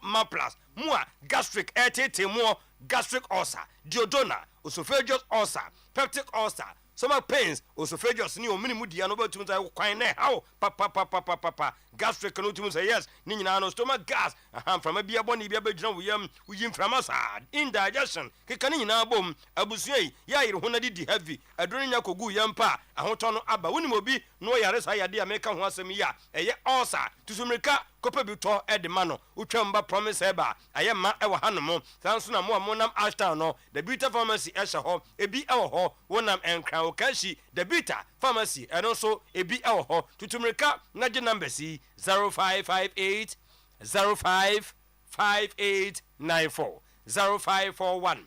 maplas mua gastric etete mo gastric ulcer duodenal esophageal ulcer peptic ulcer stomach pains esophagus ni o minimu dia no betum say kwan na how papa gastric no tum say yes ni nyina no stomach gas from bia boni bia begina wo yam wo yim from asad indigestion keka ni nyina bom abusuai ya yire ho na di heavy aduro nya kogu yam pa ahoto no aba woni mobi no yare sa yade ameka ho asem ya eye ulcer tusumrika kopa bi to edema no utwamba promise eba ayema ewa hanom sanso na mo nam ashtown no the Bita pharmacy esha ho ebi ewo ho wonam enkran o kashi the Bita pharmacy eno so ebi ewo ho tutumrika na je number si 0558 055894 0541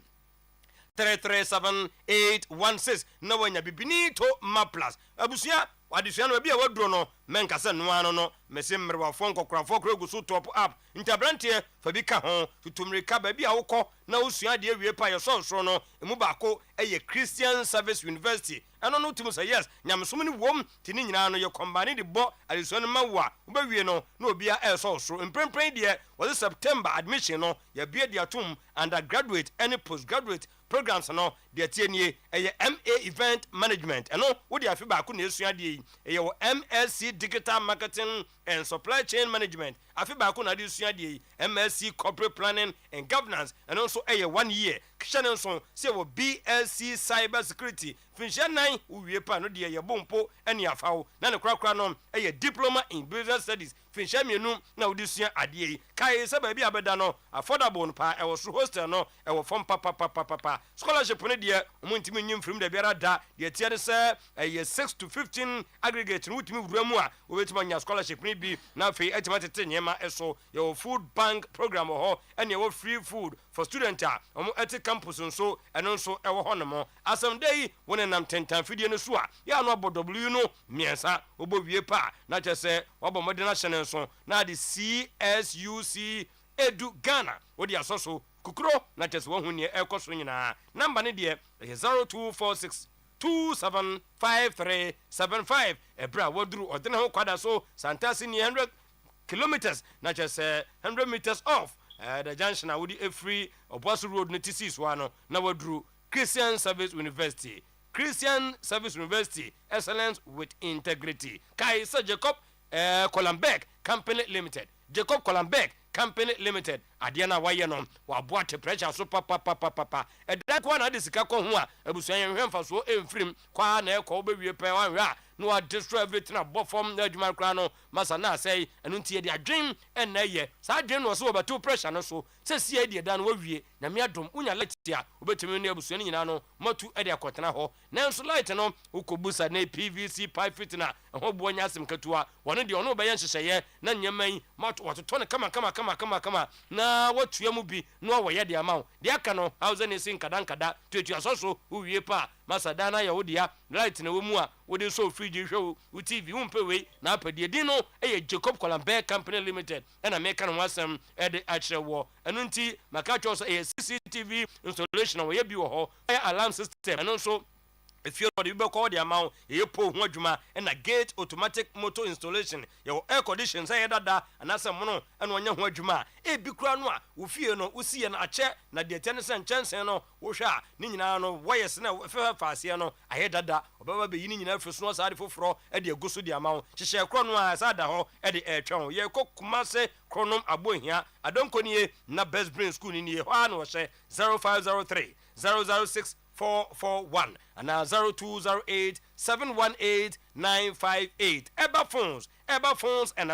337 na wanya bibini to maplas abusia wadisua no bia waduro no menka se no ano no mese mmerwafo nkokrafo krogu so top up ntabrantie fa bi ka ho tutumrika ba bia wokọ na usua de awie pa yesonso no emu baako eye Christian Service University ano no tum say yes nyamsom ni wom tini nyina no ye kombane de bo alisua no mawa obawie no na obia esonso mprempren de was September admission no ye bia de atum undergraduate and postgraduate programs no de tienie eye MA event management eno wo de afi baako na esua de eye wo MSc digital marketing and supply chain management afi baako na de esua de MSc corporate planning and governance and also eye 1 year kishane nso se wo BSc cyber security finshanan uwie pa no de ye bompo ene afawo na ne krakra no eye diploma in business studies finshamienu na udisua ade kai se ba bi abeda no affordable no pa ewo so hostel no ewo fom papa scholarship ne de omuntimi nyim from de biara da de tie se eye 6 to 15 aggregate no utimi wuramu a obetima nya scholarship ne bi na fe etima tete nyema eso your food bank program ho ene ewo free food for student a omo eti campus nso eno nso ewo ho no mo asem dey wona nam tentan fidie no so a ya no w no miensa obowie pa na chese obo modena chene nso na de CSUC edu Ghana wodi asoso kukuro na chese wo hu ne ekoso nyina number ne de 0246 275375 ebra woduru odena ho kwada so santasi ni 100 kilometers na chese 100 meters off the junction awudi free Obosu road no tisi so ano na woduru Christian Service University excellence with integrity kai Sir Jacob Colambek Company Limited Jacob Colambek Company Limited adiana waye no wa boa temperature so papa that one ade sika ko ho a abusuan hwemfa so emfrim kwa na ekọ obewie pe wan hwa no wa destroy everything above from the adwuma kra no masa na say enu ntie de adwen en na ye sa adwen no so obeto pressure no so se sie de da no wawie na me adom unya light a obetumi no abusuan nyina no matu ade akotena ho na nso light no ukobusa na PVC pipe fit na ho bo nya asem katua wono de ono be ye nhyehyeye na nyeman matu watoto ne kama na watu mu bi no wo ye de ama wo de aka no hausa ne sin kada tutu asoso uwie pa masada na ya wodia light na wo mu a wo de so fridge hwe wo TV wo mpewe na apade din no eye Jacob Colambek Company Limited na make no wasem e de achre wo enu nti maka cho so eye CCTV installation wo ye bi wo ho alarm system enu so if you know the call the amount you po ho adwuma na gate automatic motor installation your air condition say dada anasa mono na onya ho adwuma e bi kura no a wo fie no wo sie na ache na de tense nchensen no wo hwa ni nyina no wires na fa asie no aye dada obaba be yini nyina afiri so saade foforo e de aguso the amount hyehye kro no a sada ho e de etwen ye kokuma se kronom abohia adonkoni na best brain school ni ho an wo hye 0503 006 441 and now 0208 718 958 Eba phones and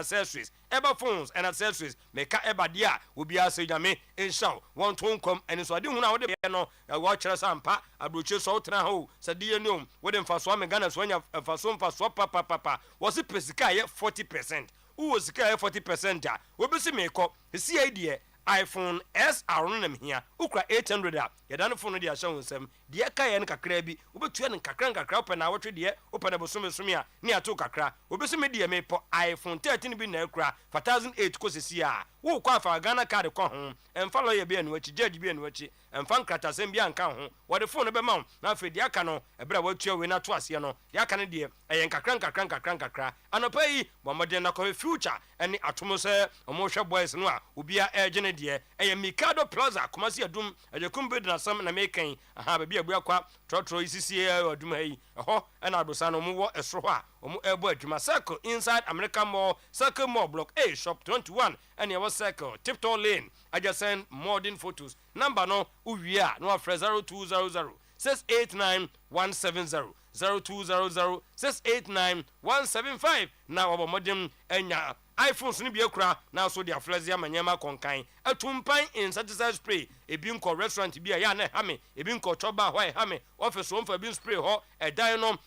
accessories meka eba dia obi asejame inshaw won ton kom eni so ade hu na wode no wo kire sampa abroche so tena ho sade ni wode mfaso amegana so nya mfaso papa wo se pesika ye 40% wo sika ye 40% a wo bisi meko si idea iPhone SR no nam hia ukra 800 a yeda no phone de ahye wonsam de ka ye no kakra bi obetua no kakra open na wotwe de open na bosome a ne ato kakra obesome de me po iPhone 13 bi na akra 4008 ko sesi a wo kwa fa Ghana card ko ho emfa lo ye bi anu achi judge bi anu achi emfa nkrata sem bi anka ho wo de phone be ma na fe de aka no ebra watua we na to ase no de aka ne de eye kakra anopa yi bomode na ko future ene atomo se omo hwe boys no a obi a ege ne de eye Mikado Plaza kumasi adum ejekum be na sam na mekan aha ba bi bi abua kwa trotro isisie oduma yi ho na adosa no mo wo esro ho a omo ebo adwuma circle inside American Mall Circle Mall Block A shop 21 and your circle Tiptoe Lane adjacent modern photos number no uwie a no afre 0200 689 170 0200 689 175 na obo modem enya iPhones ni bi ekura na so dia flexia manyama konkan atumpan insecticide spray ebi nko restaurant bi ya na ha me ebi nko choba ho ha me office wo mfa bi spray ho edan no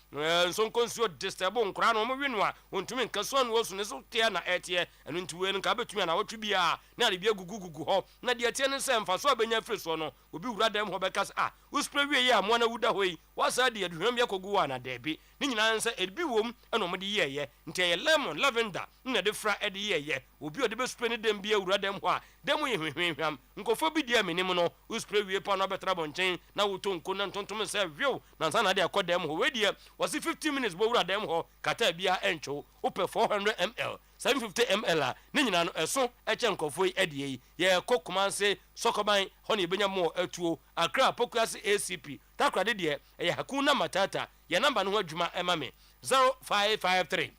nso nkonsuo disturb nkura no mo winu a ontumi nkaso no wosu ne so tia na etie enu ntiwe nka betumi na wotu bia na de bia gugugugu ho na de etie ne se mfa so abenya free so no obi wura dem ho bekas wo spray wie ya mo na wuda hoyi wasa de aduhwam bia kogu wa na debi ni nyina nse ebi wom ena mo de yeye ntie lemon lavender na de fra ede yeye obi ode be spray ne dem bia wura dem ho a dem ye hwehwehwam nkofo bi dia menim no wo spray wie pa no betra bonchen na woto nko na ntontom se wiw na nsa na de akodem ho we die was 50 minutes bo wura dem ho kata bia encho upe 400 ml 750 ml a ne nyina no eso eche nkofo yi ede yi ye kokumanse sokoban ho ne benya mo atuo akra pokuase ACP takra de de ye hakuna matata ye number no adwuma ema me 0553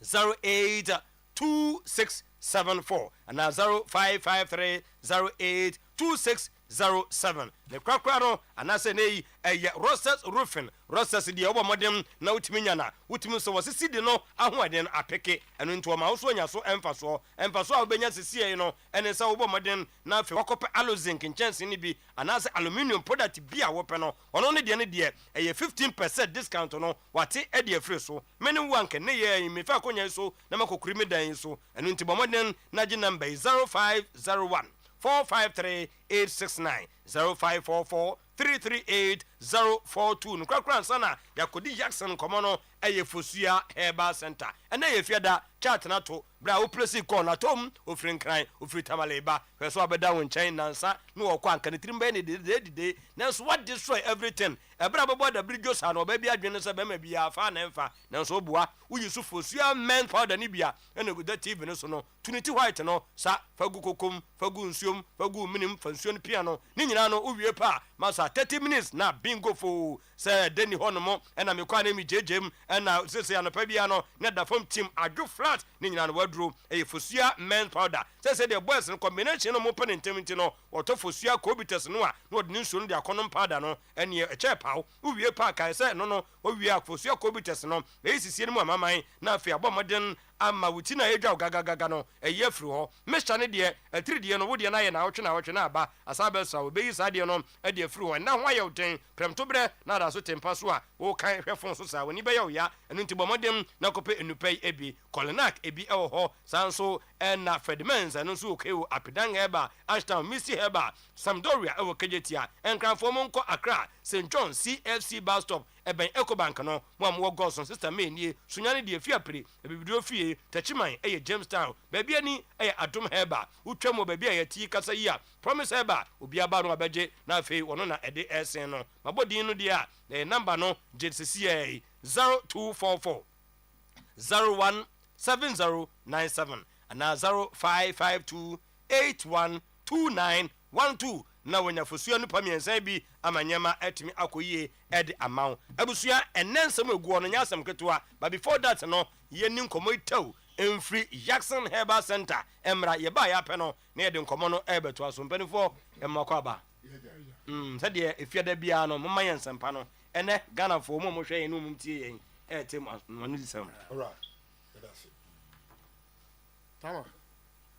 082674 and now 0553 082607 the crackero and I say nay a rosters roofing rosters the over modem na utimi nyana utimi so was sidi no ahoden apeke eno nto ma so nya so emfaso obenya sisi no ene sa over modem na afi wakope alozinc chance ni bi anase aluminium product bi a wope no ono ne de 15% discount no wate e de free so many one can ne ye me fa konya so na makokuri me dan so eno nti bomodem na gi number 0501 453-869 0544-338-042 nkrakran sana yakodi Jackson komono eye Fosua Herbal Center ena ye fiada chat na to bra wo plesi call na tom ofrin kran ofri tamaleba hweso abeda won chen nansa no okwa anka ne trimba ne de nanso what destroy everything ebra bebo da bridges and oba bia adwene se be ma bia fa na emfa nanso obua uyi su Fosua men powder ni bia ena go da TV no so no tunity white no sa fagu kokom fagu nsuom fagu minim fansuon piano ni nyina no uwie pa masa 30 minutes na bingo fo se deni honomo ena me kwa na mi jejem ena sese ya no pa bia no na da form team adwo flat ni nyina no wadro e Fosua men powder sese the boys no combination no mo pen intimity no oto Fosua cobitus no a no de nsuo no de akonom powder no ene e chepaw uwie pa kai se no uwie Fosua cobitus no e sisi ni mo amaman na afia bomoden ama wuti na edwa gagaga no eye firi ho mesha ne de atiri de no wo de na ye na wotwe na aba asaba sa obeyi sa de no e de firi ho na ho aye uten premto bre na da so tempa so a wo kan hwefon so sa woni be ye ya enu nti bomodem na kope enupai ebi kolinak ebi e ho sanso na Fredmans enu so okewo apidan eba Ashton Missy Heba Sampdoria e wo kejetia enkranfo mo nko Accra St John CFC bus stop eben Ecobank no mo am Godson sister me nie sunyane de afiapre ebibido fie tachiman eye Jamestown baby ani eye Adom Heba utwam baby eye ti kasa yi a Promise Heba obi aba no abeje na afi wono na ede esen no mabodin no de a number no JCCA 0244 017097 and 0552812912 na wonya Fosua no pamiensan bi amanyama etimi akoyie ede amaw abusua enensem eguo no nyasem ketewa but before that no ye ni nkomo itaw emfri Jackson Herbal Center emra ye ba ya pe no na ye de nkomo no ebeto aso mpanifo emako aba se de efiada bia no mama yensempa no ene Ghana fo mo hwe yen no mumtie yen etem manu disam all right that's it tama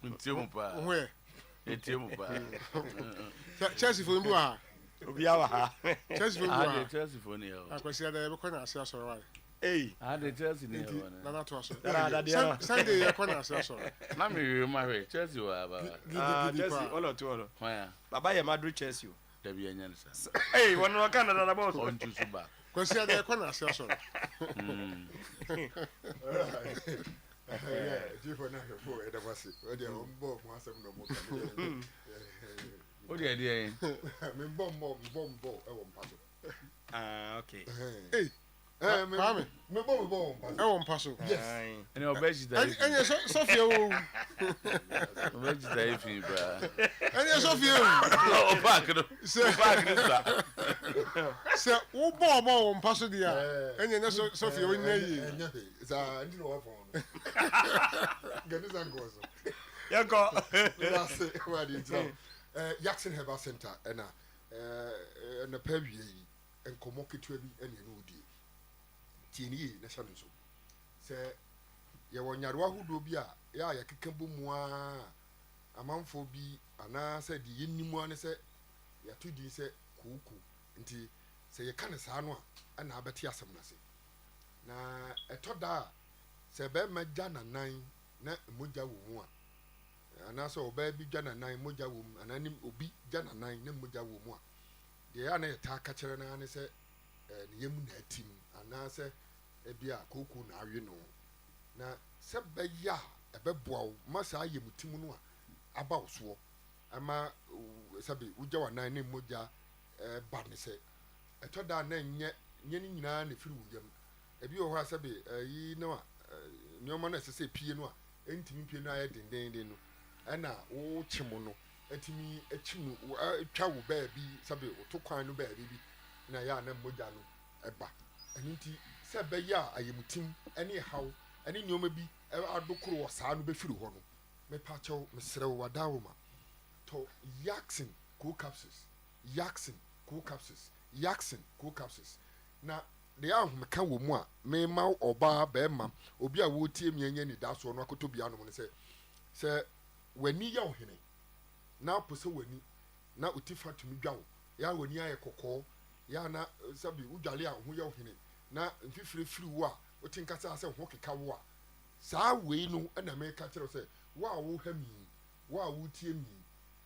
Ntiem pa we ntiem pa Chelsea fo mbu ha obi awa ha Chelsea fo mbu ha Chelsea fo ne akwasi da be kona ase asoro wa de Chelsea ne na na to aso Sunday ye kona ase asoro na me ma we Chelsea wa baba Chelsea olo to olo ya baba ye Madrid Chelsea da bi anya nsa wono Canada na boss on tu suba kwasi da ye kona ase asoro Jifo na fo e da wasi o de o mbo mo asem no mo ka o de de me mbo e wo mpaso okay me mbo mpaso e wo mpaso yes ene obeji da enye Sofia wo obeji da ifi bra enye Sofia o park no sa sɛ wobɔ ɔbɔ wɔ mpa so deɛ a ɛnyɛ nyɛ sɔfie wonya yi ɛnyɛ hwee saa nti na wɔfɔn no gani sa nkɔ so yɛnkɔ wade ntina Jackson Herbal Center ɛna ɛnapa wie yi nkɔmmɔ ketewa bi ɛne ɛne wodie tie ne yie na hyɛ no nso sɛ yɛwɔ nyarewa ahodoɔ bi a yɛ a yɛkeka bɔ mu a amanfoɔ bi anaasɛ de yɛnnimu a ne sɛ yɛato din sɛ kooko nti sɛ yɛka ne saa no a ɛna abɛte asɛm no ase na ɛtɔ da a sɛ bɛrima gya nanan na mogya wɔ mu a anaasɛ ɔbaa bi gya nanan mogya wɔ mu anaa ne obi gya nanan na mogya wɔ mu a deɛ yɛ a na yɛtaa ka kyerɛ no ne sɛ ne yɛmu na atim anaasɛ ebi a kooko na awe no na sɛ bɛyɛ a ɛbɛboa wo ma saa yɛ mu tim no a aba wo soɔ ama sɛbe wogya wanan ne mogya ba ne sɛ ɛtɔ da na nyɛ ne nyinaa na firi wo yam ebi wɔ hɔ a sɛbe yi no a nneɛma no ɛsɛ sɛ pie no a ɛntimi pie no ayɛ dendenden no ɛna wokye mu no ɛtumi akyi mu atwa wo baabi sɛbe woto kwan no baabi bi na yɛ a na mogya no ɛba ɛno nti sɛ bɛyɛ a ayɛmutim ɛne haw ɛne nneɛma bi adokoro wɔ saa no bɛfiri hɔ no mepakyɛw mesrɛ wo wada wo ma tɔ Jackson cool capsules Jackson cool capsules Jackson cool capsules na deɛ ahomeka wɔ mu a mema ɔbaa bɛrima obi a wɔtie mianya ni da soɔ no akɔtɔ bia nom no sɛ w'ani yɛ wo hene na apɔ sɛ w'ani na oti fa tumi dwa wo yɛ w'ani ayɛ kɔkɔɔ yɛ na sɛbi wodwale a ho yɛ wo hene na mfifire firi wo a wote nkasa sɛ ho keka wo a saa wei no ɛna meka kyerɛ sɛ wo a wo ha mi wo a wotie mi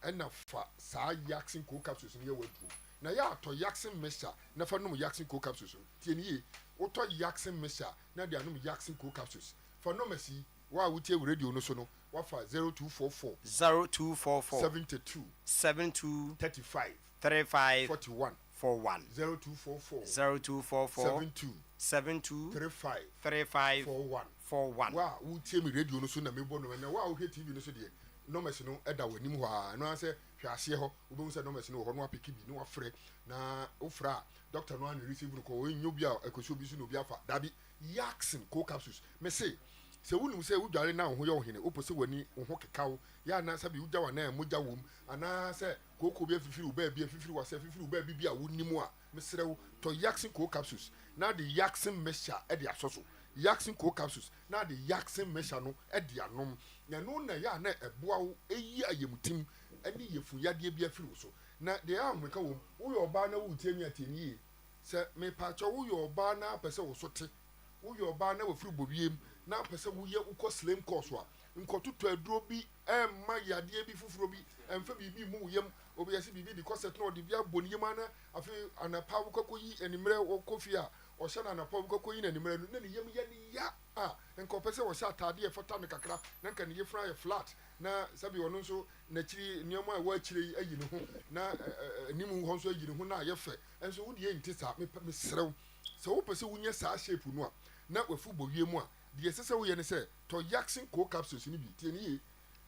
ɛna fa saa Jackson cool capsules no yɛ waduro na yɛ atɔ Jackson mixture na fa nom Jackson cool capsules no tie nie wotɔ Jackson mixture na de anom Jackson cool capsules fa nom asi wo a wotie wo radio no so no wafa 0244 72 35 41 0244 72 35 41 wa wotie mi radio no so na mebɔ no na wa wo hwɛ TV no so de numbers no ɛda w'anim hɔ a no ansɛ hwɛ aseɛ hɔ wobɛhu sɛ numbers no wɔ hɔ no apiki bi no wafrɛ na wofrɛ a doctor no ana receive no kɔ ɔnyɛ bi a ɛkɔsɛ obi so na obi afa dabi Jackson cold capsules me say sɛ wonim sɛ wodware na wo ho yɛ wo hene wopɛ sɛ w'ani wo ho keka wo yɛ anaasɛ bi wogya w'anan a mogya wɔ mu anaasɛ kooko bi afifiri wo baabi afifiri w'asɛ afifiri wo baabi bi a wonim a mesrɛ wo tɔ Jackson cold capsules na de Jackson mixture ɛde asɔ so Jackson cold capsules na de Jackson mixture no ɛde anom na no na yɛ a na ɛboa wo ɛyi ayɛmutim ɛne yɛfu yadeɛ bi afiri wo so na deɛ ahomeka wɔ mu woyɛ ɔbaa na wotie mi atɛni yie sɛ mepakyɛ woyɛ ɔbaa na apɛ sɛ wo so te woyɛ ɔbaa na wafiri bɔwiem na apɛ sɛ woyɛ wokɔ slim course a nkɔtotɔ aduro bi ɛmma yadeɛ bi foforɔ bi ɛmfa biribi mu wo yam obiyɛ sɛ biribi de kɔsɛt na ɔde bi abɔ ne yam ana afei anapa wokɔkɔyi animmerɛ wɔkɔ fie a ɔhyɛ no anapa wokɔkɔyi no animmerɛ no na ne yam yɛ ne ya a nkɔpɛ sɛ wɔhyɛ ataadeɛ ɛfata no kakra na nka ne yɛfra yɛ flat na sɛbi ɔno nso n'akyiri nneɛma a ɛwɔ akyire yi ayi ne ho na anim hɔ nso ayi ne ho na ayɛ fɛ ɛnso wodeɛ nte saa mesrɛ wo sɛ wopɛ sɛ wonyɛ saa shape no a na wafu bɔwie mu a deɛ ɛsɛ sɛ woyɛ ne sɛ tɔ Jackson cold capsules no bi tie ne yie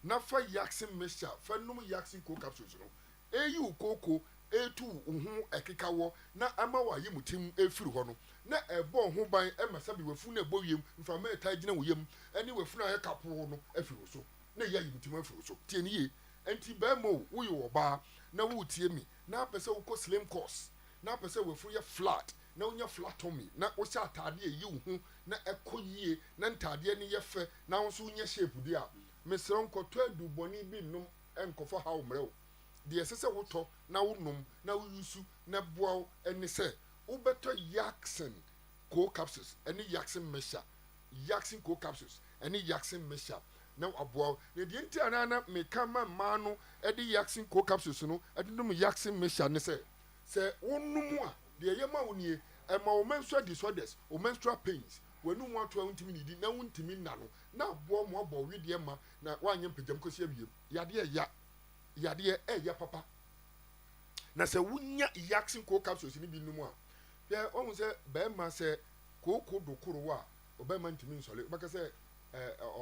na fa Jackson mixture fa nom Jackson cold capsules no ɛyi wo kooko ɛtu wo ho ɛkeka wɔ na ama wo ayɛ mutim ɛfiri hɔ no na ɛbɔ ho ban ɛma sɛbi wafu no ɛbɔ wiem mframa ɛtaa gyina wo yam ɛne wafu no ayɛ kapoo no afiri wo so na ɛyɛ ayɛ mutim afiri wo so tie ne yie ɛnti bɛrima o woyɛ ɔbaa na wotie mi na apɛ sɛ wokɔ slim course na apɛ sɛ wafu yɛ flat na wonya flatomy na wohyɛ ataadeɛ yi wo ho na ɛkɔ yie na ntaadeɛ no yɛ fɛ na wo nso wonya shape di a mesrɛ nkɔtɔ adubɔne bi nom ɛnkɔfa ha wo mmerɛ wo deɛ ɛsɛ sɛ wotɔ na wonom na woyusu na boa wo ɛne sɛ wobɛtɔ Jackson cold capsules ɛne Jackson mixture Jackson cold capsules ɛne Jackson mixture na aboa wo na deɛ nti anana meka ma mmaa no ɛde Jackson cold capsules no ɛde nom Jackson mixture ne sɛ wonom a deɛ yɛ ma wo nie ɛma wo menstrual disorders wo menstrual pains w'anu mu ato a wontimi nidi na wontimi nna no na aboa mu abɔ wedeɛ ma na woanyɛ mpagyam kɔsi abiem yadeɛ ɛyɛ papa na sɛ wonya Jackson cold capsules ni bi nom a yɛ ɔhu sɛ bɛrima sɛ kooko dokoro a ɔbɛrima ntimi nsɔle wobɛka sɛ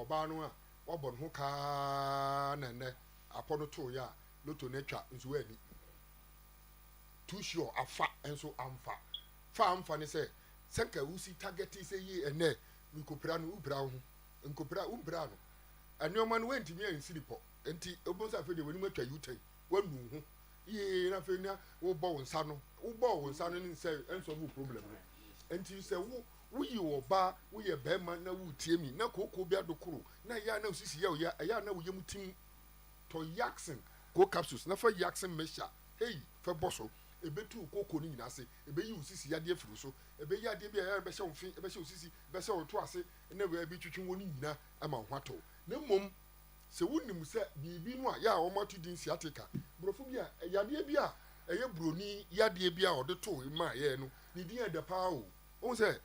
ɔbaa no a wabɔ ne ho kaa na nnɛ apɔ no too yɛ a loto no atwa nso waani too sure afa enso amfa fa amfa ne say senka wusi target say ye ene nkopra no ubra ho nkopra umbra no anioma no wenti mi ansiri po enti obonsa fe de wani matwa yutai wanu ho ye na fe na wo bo wonsa no ni say enso no problem no enti say wo yi oba wo ye bema na wo tie mi na koko bia dokoro na ya na usisi ya na wo yem tim to Jackson go capsules na fa Jackson mesha hey fa boso ebetu koko ni nyina se ebe yi usisi ya de furu so ebe ya de bia ya be hye ofin ebe hye usisi be hye oto ase na we bi twetwe woni nyina ama hwato na mom se wonim se bibi no a ya o matu din siatica brofo bia yade bia eye broni yade bia ode to ma ye no ni din ade pa o say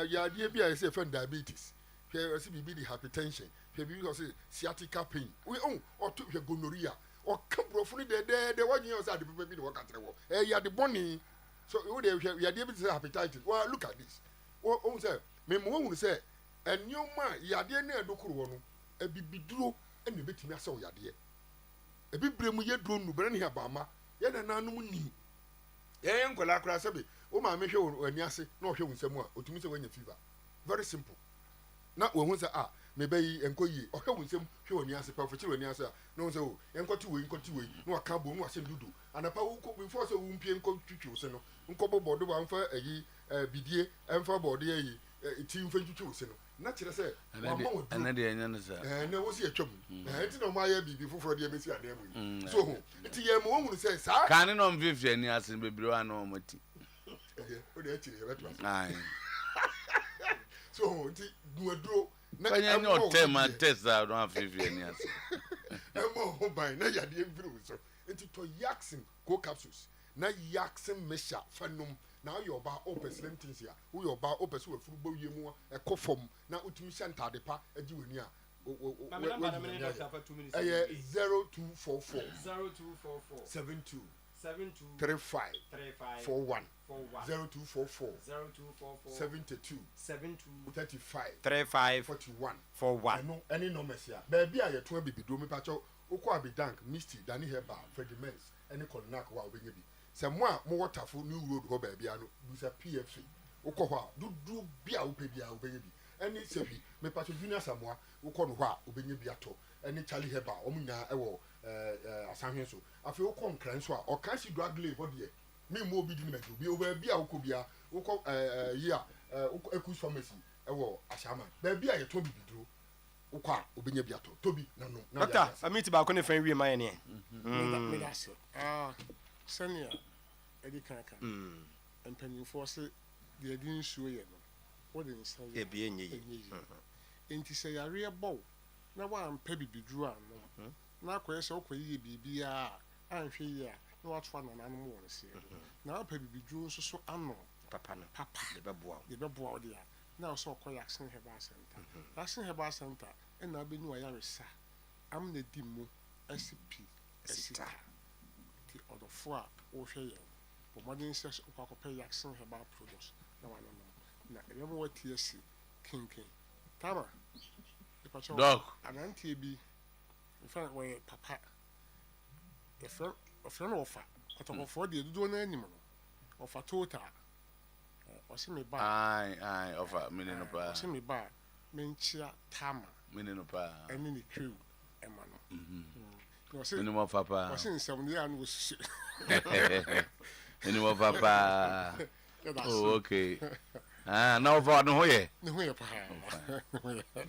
yade bia say fan diabetes say bibi di hypertension bibi go say sciatica pain we o to gonorrhea o ka brofo ni de wanye o say ade pepe bi de wakatre wo yade boni so we de yade bi say hepatitis well look at this o say me mo hu say enyoma yade na edokoro wo no ebibiduro ene betimi ase o yade ebibremu ye duro nu bere ne abama ye na nanum ni ye nkola kra sebe o ma me hwe ani ase na o hwe wunsam a otumi se wanya fever very simple na wo hu say me bayi enkoyi o hwe wunsam hwe oni ase pa fochi oni ase na won say o enkoti we na waka bo na wase dudu anapa wo ko before say wo mpie nkotwitwi se no nkobo bodo ba mfa ayi bidie emfa bodo ayi ti mfa twitwi se no na kire say ana de enya ne sa na wo si atwam enti na ma ya bibi foforo de mesi ade amu so enti ye mo wonu say sa kan no mfifie ni ase bebiro ana o mati o de akire ye beto ai so enti duaduro na enya o tema test that no mfifie ni ase mo ban na ya de mfiri so enti to Jackson go capsules na Jackson mesha fanum na yo ba opes lemtins ya wo yo ba opes wo furu bawie mu e kofom na utumi sentade pa agi wani a 0244 72 35 41 0244 72 35 41 no any numbers ya baby a yeto bibido me pacho ukọ abidank misty dani heba fediments any cognac wa obenye bi se mo a mo waterfo new road ho baby ano du se pfa ukọ ho a du bia wo pe bia obenye bi any sebi me pacho junior samoa ukọ no ho a obenye bi ato any charlie heba omunya ewo asanhwe so afi ukọ nkran so a o kan si drug lay body me mo bi di mejo bi over bia ukọ bia ukọ year ukọ ekus pharmacy ewo ashama baby a yeto bibidro ukwa obenye biato tobi na no na doctor amiti ba ko ne fan wi man ne me da se senior edi kanka empany force de edi nsuo ye no what dey say e bi enye enti say yare bow na wa ampa bibidru ano na akoye se okoye bibia anhwe ye na watwa na nanom won se na ampa bibidru so ano papa de beboa de ya na so okoye Jackson Herbal Center Jackson Herbal Center and na benu ayaresa am na dimu SCP esita the other four o hwe ye but modern says okwakope Jackson Herbal products na wana no na ebe mo TSC kinkin tama dog anantie bi in fact we papa the friend offer otokofo de dudu na anim no offer total osimi ba ai offer mini no pa osimi ba menchia tama mini no pa eni ni crew ema no mini mo papa o sin sem ni anu osisi mini mo papa oh okay na offer no hoye pa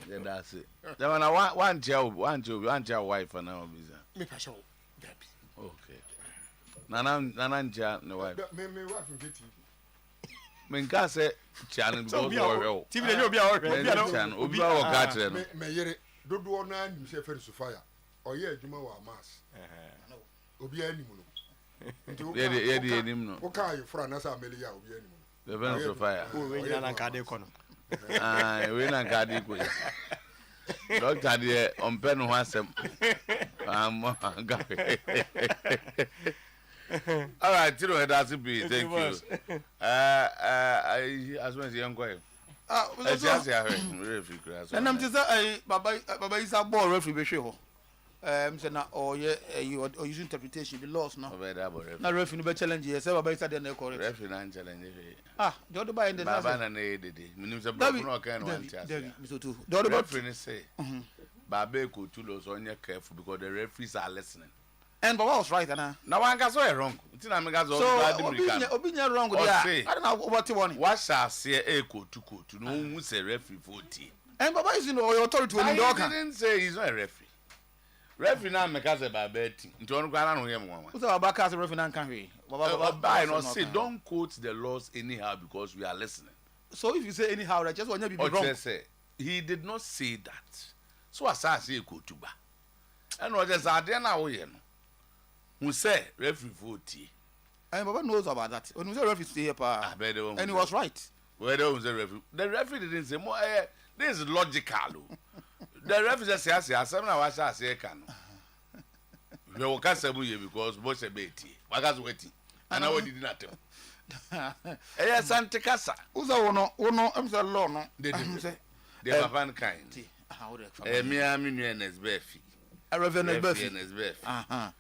yeah that's it jamana one child wife na obiza me pa show dabi okay nana nja no wife me wife get TV menka se channel go go TV le obi a obi a wo ka kire no me yere dodo na nim se fer sufaya oye adwuma wa mass obi anim no ye de anim no o ka ayi fra na sa ameli ya obi anim no the fer sufaya o we nyina na ka de ko no we na ka de ko doctor de ompe no ho asem all right, you know that's it. Thank you. As much as young boy. And I'm just baba isa ball referee be hwe ho say na or use interpretation the laws no na referee no be challenge ye say baba say na correct referee na challenge the other by in the baba na dede minim say baba no kan one tia the other referee say baba ko tulo so onye careful because the referees are listening and baba was right na one guy so wrong until na me guys so obinya wrong there I don't know what you want what shall say ko tu no who say referee 40 and baba is in your authority when you I didn't say he's not a referee. Referee na make us about betting. Nti onu kwa na no yem one. Who say baba cast referee na kan hwe? Baba no say don't quote the laws anyhow because we are listening. So if you say anyhow, right, just when you be wrong. Say he did not say that. So as I say ko tuba. And what just ade na wo ye no. Who say referee 40. And baba knows about that. When you say referee stay here pa. And he was right. Where the referee. The referee didn't say more this is logical. The referee say asem na wa say kan. We will cast you because both a beti. Wagas waiting. And I did not tell. Eh, Santa Casa. Uno, I'm the law, no. They say, they are van kind. Me, I'm in NSBF. I revenue NSBF.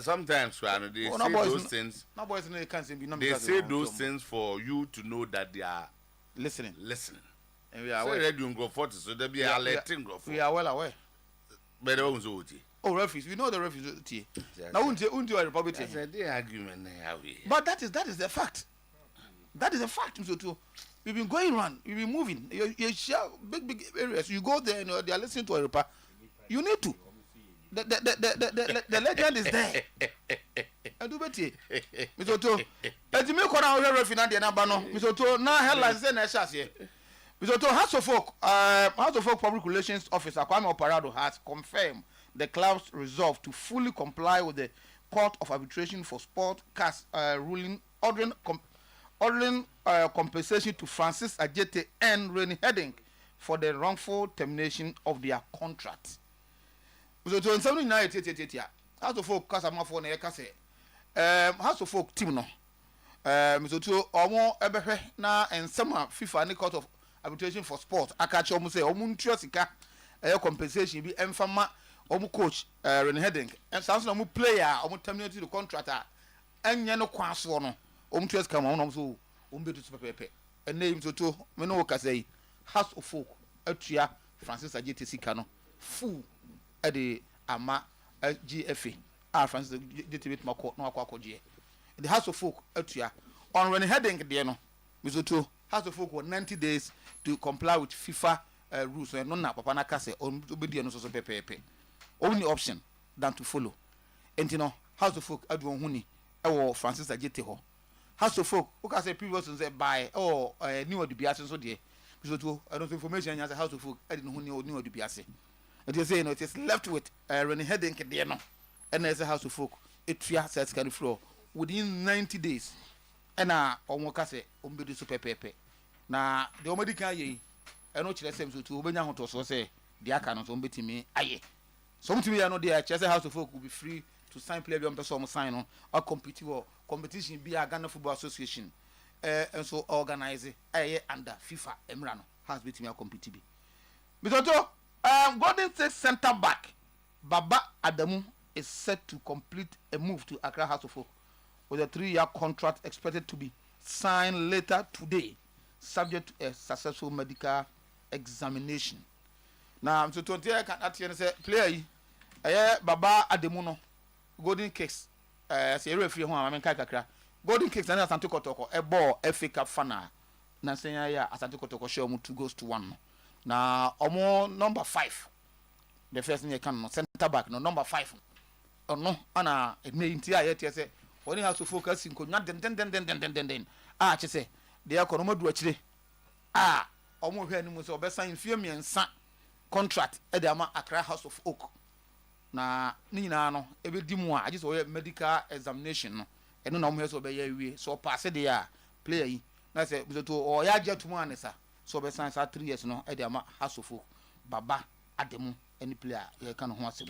Sometimes, they say those things. No boys, no, can't they say those things for you to know that they are listening. And we are ready to go forward, so they be alerting go for. We are well aware. But oh, referees, we know the referees. Now, won't you a Republican? That's the argument. But that is the fact. That is a fact. So too, we've been going around, we've been moving. You share big areas. You go there and they are listening to Oyerepa. You need to. The legend is there. I do better. Mr. Otuo, as you make one out of referee, and the number no. Mr. Otuo, now headlines say na shas here. Mr. Otuo, House of Folk Public Relations Officer Kwame Oparado has confirmed the club's resolve to fully comply with the Court of Arbitration for Sport CAS ruling ordering compensation to Francis Ajete and Rennie Heading for the wrongful termination of their contract. So to something now House of Folk CAS amafo na yekase House of Folk team no Mr. Otuo omo ebehwe na ensema FIFA ni Court of Arbitration for Sport akache omo say omo ntua sika compensation bi emfama omu coach Rennie Heading and sounds no player omu terminated the contract anya no kwaso no omu twes come on so omu betu pepepe and name to me no ka say House of Folk atua Francis Ajete sika no full e de ama GFA Francis Ajete bit mako no akwa je the House of Folk atua on Rennie Heading there no Mizoto House of Folk for 90 days to comply with FIFA rules and no na papa na ka say obedi no so pepepe only option than to follow. And you know, House of Folk adu ohuni e Francis Ajete ho. House of Folk, who can say previous and say buy new odubiase so there. Because I don't information as a House of Folk I didn't know new odubiase. And you say it is left with Rennie Heading there no. And as a House of Folk, it tria sets can floor within 90 days. And omo ka say ombedu so pepepe. Na the omedi kan ye e no kire sem so to obenya hoto so say the aka no so mbetimi aye. Sometymer no there Chelsea House of Folk will be free to sign player be on person sign on or competition be a Ghana Football Association and so organize under FIFA Emrano has between compete be. Mr. Golden State center back Baba Adamu is set to complete a move to Accra House of Folk with a 3-year contract expected to be signed later today subject to a successful medical examination. Now Mr. Tontia can actually say player Baba Ademuno Golden Kicks say referee ho am kai kakra Golden Kicks na Asante Kotoko e ball FA Cup final na senya ya Asante Kotoko show mu 2-1 na omo number 5 the first thing can no center back no number 5 no ana me ntia ye tie say woni ha so focus nkonya den che say de akono madu akire omo hwe animu so obesan fie miensa contract e de ama Accra House of Oak na ni nyina no ebe di mu a age so medical examination no eno na mo he so be ya wie so pass de ya player yi na say to o ya age to mu anesa so be san 3 years no e de ama House of Oak Baba Ademu any player ye kan ho asem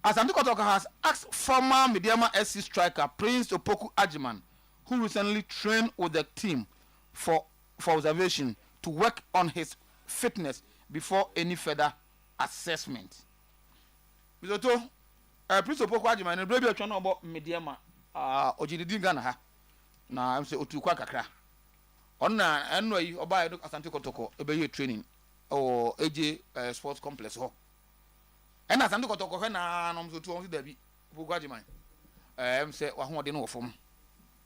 Asante Kotoko has asked former Mediama SC striker Prince Opoku Ajiman, who recently trained with the team for observation, to work on his fitness before any further assessment. bizoto Prince Opoko Agyeman no brebi atwa no obo mediama ojididi Ghana ha na am say otu kwa kakra onna enno yi oba yi Asante Kotoko ebeye training o AJ sports complex ho ena Asante Kotoko he na no so tu on da bi Opoko Agyeman am say wa ho de no wofom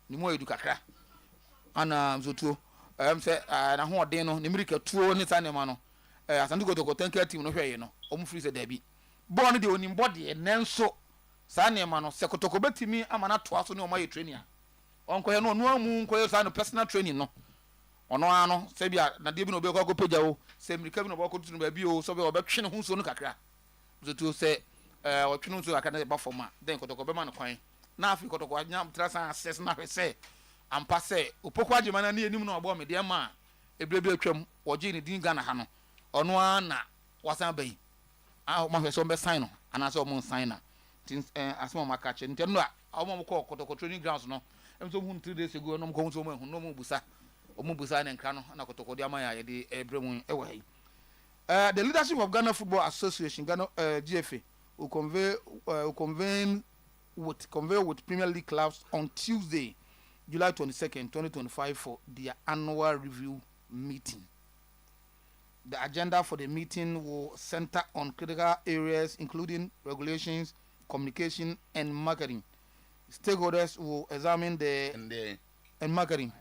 ni mo edu kakra ana am so tu am say na ho de no ni mirika tuo ni sanema no Asante Kotoko tanka team no hweye no o mu free say da bi born de onim body nenso sanema no se Kotoko betimi amana toa so ne o ma ye training a onko ye no no amu nko ye sa no personal training no ono ano se bia na de bi no be ko peja wo se mirika bi no be ko tunu ba bi o so be obetwe ne ho so no kakra so to se otwe no so aka na ba forma den Kotoko be ma no kwan na afi Kotoko anyam trasan access na hwese ampa se Opoko Agyeman na enim no obo me de ma ebrebe atwam oje ne din Ghana ha no ono ana wasan bayi ma hwese o be sign no ana se o mo sign na tin asmo maka che ntem no a mo ko Kotoko training grounds no emso hu 3 days ago no mo so mo hu no mo busa o mo busa ne nkra no na Kotoko de amaya ye de ebremu e wa hi the leadership of Ghana Football Association Ghana GFA will convene with Premier League clubs on Tuesday, July 22nd, 2025 for their annual review meeting. The agenda for the meeting will center on critical areas including regulations, communication, and marketing. Stakeholders will examine marketing.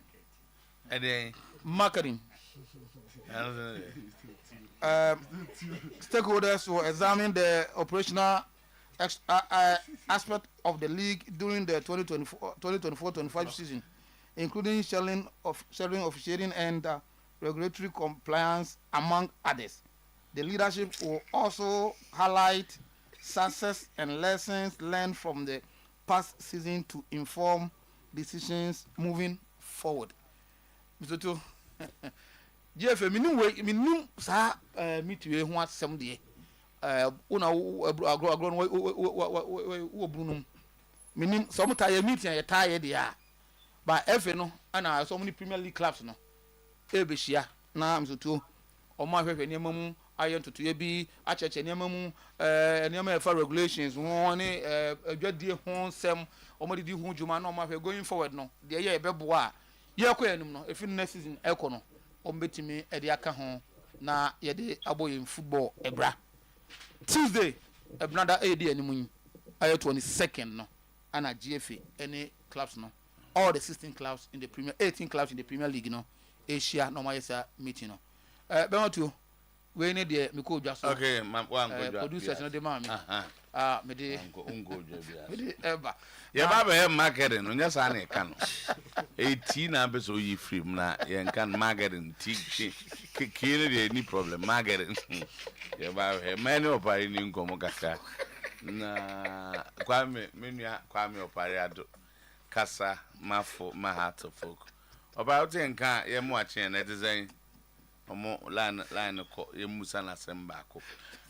Stakeholders will examine the operational aspect of the league during the 2024-25 season, including sharing, officiating, and regulatory compliance, among others. The leadership will also highlight success and lessons learned from the past season to inform decisions moving forward. Mr. Two, GFA, minimum sa meet you want some day. Una agro Bruno. Minim Sometymer meeting a tired ya. But FA no, and so many Premier League clubs no. Ebeshia na Mr. Two, or my name iron to be a church and name for regulations. One a good dear home, some or maybe who you man going forward no. The year beboa. No, if in next season, Econo, or betting me at the Akahon, na yede aboy in football, ebra. Tuesday, another AD and I 22nd, no, and a GFA, any clubs, no, all the 16 clubs in the Premier, 18 clubs in the Premier League, no, Asia, no, my meeting, no. Benotto, we need the Miko just okay, my one producers, no, the mammy. Mede ever. Ya baba he marketing no nya sa na ka no. 18 na be so yi free na ye kan marketing ti kire dey any problem marketing. Ya baba he many opare ni nkomo kaka. Na kwame menua kwame opare ado kasa mafo mahato folk. Oba o tin kan ye mu achen na design omo line ko ye musa na semba ko.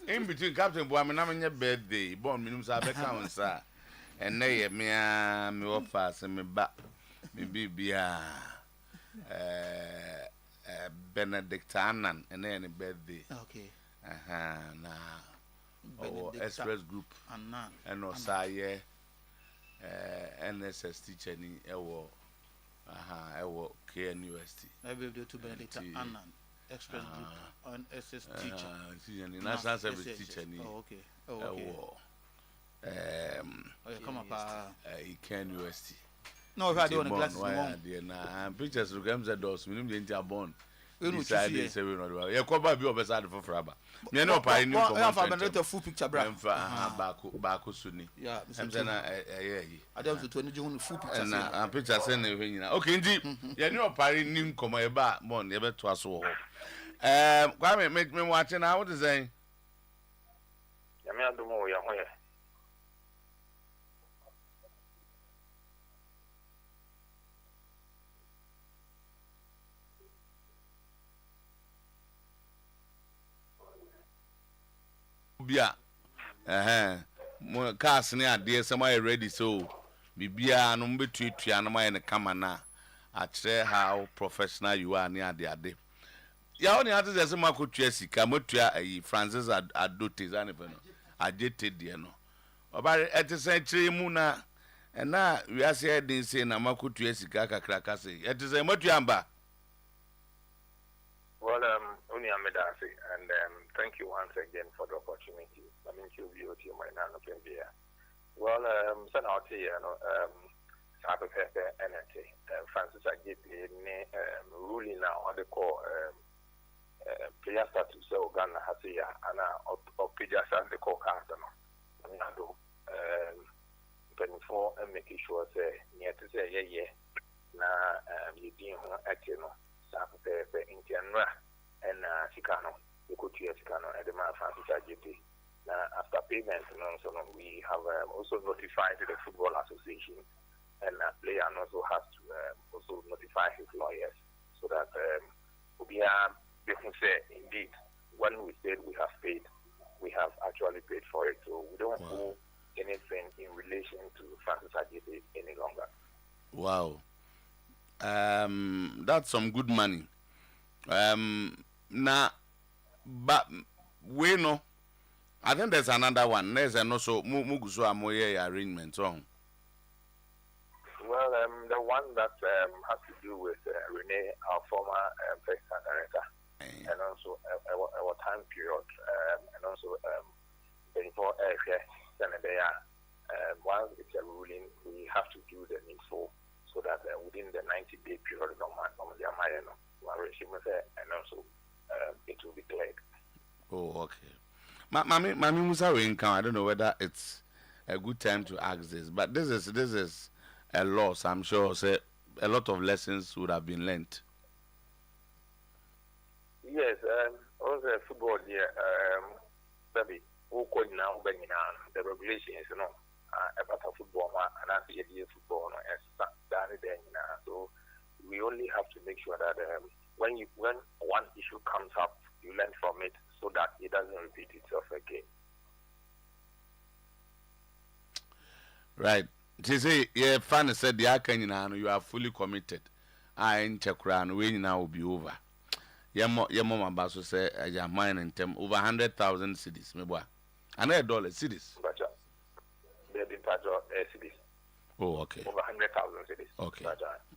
In between Captain Boam and I'm birthday, born minimum account, sir. And nay, me offers and me back, me be Benedict Annan and any birthday. Okay. Now, Express Group and Osaye NSS teacher in Ewo KNUST. I will do to Benedict Annan. Express Group on SS teacher. National Service teacher. Oh, okay. Oh, okay. Come up. KNUST. No, if I don't want to glass, pictures of games at those, we didn't have born. Decided say we not. You come back, be beside for Fraba. Me no pay new. I have a full picture, bra. Back Suni. Yeah, I'm saying, I don't want to do full picture. And picture send okay, indeed. You know, pay new come about, bon, you better was so. Kwame make me watching now. What is saying? Yamia do mo ya hoye. Bia mo cars ne ade somewhere ready so bibia no mbetuatua no my ne kama na a kire how professional you are ne ade ya oni ate se makotua sika motua ayi Francis Adote za ne fe no Ajete deɛ no ɔba ɛte sɛ kyerɛ mu na ɛna wiase ɛden se na makotua sika kakra ka se ɛte sɛ matua amba. Well, only Amedasi, and thank you once again for the opportunity. I mean, you'll be able to my nano here. Well, send out here, Sabe Pepe NNT, Francis Ajiti, ruling now on the core player status of Ghana Hasia, and Opijas and the core castle. I mean, I do 24 and making sure, say, near to say, yeah, now you didn't actually know. Intianra and Chicano, the Couture Chicano, and the man Francis Ajiti. After payment, we have also notified the Football Association, and a player also has to also notify his lawyers so that we are making say indeed when we said we have paid, we have actually paid for it. So we don't owe anything in relation to Francis Ajiti any longer. Wow. That's some good money. Now, but we know. I think there's another one. There's also Muguso Amoye arrangement. Well, the one that has to do with Renee, our former president director, and also our time period, and also before once it's a ruling, we have to do the needful. So that within the 90-day period, and also it will be cleared. Oh, okay. Mami Musa Winkan, I don't know whether it's a good time to ask this, but this is a loss. I'm sure say a lot of lessons would have been learnt. Yes, also football here, maybe now the regulations, about football and I see football so we only have to make sure that when one issue comes up, you learn from it so that it doesn't repeat itself again. Right. She say, yeah, fan said the Akan, you are fully committed. I in Chakran, when now will be over. Your mom Basso say, your mind in term over 100,000 cities, maybe $100 cities. They've been part of cities. Oh, okay. Over 100,000 cities. Okay.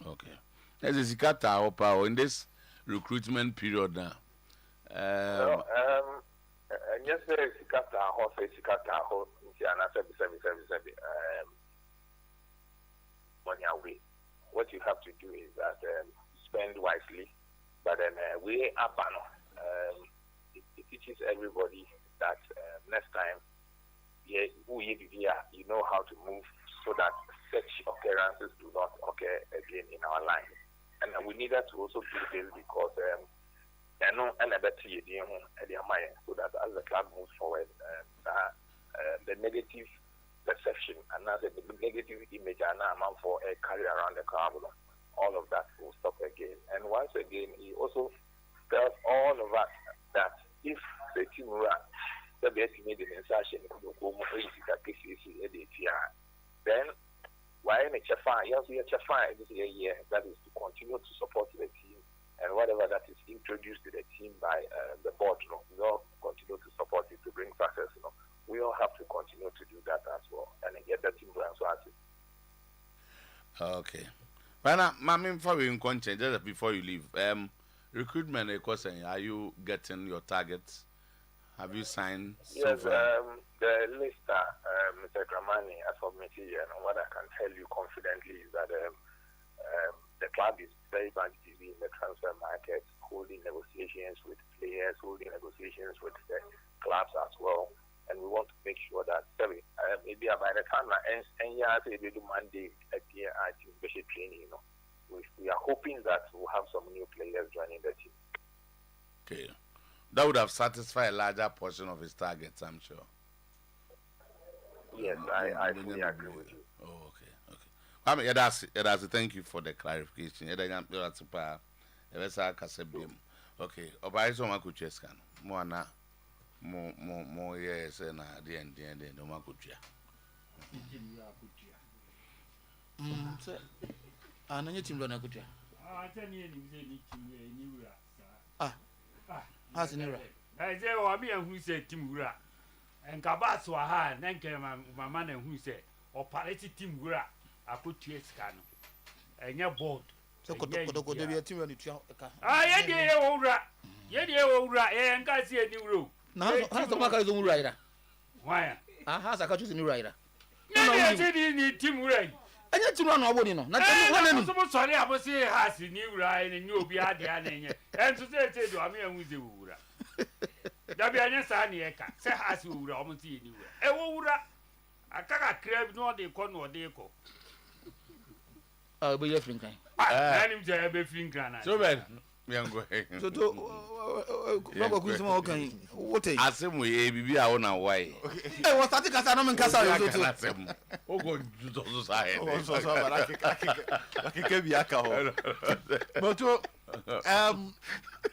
Okay. There's a Sikata power in this recruitment period now. Yes, Sikata, horse, Sikata, horse, money away. What you have to do is that spend wisely, but then we are it teaches everybody that next time, you know how to move so that such occurrences do not occur again in our life. And we needed to also do this because so that as the club moves forward, the negative perception and now the negative image and amount for a carry around the club, all of that will stop again. And once again, he also tells all of us that if the team runs, the best made an insertion, then why make a fine? Yes, we have a fine this year. That is to continue to support the team and whatever that is introduced to the team by the board. We all continue to support it to bring success. We all have to continue to do that as well and get the team to answer. Okay. But now, Mami, before we continue, just before you leave, recruitment, question, are you getting your targets? Have you signed? Yes, the list, Mr. Dramani, as of material, and what I can tell you confidently is that the club is very much busy in the transfer market, holding negotiations with players, holding negotiations with the clubs as well. And we want to make sure that, maybe by the time we do Monday at the special training, we are hoping that we'll have some new players joining the team. Okay. That would have satisfied a larger portion of his targets, I'm sure. Yes, I fully agree with you. Oh, okay. I mean, that's thank you for the clarification. Okay. Obayiso makucheskan. Moana mo yes na the end no makuchia. Sir. Ananya team lo na kuchia. How's in Iraq? I say, oh, I'm here who said Timura. Enkaba so ha na nke mama na hu se operate team wura akotua sika no. Enye board. So kotoko de bi team we ni tua ka. Ah ye de ye wura. Ye de ye wura e nka si eni wura. Na ha so maka zo wura ira. Why? Ah ha sa ka choose ni wura ira. Na ye ni team wura. Enye team no obo ni no. Na team wana ni. So mo sori abosi ha si ni wura ni ni obi ade a na enye. Enso se do am ya hu ze wura. Dabi anya sa na ye ka. Se ha si wura o mo ti ni wura. E wo wura. Akaka crave no de ko no de ko. Ah be ye frinkan. Ah, nim je be frinkan na. So ben me ngo. So to baba ku sima o kan. What e? Asemu e bibi a wona why. Eh wo start kasa no men kasa yo to. Asemu. O go juto so sa he. O so so bara ke bi aka ho. But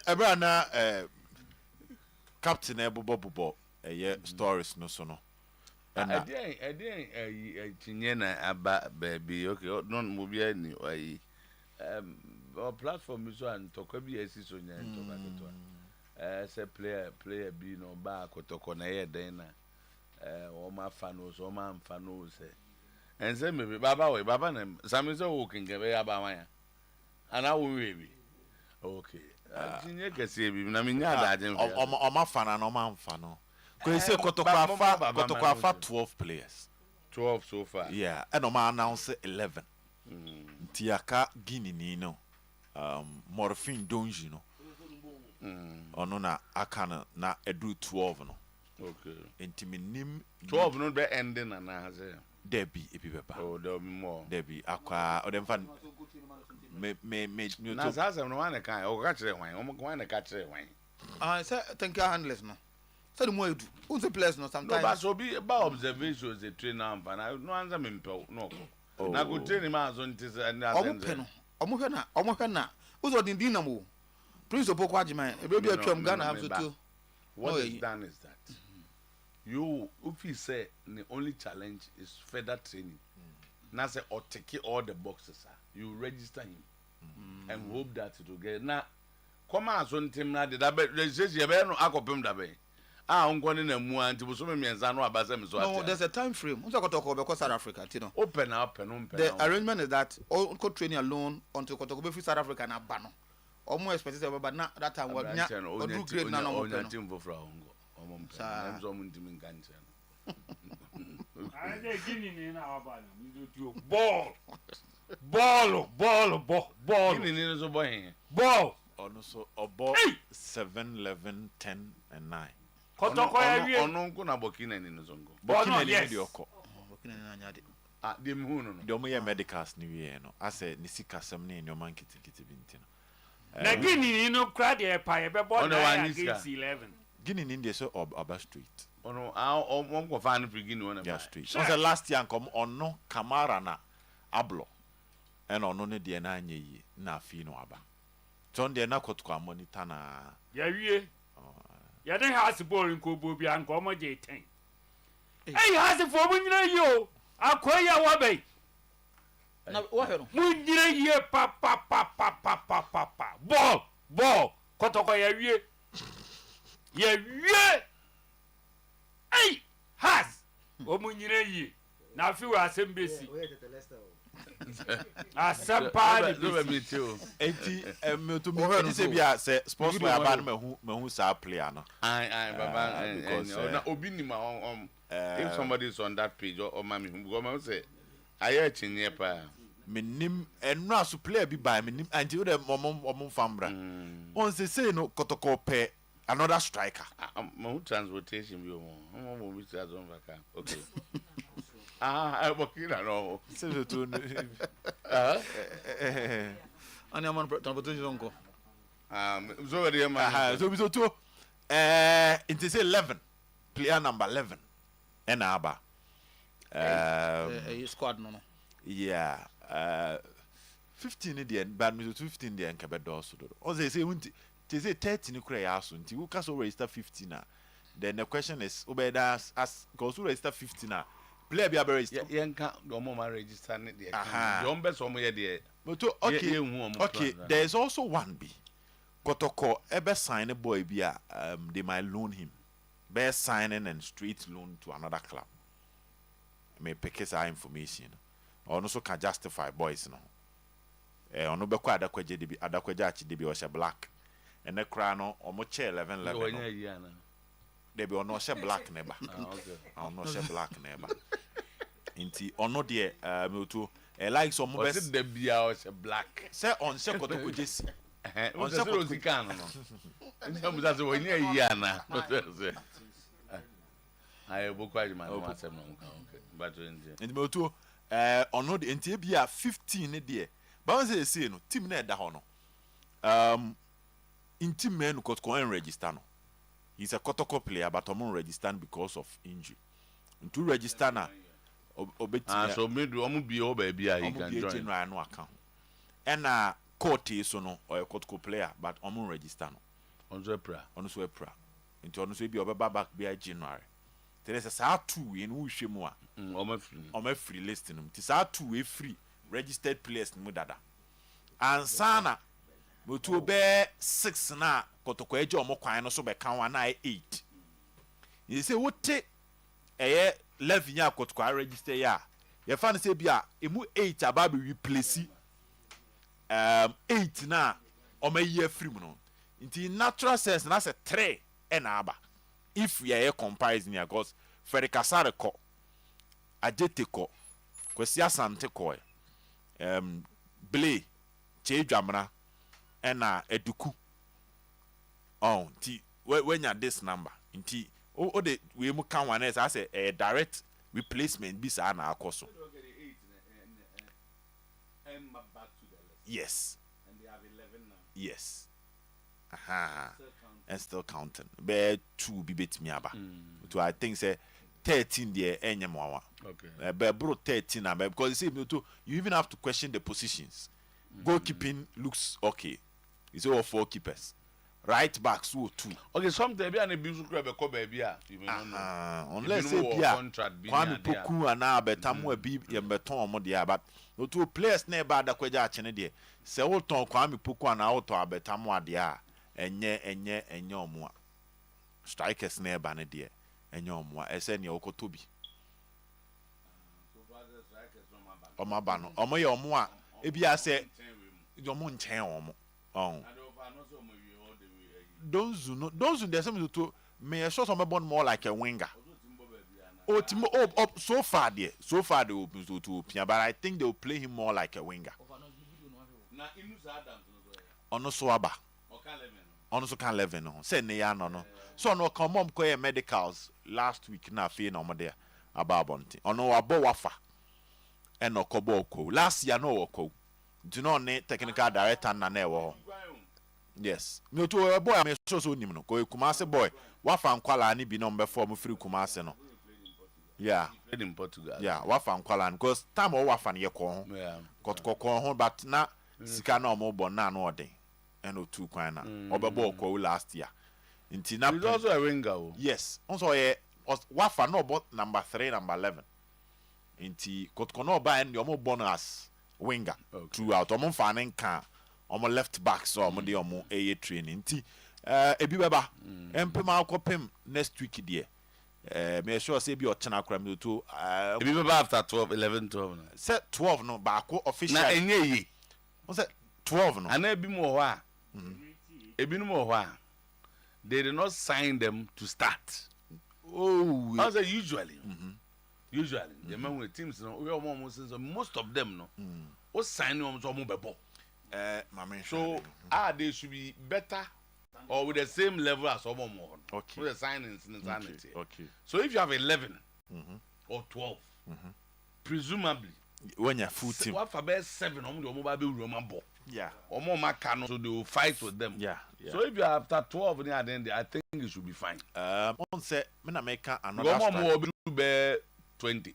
ebra na captain ebobo stories no so no. Edin tinye na aba baby okay no mo bia ni oyi our platform so and tokwa bi esi so nya ntokwa to say player bi no ba kotoko na ye den na o ma fa no so o ma mfa no se ense me baba na sami so wo kengebe ya ba manya ana wo webi okay tinye kese bi na me nya adaje o ma fa na no ma mfa no. Because say Kotoko 12 players. 12 so far. Yeah, and no man announce 11. Tiaka Guinea no. Morphine Donji no. Ono na akana na edu 12 no. Okay. Intiminim 12 no be ending na na say. Debi ebi beba. Oh, there will be more. Debi akwa odem fan me na sasa no wane kan o ka kire wan o mo wane ka kire wan. Ah, say thank you handless no. So the more you do, who's the players no sometimes. No, but so be about observations the trainer and no answer me no. Na go train ma so ntis na sense. Omo hwe na. Who's the dinam o. Prince Opoko Agyeman, e be atwam Ghana am so too. What is done is that you if you say the only challenge is further training. Now say or take all the boxes you register him and hope that it will get. Now come on so ntim na de da be registration be no akopem da be. Ngoni na mu anti bo so me mienza no abase me so ate. No, there's a time frame. Unsa Kotoko be South Africa, you know. Open. The arrangement is that all co training alone until Kotoko be South Africa na ba no. Omo expect say but na that time what nya do grade na no mo. Onya team for fra ongo. Omo mpe. Na so mo ntimi nkanche no. I dey gini ni na aba no. Mi do ball. Gini ni so boy. Ball. Ono so obo 7 11 10 and 9. Kotoko ya ono nko na Burkina ni nzongo. Burkina ni di oko. Burkina na nyade. De mu no. De omo ye medicals ni wie no. Ase ni sikasem ni nyoma nkiti binti no. Na Gini ni no kra de pa ye be board na against 11. Gini ni de so Oba Street. Ono o go fa no Gini wona ba. Street. So the last year come ono Kamara na Ablo. And ono ne de na anye yi na afi no aba. John de na Kotoko monitor na. Ya wie. Ya den house ball nko bo bia nko mo je 10. Hey house for mo nyina yi o. Akoya wa be. Na wa he no. Mo nyina yi pa. Ball. Kotoko ya wie. Hey house. O mo nyina yi. Na fi wa asembesi. Asampa do me too. Enti me to me say bia say sports player ba no mahu sa player no. Baba na obi ni ma if somebody is on that page or mami go ma say aye chinye pa menim enu aso player bi ba menim anti wo de mom fambra on say no Kotoko pe another striker mo transportation bi mo bi say azon vaka okay. I Burkina no. Say to Ani amon transportation onko. So we dey man. So to it say 11. Player number 11. And aba. Squad no. Yeah. 15 in the end, but me to 15 the end kabedo so do. O say unti they say 30 ni kura ya so nti who can so register 15 na. Then the question is obeda as go so register 15 na. Player be register. Yenka do mo ma register ne de. Yo mbe so mo ye de. But okay, there is also one B. Kotoko ebe sign a boy be they might loan him. best signing and straight loan to another club. May pick his information. Or also can justify boys no. Ono be kwa adakwaje debi o she black. And the crown or much 11 They be ono she black neighbor. Ono she black neighbor. Inti ono de me to like some best de bia o she black. Say on se kotoko jesi. On se kotoko kan no. Nja mu say woni ayi ana. Ayo bokwaji man no asem no nka okay. But nti me to ono de nti bia 15 ne de. Ba say no team na da ho no. In team men got go and register no. He's a Kotoko player, but I'm register because of injury. And to register now, so maybe I'm be over baby. He can join. No account. And court is no or a Kotoko player, but I'm register no. On Swepra. Into on be over back be January. There is a SAR 2 in who she more. I'm free listing them. It is SAR 2 free registered players in Mudada. And Sana. Mutu be 6 na Kotoko eje omo kwan no so be kan wa na 8. You say what take 11 ya Kotoko register ya. Ye fa na say bia emu 8 aba be replace 8 na omo ye free mu no. Nti natural sense na say 3 e na aba. If we are comparison here because Frederick Asare ko Ajete ko Kwesi Asante ko Blay Chedwamra ena eduku ti when you this number nti o de we mu kan one as I say a direct replacement bi sa na akoso yes and they have 11 now yes and still counting be 2 bi betimi aba to I think say 13 there enyemwa okay be bro 13 na because you see you even have to question the positions. Goalkeeping looks okay. It's all 4 keepers. Right backs 2. Okay, sometimes be an abuse crab be ko baby you may not know. Unless say be Kwame Poku ana betamu bi ye beton omo dia but no two players na ba da kwaja achene de. Se wo ton Kwame Poku ana wo to abetamu ade a enye omo a. Strikers na ba ne de enye omo a ese ne okoto bi. Omo ba no. Omo ye omo a ebi a se omo nchen omo. Those there's something to me show some born more like a winger. So far they open to Pia, but I think they will play him more like a winger. Ono so aba. Ono so can live no. Say ne ya no. So no come mom ko medicals last week na fe na omo there about bonti. Ono abo wafa. E no kobo ko. Last year no ko. Do not need technical director na na ewo. Yes. Me to a boy am so nim no. Ko Kumase boy. Wafa nkwala ni bi no mbe form free Kumase no. Yeah. In Portugal. Yeah, wafa nkwala because time o wafa ne ye ko ho. Yeah. Kotoko ho but na sika na omo bon na no odin. Eno 2 kwan na. Obebo ko last year. Inti na he's also a winger. Yes. Also wafa no about number 3 number 11. Inti Kotoko no ba en omo bon as winger throughout omo fanen kan omo left back so omo de omo training nti ebi beba empema akopem next week there me sure say bi o chana kram to ebi beba after 12 11 12 no say 12 no ba ko official na enye yi o say 12 no ana ebi mo ho a ebi no mo ho a they did not sign them to start I say usually the men with teams no we almost most of them no o sign them so mo bebo so they should be better or with the same level as some more. Okay. With the signings in insanity. Okay. So if you have 11 or 12, presumably when you're full team, what for best 7 on the mobile Roman ball. Yeah. Or more Macano, so they will fight with them. Yeah. So if you are after 12 then I think it should be fine. On say Menameka another more be 20.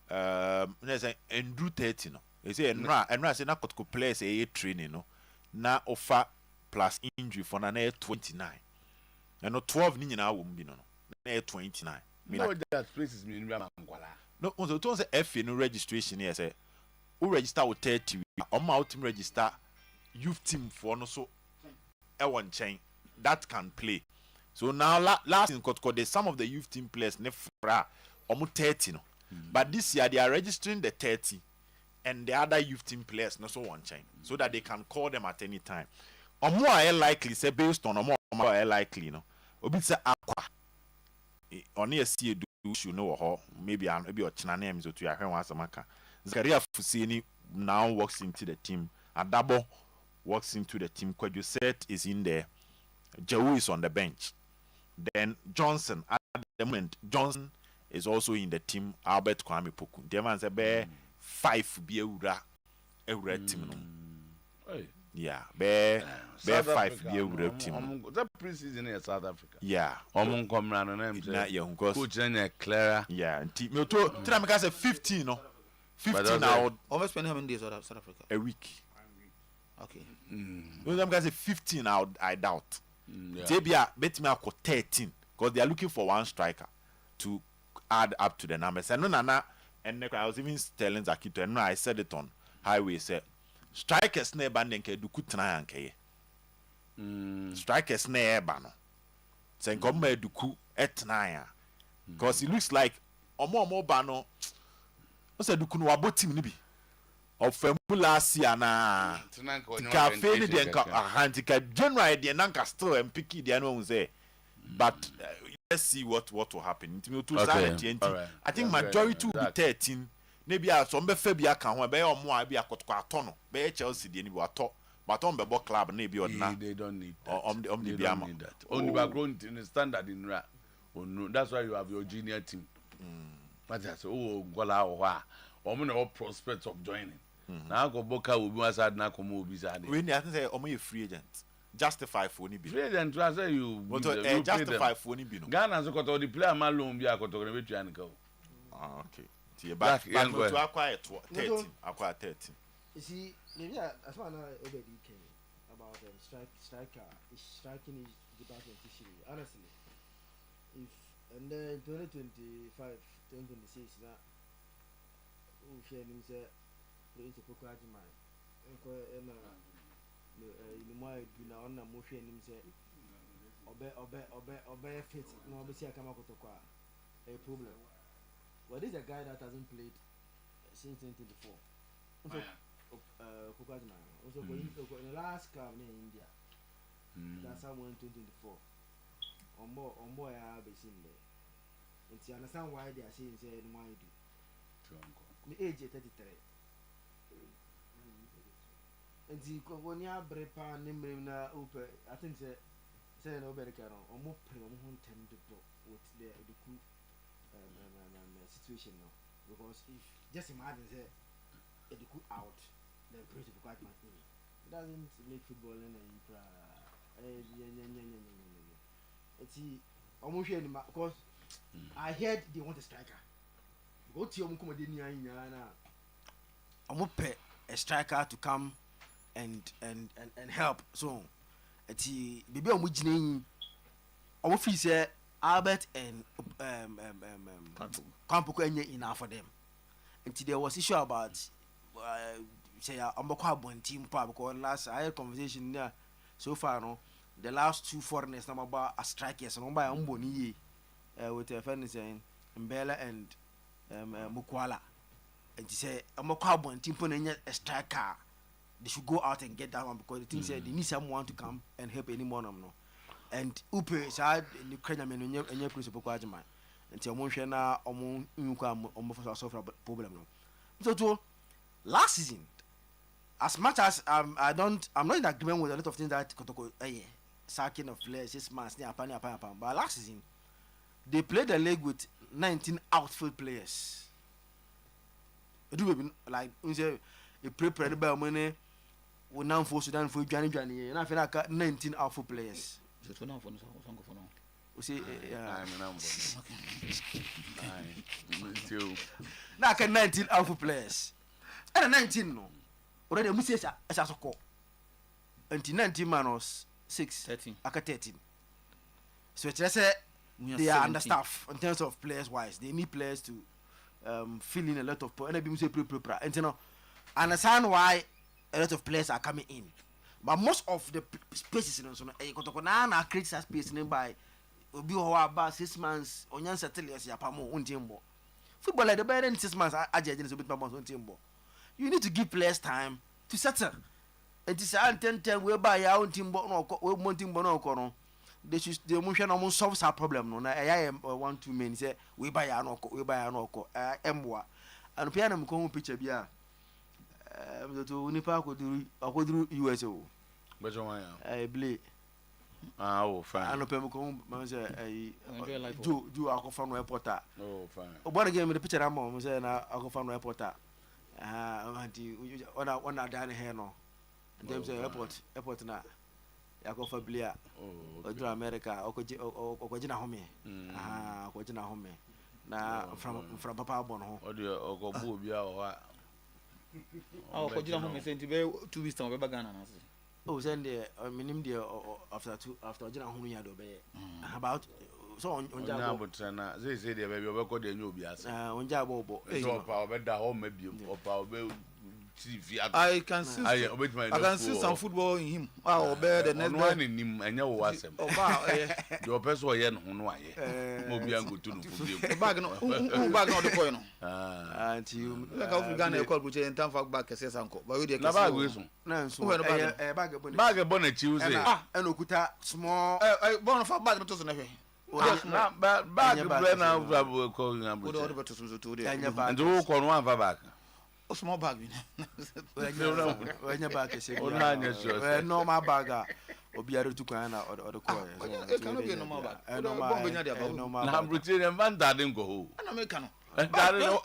There's an Andrew 30 no. They say and say na kotko players a training no. Na offer plus injury for na 29. And no 12 ni nyina wo mbi no. Na 29. No that places me in Ramankwala. No, on so say FA no registration here say who register with 30 on my team register youth team for no so e won chain that can play So now last in Kotoko, there's some of the youth team players nefra almost 30 no. But this year they are registering the 30 and the other youth team players no so one chain so that they can call them at any time. Or more likely say based on more likely no. Obi say aqua. Only a see do you know her maybe or China names or to your once a maka. Zakaria Fusini now walks into the team. Adabo walks into the team. Kwajuset is in there. Jehu is on the bench. Then Johnson at the moment. Johnson is also in the team. Albert Kwame Poku. The man say 5 be a team. Yeah, be 5 be a team. That preseason in South Africa. Yeah. Come round and coach Clara. Yeah, team. Me to tell me say 15 no. 15 now. Almost spend how many days out of South Africa? A week. Okay. Those guys say 15 out. I doubt. Tebia bet me ako 13 because they are looking for one striker to add up to the numbers. And no, and I was even telling Zakito, and I said it on highway. Said strikers never bandenke do kutna anke. Strikers never no. Say come do ku etna because it looks like omo bano. I said do ku no abo team ni bi. Of last year na tika feli de nka ahantika January de nanka still and picky de no say but let's see what will happen. I think majority will be 13 maybe some be fa bia kan ho be omo a bia kotoko atono be Chelsea de ni bi ato but on be club na bi odna they don't need that. They don't need that. Only background in the standard in ra. That's why you have your junior team. But that's gola or no prospects of joining. Now go Boca will be outside now come will be sad. When I think say free agent. Justify for ni bi. Free agent to say you justify for ni bi no. Ghana so got the player man loan bi akoto go be try go. Okay. See back to acquire 13. Acquire 13. You see, maybe as far as I already came about striker striking is department issue. Honestly, if and then 2025, 2026 now, who share him say into Pokajima, and the more you know on a motion him say obey fit no be see come out a problem. Well, this is a guy that hasn't played since 2024. Pokajima. Also in the last club in India. That's someone 2024. Or more I have seen there. And you understand why they are saying say why do. The age is 33. And the when you have brepa name na open, I think say no better can or more premium tend to with the good situation now. Because if just imagine say it could out the price of quite much money. It doesn't make football in see almost because I heard they want a striker. Go to your a striker to come and help. So it's baby on which name our fee say Albert and Kampuko enough for them. And there was issue about say I'm a team because last I had conversation there so far no. The last 2 foreigners now about a strikers and by Umboni with a friend saying Mbela and Mukwala. And she said, I'm a carbon team putting a striker. They should go out and get that one because the thing said they need someone to come and help anyone. No. And Upe said in the Ukrainian and your principal Quajama. And Tiamoshana almost suffer problem. So last season, as much as I'm not in agreement with a lot of things that Kotoko sacking of players 6 months but last season they played the league with 19 outfield players. It would be like you prepared by money we now for Sudan for Johnny and I feel like 19 outfield players. See now 19 outfield players and 19 no already we say as a call until 19 minus 6 13 13. So it's just they are understaffed in terms of players wise. They need players to fill in a lot of and you know understand why a lot of players are coming in. But most of the spaces in so creates a space by obi ho about 6 months onyan settle yes ya pamo untimbo football like the better than 6 months ajeje so bit pamo untimbo you need to give players time to settle and this and 10 we buy ya untimbo no we montimbo no ko no they motion no solve our problem no na ya 1-2 men say we buy ya no ko emwa and piano m ko picture bia to nipa akoduru USA o bejo wan ya play fine ano pem ko man say ju akofa no airport fine o bora game the picture am mo say na akofa no airport anti ona dan he no and them say airport na akofa blia o do America okoji na home okoji na home na from papa abon ho o de okobu obi a o ha okoji na home say be 2 weeks time be Ghana na say oh send the minimum there after jina hunu ya do be about so on ja bo trena say there be obekọ de nya obi ase on ja bo so pa obeda ho mabiem opa obe TV I can see some football in him obe the next one nim anya wo asem oba the person ye no ho aye mo bia ngotu no problem bag no de koy no anti you like of Ghana e call bu che ntam fa bag kese sanko ba we de kese na bag we so na so bag bon na chi we say and okuta small bon fa bag no to so na hwe na bag bre na ko na bu o de beto so to de and wo ko no an fa bag o small bag wenya bag kese ona nya so normal bag obiara tu kwan na o ko can be normal bag bombe nya dia ba na Britain man dadin go ho ana me kan dadin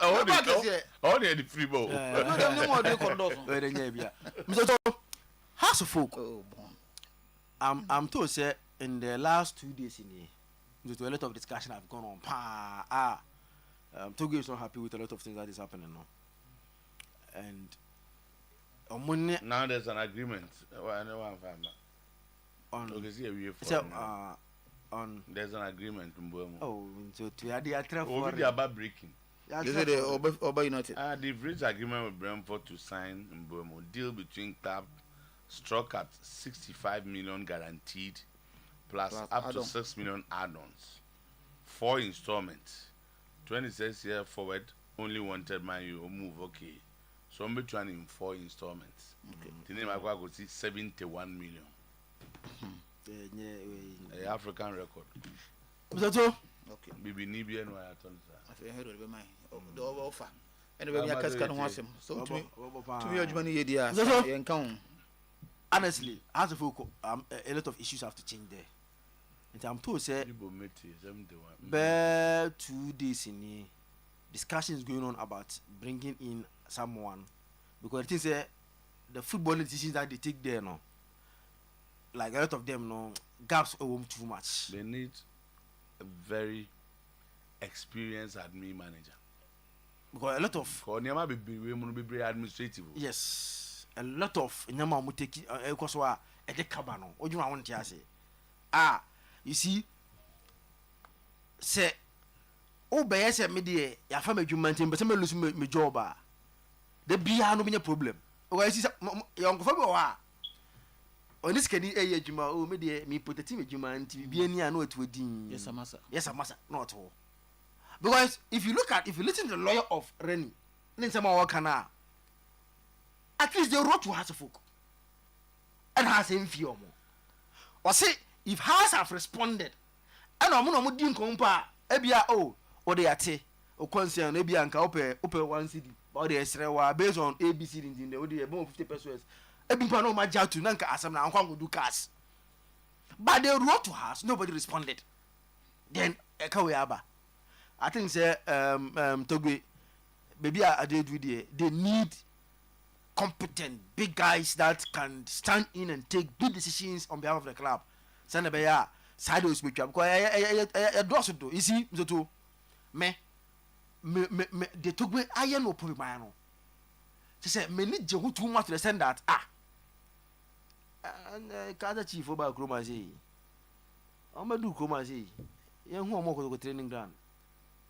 o de free ball no dem no de ko do so we de nya bia mso house of folk I'm told say in the last 2 days in here a lot of discussion have gone on Togo is not happy with a lot of things that is happening now. And now there's an agreement. There's an agreement. So to about breaking. United. They've reached agreement with Brentford to sign Mbomo. Deal between club struck at 65 million guaranteed plus up to 6 million add-ons. 4 installments. 26 year forward only wanted Man U move okay. So I'm between in 4 installments. The name I go see 71 million. A African record. Okay. Bibi Nibia no aton sa. I heard of mine. The offer. Anyway, me akas kan wasem. So to me adwuma ye dia. Yen kan. Honestly, as a folk a lot of issues have to change there. And I'm told say 2 days in discussions going on about bringing in someone because the thing say the football decisions that they take there no like a lot of them no gaps too much. They need a very experienced admin manager because a lot of be administrative. Yes, a lot of nyama mo take because wa e de kaba no odwuma won tia say you see say obey say me de ya fa madwuma ntim be say me lose me job the bia no be problem o you see yon ko fa be wa oni skani e adwuma o me de me potati me adwuma ntim bia ni a no atu odin yes amasa not all because if you listen to the lawyer of Rennie nsema wa kana at least they wrote to House of Folk and has envy omo or say if House have responded and omo di nkompa ebia o de ate o concern ebia nka ope 1 cedi or the esrewa based on ABC in the o de about 50 pesos ebimpa no ma jatu na nka asem na ankwa go cars but they wrote to House, nobody responded. Then eka we aba I think say Togwe maybe I did with they need competent big guys that can stand in and take big decisions on behalf of the club. Send a sideways with because I do you see to me they took me I no put my no. She said me need you too much to the send that and Kaza chief about Chroma say I'm do Chroma say you who training ground.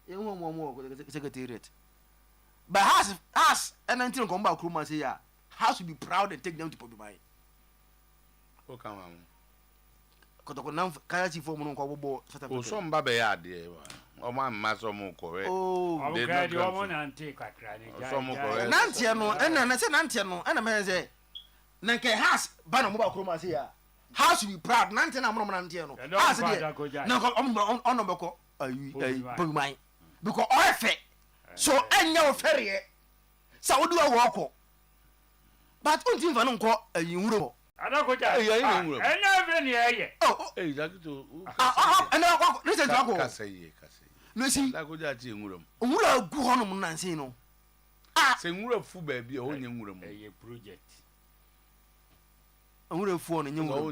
You want secretariat. But has and until come back Chroma say has to be proud and take them to Pobimai. kotoko nam kaya chi form no ko bobo South Africa. O so mba be ya de o ma ma so mo ko o ka di o mo nante kakra ni so mo ko nante no na se nante no na me say na ke has ba no mo ba kroma say ya how should be proud nante na mo nante no has dey na ko on be ko ayi pagman because all fe so enya o fere sa wo do wo ko but untin fa no ko ayi nwuro anakoja enya be ni eye dakito ana listen to ko kaseye listen anakoja ti nwuro nwuro gu honom nanse no se nwuro fu ba bia o nye nwuro eye project nwuro fu no nye nwuro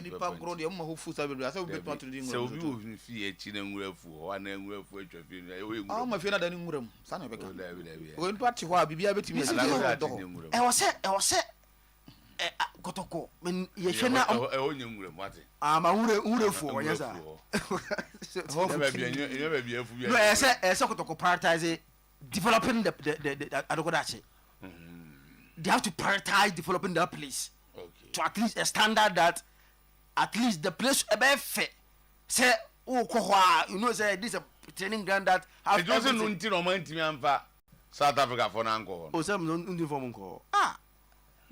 ni pa gro de mo ho fu sa be asa be to to di nwuro se obi o fi e chi na nwuro fu o na nwuro fu atwa fi no e we nwuro ma fi na da ni nwuro sa na be ka o ni pa ti ho a bibia betimi e wo se kotoko men ye hwena o nye nwuro mate ma nwuro fu o yesa ho ba bia fu bia no ese kotoko prioritize developing the adokodache they have to prioritize developing that place to at least a standard that at least the place ebe fe say o ko ho you know say this a training ground that have everything no nti no man timi amfa South Africa for na nko o say no ndi form nko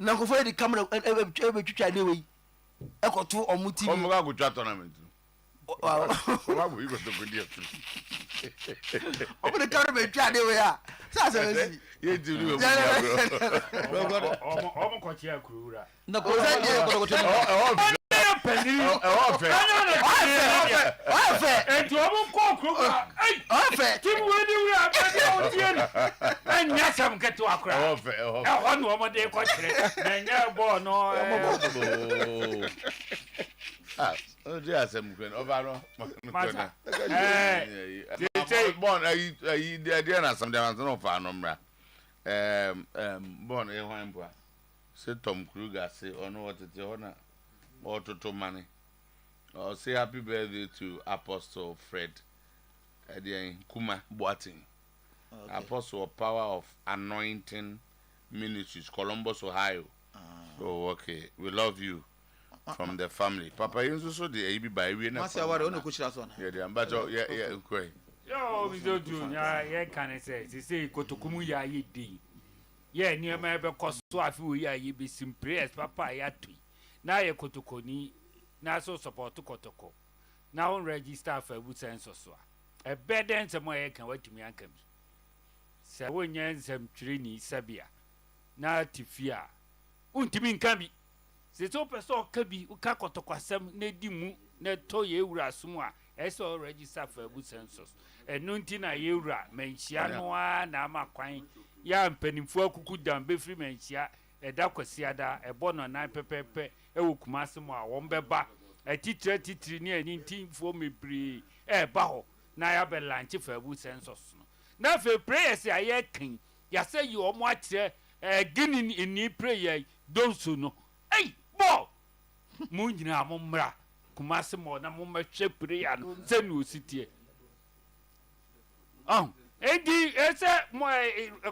na ko for the camera ebe twitwa dey we e ko to omuti o mo ga go twa tournament wow wa go iko to dia o mo the camera be twa dey we sa si ye ti ni we bro o mo ko chi akurura na ko say dey ko to enti o mo ko akurura ai ti mo ni we abedi o tie ni anya sam keto akura ho no mo de ko kire na nya bo no o de asem kwen over no mata bon ayi de na sam de no fa no mra bon e hwan boa se Tom Kruger say ono wotete hona ototo mane or say happy birthday to Apostle Fred Kuma Boating. Apostle Power of Anointing Ministries, Columbus, Ohio. So okay, we love you from the family. Papa, you also the AB by we na. Masi aware ono kuchira so na. Yeah, but yeah, okay. Yo, we do ya can say kotokumu ya yi di. Yeah, near my be koso afi ya yi be sim prayers papa ya tui. Na ye kotokoni na so support kotoko. Na on register for good sense so. A beden some way can wait to me ankam. Se wonya nsam twire ni sabia. Na tifia. Untimi nkambi. Se to person kabi uka kotoko asem na di mu na to ye wura asum a eso register for good census. Enu nti na ye wura menhia no a na amakwan ya mpanimfo akuku dam be free menhia eda kwasiada ebo no nan pepepe ewo kumasem a won beba titiri ni anintimfo mebri ba ho na ya be lanche for good census no na fe prayers ya ye kan ya say you omo akire gini ni prayer don so no ei bo mu nyina mo mra kumasem na mo mahwe prayer no se no sitie edi ese mo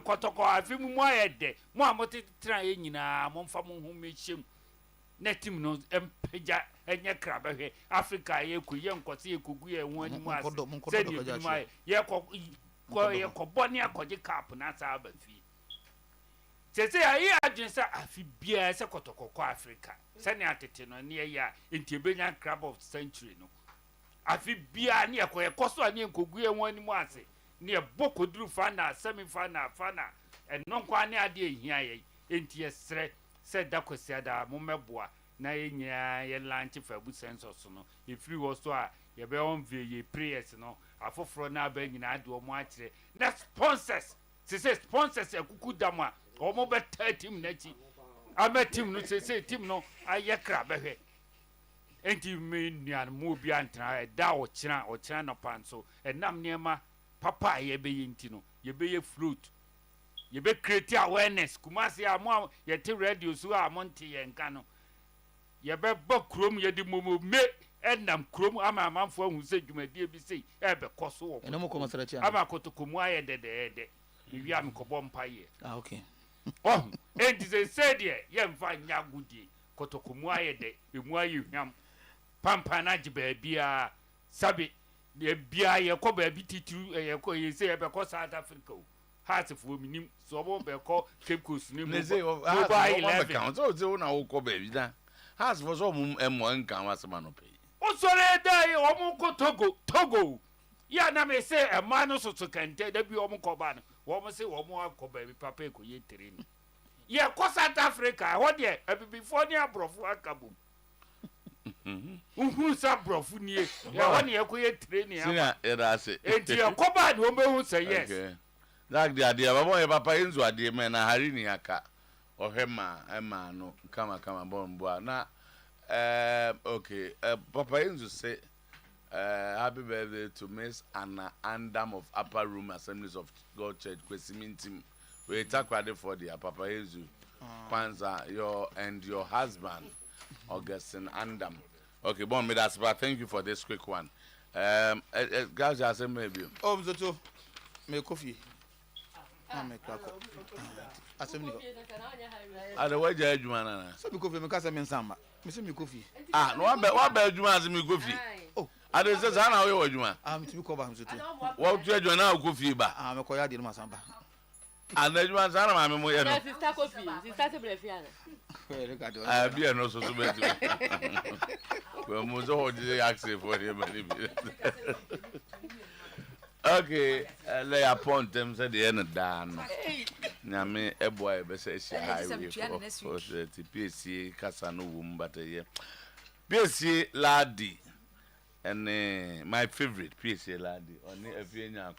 kotoko afi mu ayede mo amotetra ye nyina mo mfa mo hu mehiem na tim no empeja enye krabehwe Africa ye ku ye nkose ye kugu ye hu ani mu ase se ni bi ye ko boni akoje cap na sa ba fi se ayi adwensa afi bia se kotoko ko Africa se ni atete no ne ya entiebenya crab of century no afi bia ne ye koso ani nkogu ye hu ani mu ase ne boko duru fana semi fana enonkwa ne ade ehia ye enti esre se da kwasiada mo meboa na yenya ye lanche fabu census no e free wo so a ye be on vie ye prayers no afoforo na ba nyina ade o mo akire na sponsors se sponsors akuku dama o mo be 30 na chi ama team no se team no aye kra behwe enti me nuan mo bi antra da o kira no panso enam niema papa ye be yinti no ye be ye fruit ye be create awareness kumasi amo ye te radio so amonte ye nka no ye be bakrom ye di momo me enam krom ama amanfo ahu se dwumadi bi sei e be koso wo eno mo ko masarachi ama kotokomu aye de wi am ko bompa ye okay enti se said ye mfa nya gudi kotokomu aye de emu aye hwam pampa na gye baabia sabe bia yɛkɔ baabi titiru yɛkɔ yɛsɛ yɛbɛkɔ South Africa o Heartful minim so obo be call Cape Coast ni mobile 11 so na wo ko baby da Heartful so mum emo nkan wasema no pay o sore dai o mu ko Togo ya na me say e ma no so kente da bi o mu ko ba no wo mu say wo mu akọ baby papa ko ye training ye ko South Africa ho de before ni abrofo akabum sa brofu ni e ho ne ko ye training ya era se enti e ko ba no me hu say yes Like the idea, but Papa Inzo idea, man, Harini Aka or Hema, Emma, no, come, bon, boy. Now, okay, Papa Inzo say, happy birthday to Miss Anna Andam of Upper Room Assemblies of God Church, Kwesimintim. We talk credit for the Papa Inzo, Panza, your husband, Augustine Andam. Okay, bon, me that's but thank you for this quick one. Guys, I say maybe. Oh, Zoto, me coffee. Ada waje adwuma na so bi kofi me kasa me nsamba me se me kofi no wa ba adwuma as me kofi oh ada se za na we adwuma me timi ko ba me so tu wa tu adwuma na kofi ba me ko ya de no masamba ana adwuma za na ma me mo ye no sister kofi sister se brefiana bi no so be tu we mo zo ho di accept for the money. Okay, lay upon them said the end of Dan. Name a boy, but say she highway for the PSC Casano womb, but a year. PSC laddie, and my favorite PSC laddie, only a Vienna.